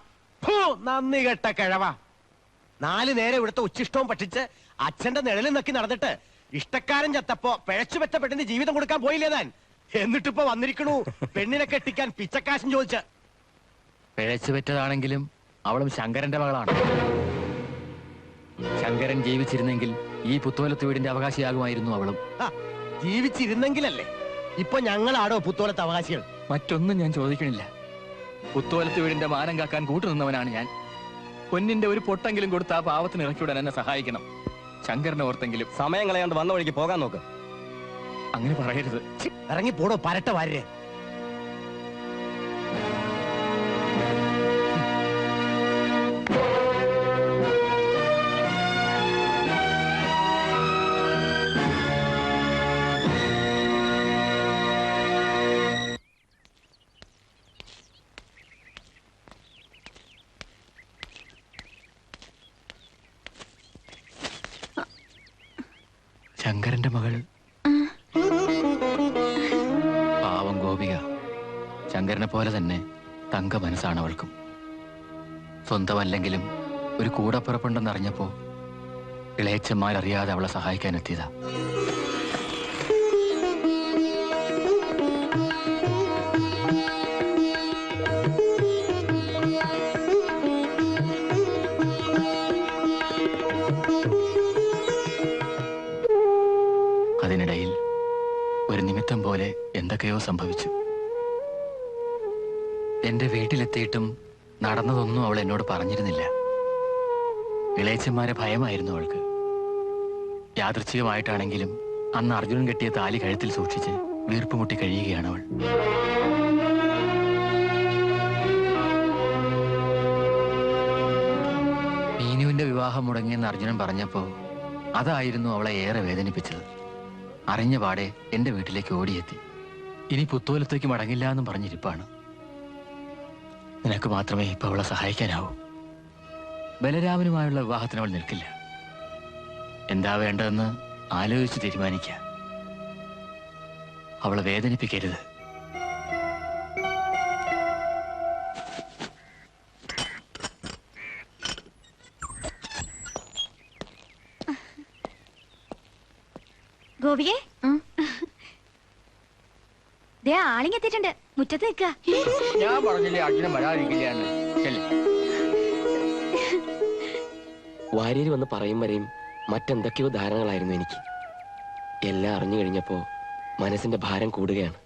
നന്ദി കെട്ട കിഴവ. 4 നേരം ഇവിടുത്തെ ഉച്ചിഷ്ടവും പഠിച്ച് അച്ഛന്റെ നിഴലിൽ നക്കി നടന്നിട്ട് ഇഷ്ടക്കാരൻ ചത്തപ്പോ പിഴച്ചു വെച്ച പെണ്ണിന് ജീവിതം കൊടുക്കാൻ പോയില്ലേ താൻ? എന്നിട്ടിപ്പോ വന്നിരിക്കണു പെണ്ണിനെ കെട്ടിക്കാൻ പിച്ചക്കാശം ചോദിച്ച്. പിഴച്ചു പറ്റതാണെങ്കിലും അവളും ശങ്കരന്റെ മകളാണ്. ശങ്കരൻ ജീവിച്ചിരുന്നെങ്കിൽ ഈ പുത്തോലത്ത് വീടിന്റെ അവകാശിയാകുമായിരുന്നു അവളും. ജീവിച്ചിരുന്നെങ്കിലല്ലേ? ഇപ്പൊ ഞങ്ങളാടോ പുത്തോലത്ത് അവകാശികൾ? മറ്റൊന്നും ഞാൻ ചോദിക്കണില്ല. പുത്തോലത്ത് വീടിന്റെ മാനം കാക്കാൻ കൂട്ടുനിന്നവനാണ് ഞാൻ. പൊന്നിന്റെ ഒരു പൊട്ടെങ്കിലും കൊടുത്ത് ആ പാവത്തിന് ഇറക്കിവിടാൻ എന്നെ സഹായിക്കണം. ശങ്കരനെ ഓർത്തെങ്കിലും. സമയം കളയാണ്ട് വന്ന വഴിക്ക് പോകാൻ നോക്ക്. അങ്ങനെ പറയരുത്. ഇറങ്ങി പോടോ പരട്ട വാര്യരെ. ശങ്കരന്റെ മകൾ പാവം ഗോപിക. ശങ്കരനെ പോലെ തന്നെ തങ്ക മനസ്സാണ് അവൾക്കും. സ്വന്തമല്ലെങ്കിലും ഒരു കൂടപ്പുറപ്പുണ്ടെന്നറിഞ്ഞപ്പോ ഇളയച്ചന്മാരറിയാതെ അവളെ സഹായിക്കാൻ എത്തിയതാ. അതിനിടയിൽ ഒരു നിമിത്തം പോലെ എന്തൊക്കെയോ സംഭവിച്ചു. എന്റെ വീട്ടിലെത്തിയിട്ടും നടന്നതൊന്നും അവൾ എന്നോട് പറഞ്ഞിരുന്നില്ല. ഇളയച്ചന്മാരെ ഭയമായിരുന്നു അവൾക്ക്. യാദൃച്ഛികമായിട്ടാണെങ്കിലും അന്ന് അർജുനൻ കെട്ടിയ താലി കഴുത്തിൽ സൂക്ഷിച്ച് വീർപ്പുമുട്ടി കഴിയുകയാണ് അവൾ. മീനുവിന്റെ വിവാഹം മുടങ്ങിയെന്ന് അർജുനൻ പറഞ്ഞപ്പോ അതായിരുന്നു അവളെ ഏറെ വേദനിപ്പിച്ചത്. അറിഞ്ഞ പാടെ എന്റെ വീട്ടിലേക്ക് ഓടിയെത്തി. ഇനി പുത്തോലത്തേക്ക് മടങ്ങില്ല എന്നും പറഞ്ഞിരിപ്പാണ്. നിനക്ക് മാത്രമേ ഇപ്പൊ അവളെ സഹായിക്കാനാവൂ. ബലരാമനുമായുള്ള വിവാഹത്തിന് അവൾ നിൽക്കില്ല. എന്താ വേണ്ടതെന്ന് ആലോചിച്ച് തീരുമാനിക്കുക. അവളെ വേദനിപ്പിക്കരുത്. ഗോപികെ, ദേ ആളിങ്ങെത്തിയിട്ടുണ്ട്. മുറ്റത്ത് നിൽക്കുക. ഞാൻ പറഞ്ഞില്ലേ അർജുനൻ വരാതിരിക്കില്ല. വാര്യര് വന്ന് പറയും വരെയും മറ്റെന്തൊക്കെയോ ധാരണകളായിരുന്നു എനിക്ക്. എല്ലാം അറിഞ്ഞു കഴിഞ്ഞപ്പോ മനസ്സിന്റെ ഭാരം കൂടുകയാണ്.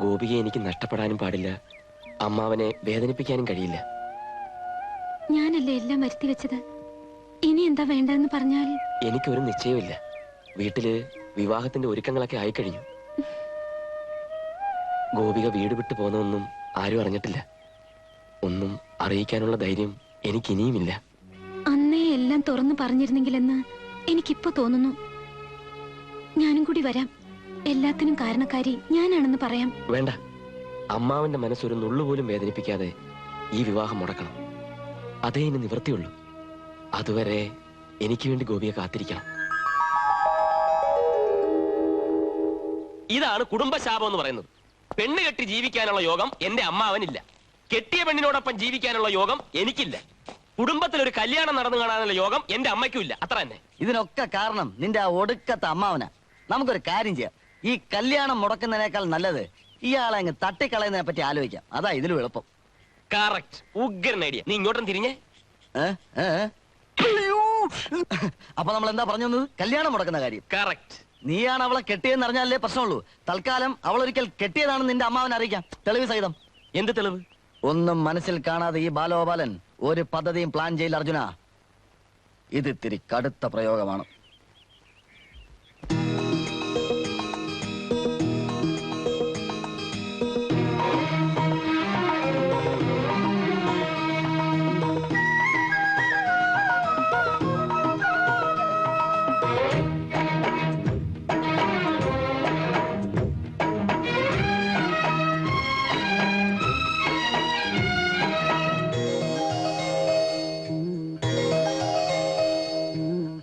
ഗോപികയെ എനിക്ക് നഷ്ടപ്പെടാനും പാടില്ല, അമ്മാവനെ വേദനിപ്പിക്കാനും കഴിയില്ല. ഞാനല്ലേ എല്ലാം വരുത്തി വെച്ചത്. ഇനി എന്താ വേണ്ടതെന്ന് പറഞ്ഞാൽ? എനിക്കൊരു നിശ്ചയമില്ല. വീട്ടില് വിവാഹത്തിന്റെ ഒരുക്കങ്ങളൊക്കെ ആയിക്കഴിഞ്ഞു. ഗോപിക വീട് വിട്ടു പോന്നൊന്നും ആരും അറിഞ്ഞിട്ടില്ല. ഒന്നും അറിയിക്കാനുള്ള ധൈര്യം എനിക്കിനിയുമില്ല. അന്നേ എല്ലാം തുറന്നു പറഞ്ഞിരുന്നെങ്കിലെന്ന് എനിക്കിപ്പോ തോന്നുന്നു. ഞാനും കൂടി വരാം. എല്ലാത്തിനും കാരണക്കാരി ഞാനാണെന്ന് പറയാം. വേണ്ട, അമ്മാവന്റെ മനസ്സൊരു നുള്ളുപോലും വേദനിപ്പിക്കാതെ ഈ വിവാഹം മുടക്കണം. അതേ ഇനി നിവൃത്തിയുള്ളൂ. അതുവരെ എനിക്ക് വേണ്ടി ഗോപിയെ കാത്തിരിക്കണം. ഇതാണ് കുടുംബശാപം എന്ന് പറയുന്നത്. പെണ്ണ് കെട്ടി ജീവിക്കാനുള്ള യോഗം എന്റെ അമ്മാവനില്ല. കെട്ടിയ പെണ്ണിനോടൊപ്പം ജീവിക്കാനുള്ള യോഗം എനിക്കില്ല. കുടുംബത്തിൽ ഒരു കല്യാണം നടന്നു കാണാനുള്ള യോഗം എന്റെ അമ്മയ്ക്കും ഇല്ല. അത്ര തന്നെ. ഇതിനൊക്കെ കാരണം നിന്റെ ആ ഒടുക്കത്തെ അമ്മാവനാ. നമുക്കൊരു കാര്യം ചെയ്യാം. ഈ കല്യാണം മുടക്കുന്നതിനേക്കാൾ നല്ലത് ഇയാളെ അങ്ങ് തട്ടിക്കളയുന്നതിനെ പറ്റി ആലോചിക്കാം. അതാ ഇതിലും എളുപ്പം. കറക്റ്റ്. ഉഗ്രൻ ഐഡിയ. നീ ഇങ്ങോട്ടും തിരിഞ്ഞേ. അപ്പൊ നമ്മൾ എന്താ പറഞ്ഞു വന്നത്? കല്യാണം മുടക്കുന്ന കാര്യം. കറക്റ്റ്. നീയാണ് അവളെ കെട്ടിയെന്ന് അറിഞ്ഞാലേ പ്രശ്നമുള്ളൂ. തൽക്കാലം അവൾ ഒരിക്കൽ കെട്ടിയതാണെന്ന് നിന്റെ അമ്മാവനെ അറിയിക്കാം. തെളിവ് സഹിതം. എന്ത് തെളിവ്? ഒന്നും മനസ്സിൽ കാണാതെ ഈ ബാലോപാലൻ ഒരു പദ്ധതിയും പ്ലാൻ ചെയ്യില്ല അർജുന. ഇത് ഇത്തിരി കടുത്ത പ്രയോഗമാണ്.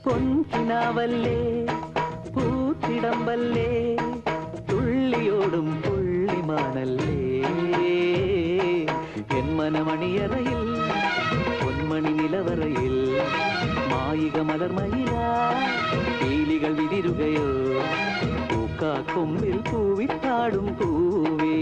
പൊൻകിനാവല്ലേ പൂത്തിടമ്പല്ലേ തുള്ളിയോടും പുള്ളിമാനല്ലേ എൻ മനമണിയറയിൽ പൊന്മണി നിലവറയിൽ മായിക മലർമയില പീലികൾ വിതിരുകയോ പൂക്കാക്കൊമ്പിൽ പൂവിത്താടും പൂവേ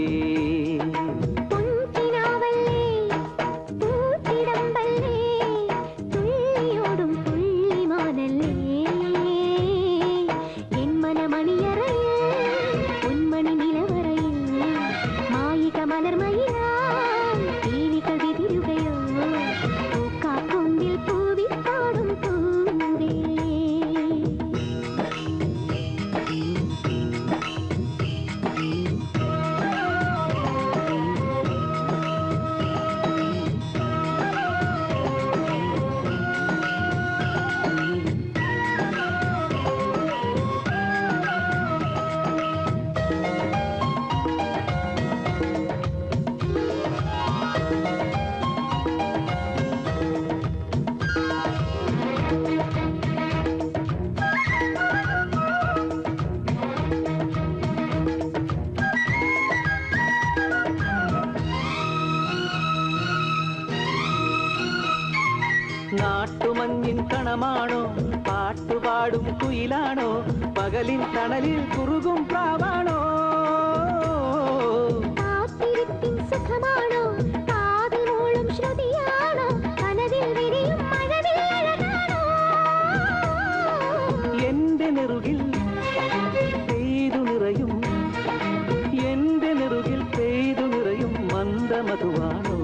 നാട്ടുമഞ്ഞിൻ കണമാണോ പാട്ടുപാടും കുയിലാണോ പകലിൻ തണലിൽ കുറുകും പ്രാവാണോ സുഖമാണോ കാതിലോളം ശ്രുതിയാണോ കനവിൽ വിരിയും മഴവില്ലഴകാണോ എന്റെ നെറുകിൽ പെയ്തു നിറയും എന്റെ നെറുകിൽ പെയ്തു നിറയും മന്ദമധുവാണോ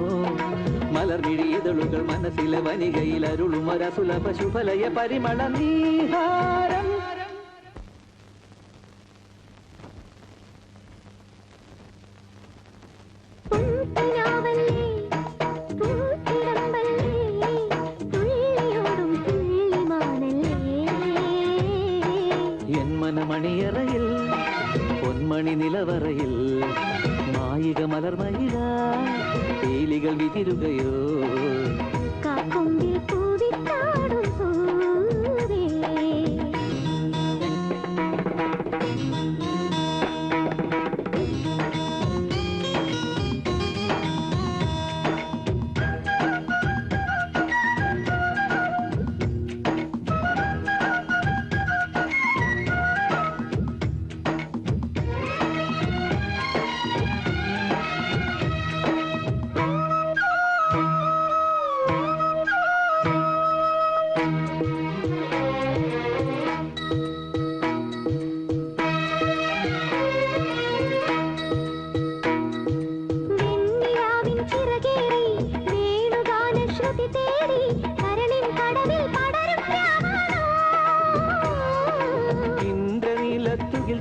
മലർമിഴിതളുകൾ മനസ്സിലെ വനികയിൽ അരുളുമൊരസുലഭ ശുഭലയ പരിമള നീഹാരം എൻ മനമണിയറയിൽ പൊന്മണി നിലവറയിൽ മായിക മലർമയില പീലികൾ വിതിരുകയോ കാക്കൊമ്പിൽ പൂവിത്താടും പൂവേ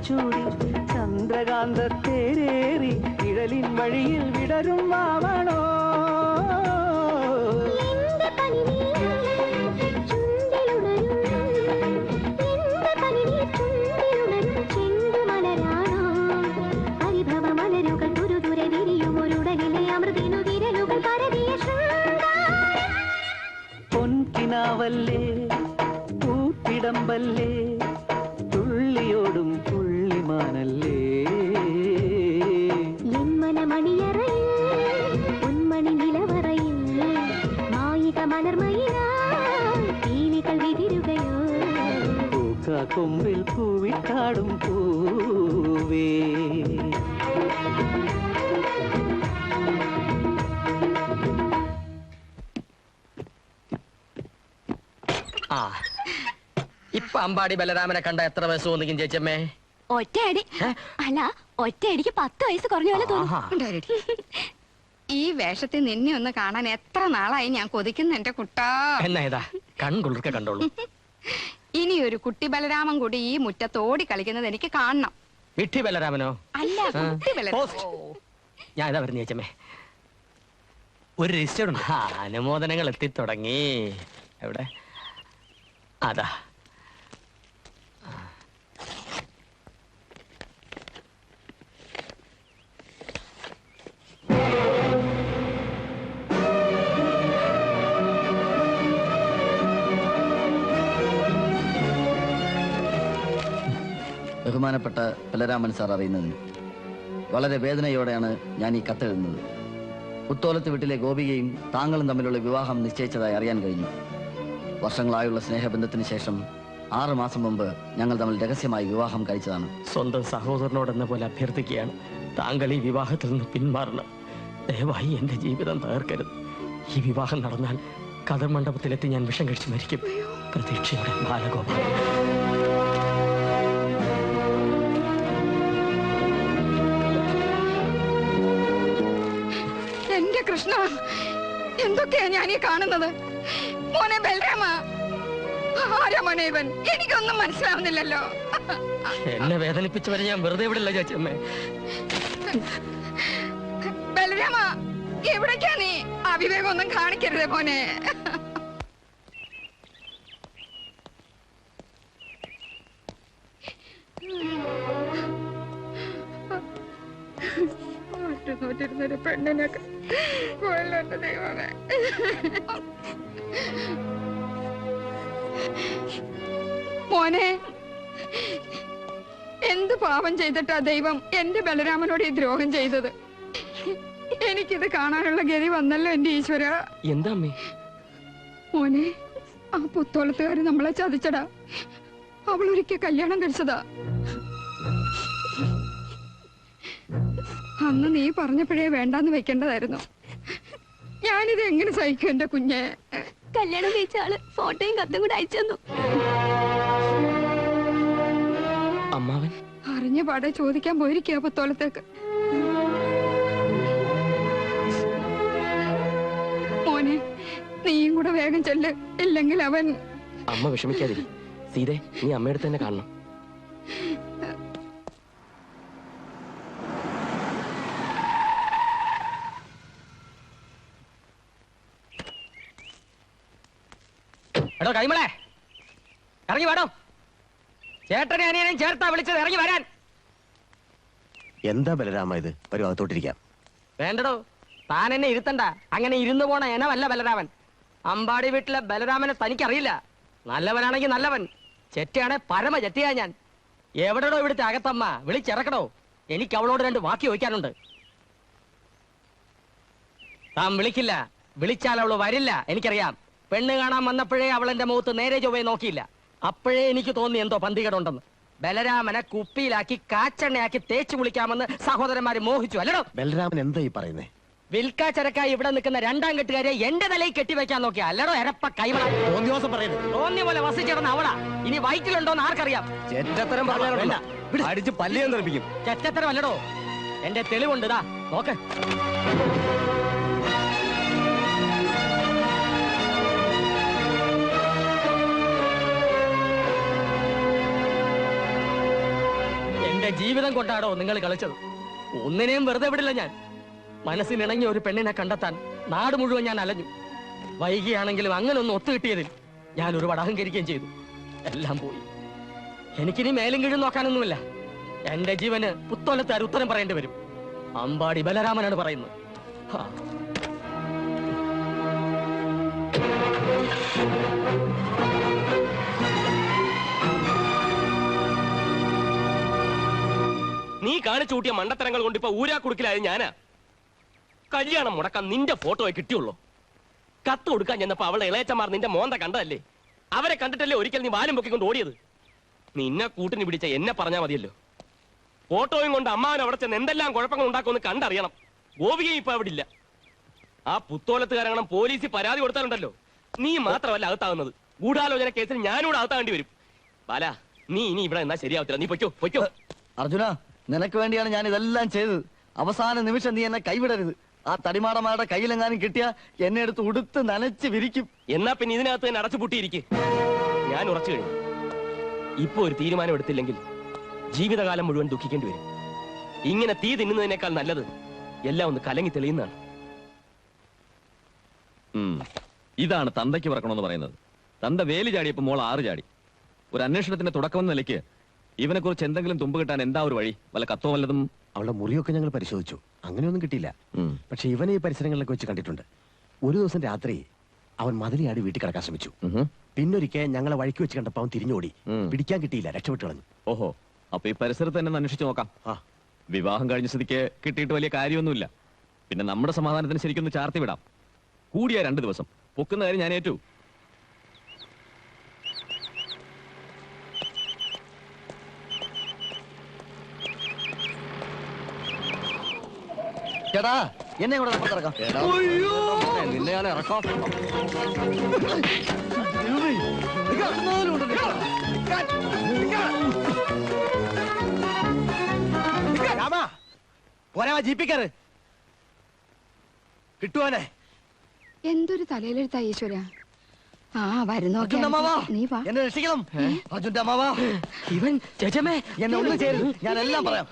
ചൂടി ചന്ദ്രകാന്ത തേരേറി ഇഴലിൻ വഴിയിൽ വിടരും വാവണോ പൊൻകിനാവല്ലേ പൂത്തിടമ്പല്ലേ തുള്ളിയോടും പുള്ളിമാനല്ലേ പൊന്മണി നിലവറയിൽ മായിക മലർമയിലാൽ വിതിരുകയോ പൂക്കാക്കൊമ്പിൽ പൂവിട്ടാടും പൂവേ ആ ഇപ്പൊ അമ്പാടി ബലരാമനെ കണ്ട എത്ര വയസ്സ് തോന്നിക്കും ചേച്ചമ്മേ? ഒറ്റയടി അല്ല ഒറ്റയടിക്ക് 10 വയസ്സ് കുറഞ്ഞ പോലെ തോന്നും. ഈ വേഷത്തിൽ നിന്നെ ഒന്ന് കാണാൻ എത്ര നാളായി ഞാൻ കൊതിക്കുന്നു എന്റെ കുട്ടാ. എന്നാ ഇതാ കൺകുളിർക്കെ കണ്ടോളൂ. ഇനി ഒരു കുട്ടി ബലരാമൻ കൂടി ഈ മുറ്റത്തോടി കളിക്കുന്നത് എനിക്ക് കാണണം. വിട്ടി ബലരാമനോ? അല്ല കുട്ടി ബലരാമൻ. ഞാൻ ഇതാ വരുന്ന ചേച്ചമ്മേ. ഒരു രജിസ്റ്റർ ഉണ്ട്. അനുമോദനങ്ങൾ എത്തി തുടങ്ങി. എവിടെ? അതാ ബഹുമാനപ്പെട്ട ബലരാമൻ സാർ അറിയുന്നതിന് വളരെ വേദനയോടെയാണ് ഞാൻ ഈ കത്തെഴുതുന്നത്. പുത്തോലത്ത് വീട്ടിലെ ഗോപികയും താങ്കളും തമ്മിലുള്ള വിവാഹം നിശ്ചയിച്ചതായി അറിയാൻ കഴിഞ്ഞു. വർഷങ്ങളായുള്ള സ്നേഹബന്ധത്തിന് ശേഷം 6 മാസം മുമ്പ് ഞങ്ങൾ തമ്മിൽ രഹസ്യമായി വിവാഹം കഴിച്ചതാണ്. സ്വന്തം സഹോദരനോടെന്ന പോലെ അഭ്യർത്ഥിക്കുകയാണ്, താങ്കൾ ഈ വിവാഹത്തിൽ നിന്ന് പിന്മാറണം. ദയവായി എന്റെ ജീവിതം തകർക്കരുത്. ഈ വിവാഹം നടന്നാൽ കതർ മണ്ഡപത്തിലെത്തി ഞാൻ വിഷം കഴിച്ച് മരിക്കും. പ്രതീക്ഷയോടെ ബാലഗോപാൽ. എന്റെ കൃഷ്ണ, എന്തൊക്കെയാ ഞാൻ ഈ കാണുന്നത്? മോനെ ബലരാമ, ആരാ മോനെ ഇവൻ? എനിക്കൊന്നും മനസ്സിലാവുന്നില്ലല്ലോ. എന്നെ വേദനിപ്പിച്ചവരെ ഞാൻ വെറുതെ വിടില്ല ചേച്ചമ്മേ. ബലരാമ, എവിടേക്കാ നീ? അവിവേകം ഒന്നും കാണിക്കരുതേ മോനെ. പെണ്ണിനൊക്കെ ദൈവമേ. മോനെ, എന്ത് പാപം ചെയ്തിട്ടാ ദൈവം എന്റെ ബലരാമനോട് ഈ ദ്രോഹം ചെയ്തത്? എനിക്കിത് കാണാനുള്ള ഗതി വന്നല്ലോ എന്റെ ഈശ്വര. എന്താ അമ്മേ? മോനെ, ആ പുത്തോളത്തുകാര് നമ്മളെ ചതിച്ചടാ. അവളൊരിക്കൽ കല്യാണം കഴിച്ചതാ. അന്ന് നീ പറഞ്ഞപ്പോഴേ വേണ്ടാന്ന് വെക്കേണ്ടതായിരുന്നു. ഞാനിത് എങ്ങനെ സഹിക്കും എന്റെ കുഞ്ഞെ? കല്യാണം കഴിച്ച ആള് ഫോട്ടോയും കത്തും കൂടെ അയച്ചു. അമ്മാവൻ അറിഞ്ഞ പാടെ ചോദിക്കാൻ പോയിരിക്കുക പുത്തോളത്തേക്ക്. മോനെ, നീയും കൂടെ വേഗം ചെല്ല്, ഇല്ലെങ്കിൽ അവൻ. അമ്മ വിഷമിക്കാതിരി സീതേ, നീ അമ്മയുടെ തന്നെ കാണണം. എടോ കൈമളെ, ഇറങ്ങി വേടോ. ചേട്ടനെ അനിയനെയും ചേർത്താ വിളിച്ചത്, ഇറങ്ങി വരാൻ. എന്താ ബലരാമ ഇത്? വരും, അകത്തോട്ടിരിക്കാം. വേണ്ടടോ, താൻ എന്നെ ഇരുത്തണ്ട. അങ്ങനെ ഇരുന്നു പോണ എനവല്ല ബലരാമൻ. അമ്പാടി വീട്ടിലെ ബലരാമനെ തനിക്കറിയില്ല. നല്ലവനാണെങ്കിൽ നല്ലവൻ, ചെറ്റയാണെ പരമ ചെറ്റയാ ഞാൻ. എവിടെടോ ഇവിടുത്തെ അകത്തമ്മ? വിളിച്ചിറക്കടോ, എനിക്ക് അവളോട് 2 വാക്ക് ചോദിക്കാനുണ്ട്. താൻ വിളിക്കില്ല, വിളിച്ചാൽ അവള് വരില്ല, എനിക്കറിയാം. പെണ്ണ് കാണാൻ വന്നപ്പോഴേ അവൾ എന്റെ മുഖത്ത് നേരെ ചൊവ്വേ നോക്കിയില്ല. അപ്പോഴേ എനിക്ക് തോന്നി എന്തോ പന്തികേടുണ്ടെന്ന്. ബലരാമനെ കുപ്പിയിലാക്കി കാച്ചെണ്ണയാക്കി തേച്ചു കുളിക്കാമെന്ന് സഹോദരന്മാര് മോഹിച്ചു, അല്ലടോ? ബലരാമൻ എന്താ ഈ പറയുന്നേ? വിൽക്കാ ചരക്കായി ഇവിടെ നിൽക്കുന്ന 2ാം കെട്ടുകാരെ എന്റെ തലയിൽ കെട്ടിവെക്കാൻ നോക്കിയ, അല്ലടോ എരപ്പ കൈമള. തോന്നിയ പോലെ വസിച്ചിടന്ന അവളാ. ഇനി വയറ്റിലുണ്ടോന്ന് ആർക്കറിയാം? അടിച്ച് പല്ലിയാൻ തെറിപ്പിക്കും. ചെറ്റത്തരം അല്ലടോ, എന്റെ തെളിവുണ്ട്. ഇതാ നോക്ക്. എന്റെ ജീവിതം കൊണ്ടാടോ നിങ്ങൾ കളിച്ചത്? ഒന്നിനെയും വെറുതെ വിടില്ല ഞാൻ. മനസ്സിനിണങ്ങിയ ഒരു പെണ്ണിനെ കണ്ടെത്താൻ നാട് മുഴുവൻ ഞാൻ അലഞ്ഞു. വൈകിയാണെങ്കിലും അങ്ങനെ ഒന്ന് ഒത്തുകിട്ടിയതിൽ ഞാൻ ഒരുപാട് അഹങ്കരിക്കുകയും ചെയ്തു. എല്ലാം പോയി. എനിക്കിനി മേലും കീഴും നോക്കാനൊന്നുമില്ല. എന്റെ ജീവന് പുത്തോലത്താർ ഉത്തരം പറയേണ്ടി വരും. അമ്പാടി ബലരാമനാണ് പറയുന്നത്. നീ കാണിച്ചു കൂട്ടിയ മണ്ടത്തരങ്ങൾ കൊണ്ട് ഇപ്പൊ ഊരാ കുടുക്കിലായത് ഞാനാ. കല്യാണം മുടക്കാൻ നിന്റെ ഫോട്ടോയെ കിട്ടിയുള്ളൂ. കത്ത് കൊടുക്കാൻ ചെന്നപ്പോ അവളെ ഇളയച്ചമാർ നിന്റെ മോന്ത കണ്ടതല്ലേ? അവരെ കണ്ടിട്ടല്ലേ ഒരിക്കൽ നീ വാലും പൊക്കിക്കൊണ്ട് ഓടിയത്? നിന്നെ കൂട്ടിന് പിടിച്ച എന്നെ പറഞ്ഞാൽ മതിയല്ലോ. ഫോട്ടോയും കൊണ്ട് അമ്മാവൻ അവിടെ ചെന്ന് എന്തെല്ലാം കുഴപ്പങ്ങൾ ഉണ്ടാക്കുമെന്ന് കണ്ടറിയണം. ഗോപികയും ഇപ്പൊ അവിടെ ഇല്ല. ആ പുത്തോലത്തുകാരണം പോലീസിൽ പരാതി കൊടുത്താലുണ്ടല്ലോ, നീ മാത്രമല്ല അകത്താകുന്നത്. ഗൂഢാലോചന കേസിൽ ഞാനിവിടെ അകത്താകേണ്ടി വരും. ബാല, നീ ഇനി ഇവിടെ എന്നാ ശരിയാവത്തില്ല. നീ പൊയ്ക്കോ പൊയ്ക്കോ. അർജുന, നിനക്ക് വേണ്ടിയാണ് ഞാൻ ഇതെല്ലാം ചെയ്തത്. അവസാന നിമിഷം നീ എന്നെ കൈവിടരുത്. ആ തടിമാടന്മാരുടെ കയ്യിലെങ്ങാനും കിട്ടിയ എന്നെ എടുത്ത് ഉടുത്ത് നനച്ച് വിരിക്കും. എന്നാ പിന്നെ ഇതിനകത്ത് തന്നെ അടച്ചു പൂട്ടിയിരിക്കും. ഞാൻ ഉറച്ചു കഴിഞ്ഞു. ഇപ്പൊ ഒരു തീരുമാനം എടുത്തില്ലെങ്കിൽ ജീവിതകാലം മുഴുവൻ ദുഃഖിക്കേണ്ടി വരും. ഇങ്ങനെ തീ തിന്നുന്നതിനേക്കാൾ നല്ലത് എല്ലാം ഒന്ന് കലങ്ങി തെളിയുന്നതാണ്. ഇതാണ് തന്തയ്ക്ക് പറക്കണമെന്ന് പറയുന്നത്. തന്ത വേലി ചാടിയപ്പോ മോൾ 6 ചാടി. ഒരു അന്വേഷണത്തിന്റെ തുടക്കമെന്ന നിലയ്ക്ക് ഇവനെ കുറിച്ച് എന്തെങ്കിലും തുമ്പ് കിട്ടാൻ എന്താ ഒരു വഴി? വല്ല കത്തോ വല്ലതും? അവളുടെ മുറിയൊക്കെ ഞങ്ങൾ പരിശോധിച്ചു, അങ്ങനെയൊന്നും കിട്ടിയില്ല. പക്ഷെ ഇവനെ ഈ പരിസരങ്ങളിലൊക്കെ വെച്ച് കണ്ടിട്ടുണ്ട്. ഒരു ദിവസം രാത്രി അവൻ മതിലിയാടി വീട്ടിൽ കിടക്കാൻ ശ്രമിച്ചു. പിന്നൊരിക്കൽ ഞങ്ങളെ വഴിക്ക് വെച്ച് കണ്ടപ്പോ അവൻ തിരിഞ്ഞോടി. പിടിക്കാൻ കിട്ടിയില്ല, രക്ഷപ്പെട്ടു കളഞ്ഞു. ഓഹോ, അപ്പൊ ഈ പരിസരത്ത് തന്നെ ഒന്ന് അന്വേഷിച്ച് നോക്കാം. വിവാഹം കഴിഞ്ഞ സ്ഥിതിക്ക് കിട്ടിയിട്ട് വലിയ കാര്യമൊന്നുമില്ല. പിന്നെ നമ്മുടെ സമാധാനത്തിന് ശരിക്കൊന്ന് ചാർത്തി വിടാം. കൂടിയ 2 ദിവസം പൊക്കുന്ന കാര്യം ഞാൻ ഏറ്റു. ചേട്ടാ എന്നെ കൂടെ പുറത്തിറക്കാം. നിന്നെ ഞാൻ ഇറക്കാം. ജീപ്പിക്കാറ് കിട്ടുവാനെ. എന്തൊരു തലയിലെടുത്താ ഈശ്വര. ആ വരുന്നോ നീ വാ. എന്നെ രക്ഷിക്കണം അർജുന്റെ അമ്മാവാ. ഇവൻ ചേച്ചമ്മേ എന്നെ ഒന്ന് ചേരും, ഞാൻ എല്ലാം പറയാം.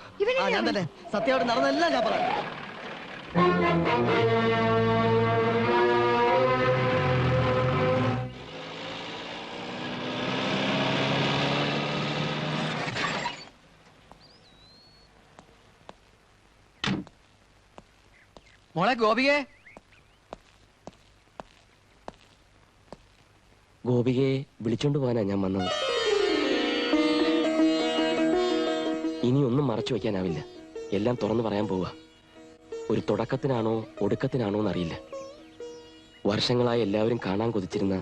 ഞാൻ തന്നെ സത്യമായിട്ട് നടന്നെല്ലാം ഞാൻ പറയാം. മോളെ ഗോപികേ. ഗോപികയെ വിളിച്ചോണ്ട് പോകാനാ ഞാൻ വന്നത്. ഇനി ഒന്നും മറച്ചു വെക്കാനാവില്ല. എല്ലാം തുറന്നു പറയാൻ പോവുക. ഒരു തുടക്കത്തിനാണോ ഒടുക്കത്തിനാണോ എന്നറിയില്ല. വർഷങ്ങളായി എല്ലാവരും കാണാൻ കൊതിച്ചിരുന്ന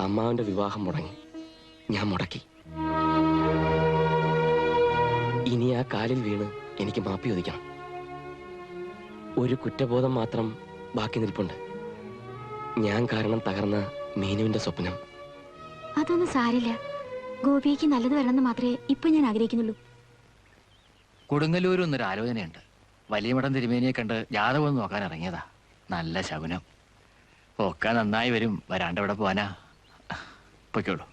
അമ്മാവന്റെ വിവാഹം മുടങ്ങി. ഞാൻ മുടക്കി. ഇനി ആ കാലിൽ വീണ് എനിക്ക് മാപ്പി ചോദിക്കണം. ഒരു കുറ്റബോധം മാത്രം ബാക്കി നിൽപ്പുണ്ട്. ഞാൻ കാരണം തകർന്ന മീനുവിന്റെ സ്വപ്നം. അതൊന്നും സാരില്ല. ഗോപിക്ക് നല്ലത് വരണമെന്ന് മാത്രമേ ഇപ്പൊ ഞാൻ ആഗ്രഹിക്കുന്നുള്ളൂ. കൊടുങ്ങല്ലൂർ എന്നൊരു ആലോചനയുണ്ട്. വലിയ മഠം തിരുമേനിയെ കണ്ട് ജാതകം നോക്കാൻ ഇറങ്ങിയതാ. നല്ല ശകുനം. ഒക്കെ നന്നായി വരും. വരാണ്ട് ഇവിടെ പോവാനാ. പൊയ്ക്കോളൂ.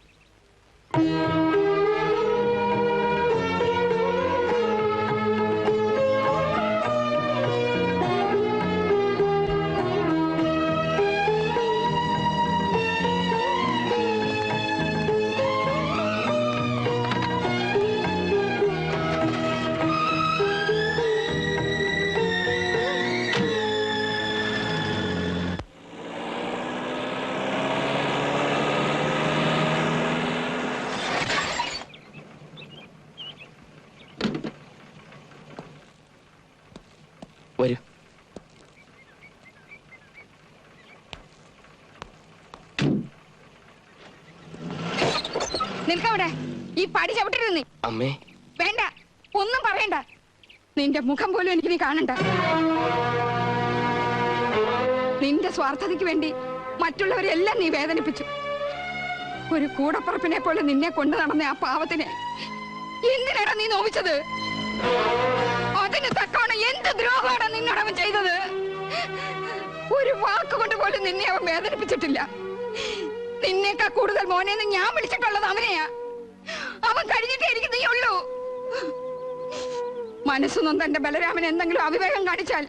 വരൂ. നിൽക്കവിടെ. ഈ പടി ചവിട്ടരുത് നീ. അമ്മേ വേണ്ട, ഒന്നും പറയണ്ട. നിന്റെ മുഖം പോലും എനിക്ക് നീ കാണണ്ട. നിന്റെ സ്വാർത്ഥതയ്ക്ക് വേണ്ടി മറ്റുള്ളവരെല്ലാം നീ വേദനിപ്പിച്ചു. ഒരു കൂടപ്പറപ്പിനെ പോലെ നിന്നെ കൊണ്ടു നടന്ന ആ പാവത്തിനെ എന്തിനാണ് നീ നോവിച്ചത്? അതിന് തക്കവണ എന്ത് ദ്രോഹമാണ് നിന്നോട് അവൻ ചെയ്തത്? ഒരു വാക്കുകൊണ്ട് പോലും നിന്നെ അവൻ വേദനിപ്പിച്ചിട്ടില്ല. നിന്നേക്കാ കൂടുതൽ മോനെന്ന് ഞാൻ വിളിച്ചിട്ടുള്ളത് അവനെയാ. അവൻ കഴിഞ്ഞിട്ടേ എനിക്ക് നീ ഉള്ളൂ. മനസ്സൊന്നും തന്റെ ബലരാമൻ എന്തെങ്കിലും അവിവേകം കാണിച്ചാൽ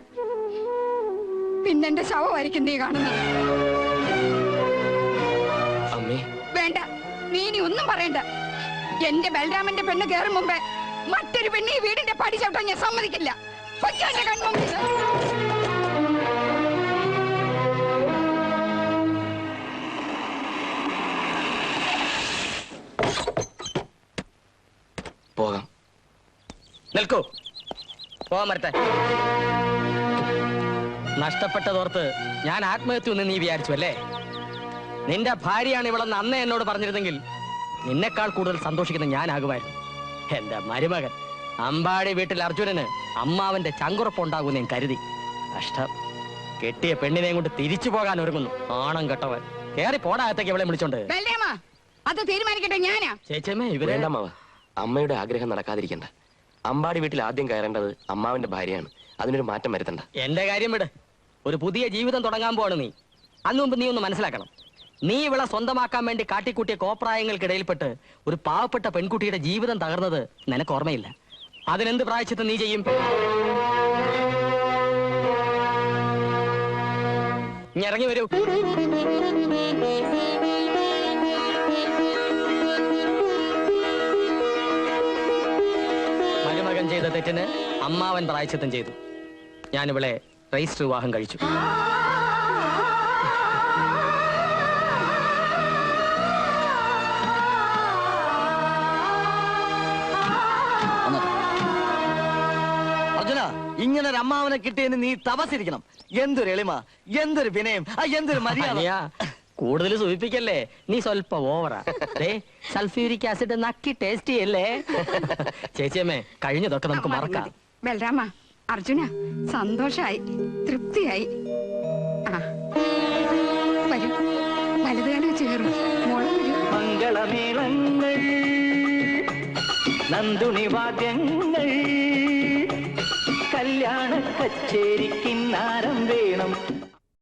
പിന്നെന്റെ ശവമായിരിക്കും നീ കാണുന്നത്. വേണ്ട, നീ ഇനി ഒന്നും പറയണ്ട. എന്റെ ബലരാമന്റെ പെണ്ണ് കയറും മുമ്പേ മറ്റൊരു പെണ്ണ് ഈ വീടിന്റെ പടി ചവിട്ടാൻ ഞാൻ സമ്മതിക്കില്ല. പോകാം. നിൽക്കൂ. പോകാൻ വരട്ടെ. നഷ്ടപ്പെട്ടതോർത്ത് ഞാൻ ആത്മഹത്യ ഒന്ന് നീ വിചാരിച്ചു അല്ലേ? നിന്റെ ഭാര്യയാണ് ഇവളെന്ന് അന്ന് എന്നോട് പറഞ്ഞിരുന്നെങ്കിൽ നിന്നെക്കാൾ കൂടുതൽ സന്തോഷിക്കുന്ന ഞാനാകുമായിരുന്നു. എന്റെ മരുമകൻ അമ്പാടി വീട്ടിൽ അർജുനന് അമ്മാവന്റെ ചങ്കുറപ്പുണ്ടാകുമെന്ന് ഞാൻ കരുതി. കഷ്ടം. കെട്ടിയ പെണ്ണിനെയും കൊണ്ട് തിരിച്ചു പോകാൻ ഒരുങ്ങുന്നു. ആണം കെട്ടവൻ. കേറി പോടാകത്തേക്ക് ഇവളെ വിളിച്ചോണ്ട്. അത് തീരുമാനിക്കട്ടെ ഞാനാ. ചേച്ചമ്മേ ഇവരേണ്ട അമ്മാവ. അമ്മയുടെ ആഗ്രഹം നടക്കാതിരിക്കണ്ട. അമ്പാടി വീട്ടിൽ ആദ്യം കയറേണ്ടത് അമ്മാവന്റെ ഭാര്യയാണ്. അതിനൊരു മാറ്റം വരുത്തണ്ട. എന്റെ കാര്യം വിട്. ഒരു പുതിയ ജീവിതം തുടങ്ങാൻ പോവാണ് നീ. അന്ന് മുമ്പ് നീ ഒന്ന് മനസ്സിലാക്കണം. നീ ഇവളെ സ്വന്തമാക്കാൻ വേണ്ടി കാട്ടിക്കൂട്ടിയ കോപ്രായങ്ങൾക്കിടയിൽപ്പെട്ട് ഒരു പാവപ്പെട്ട പെൺകുട്ടിയുടെ ജീവിതം തകർന്നത് നിനക്ക് ഓർമ്മയില്ല. അതിനെന്ത് പ്രായശ്ചിത്തം നീ ചെയ്യും? ഇറങ്ങി വരൂ. മരുമകൻ ചെയ്ത തെറ്റിന് അമ്മാവൻ പ്രായശ്ചിത്തം ചെയ്തു. ഞാനിവളെ രജിസ്റ്റർ വിവാഹം കഴിച്ചു. ഇങ്ങനെ ഒരു അമ്മാവനെ കിട്ടിയതിന് നീ തപസിരിക്കണം. എന്തൊരു എളിമ, എന്തൊരു വിനയം, എന്തൊരു മര്യാദ. കൂടുതൽ സൂചിപ്പിക്കല്ലേ, നീ സ്വല്പ ഓവറാ. സൾഫ്യൂരിക് ആസിഡ് നക്കി ടേസ്റ്റ് ചെയ്യല്ലേ. ചേച്ചിയമ്മേ, കഴിഞ്ഞതൊക്കെ നമുക്ക് മറക്കാം. ബലരാമ, അർജുന, സന്തോഷായി, തൃപ്തിയായി. ആ വരൂ, വലതുകാലം വെച്ച് കയറും. മോളെ വരൂ. മംഗളമേളങ്ങൾ, നന്ദുണി വാദ്യങ്ങൾ, കല്യാണ കച്ചേരിക്കിന്നാരം വേണം.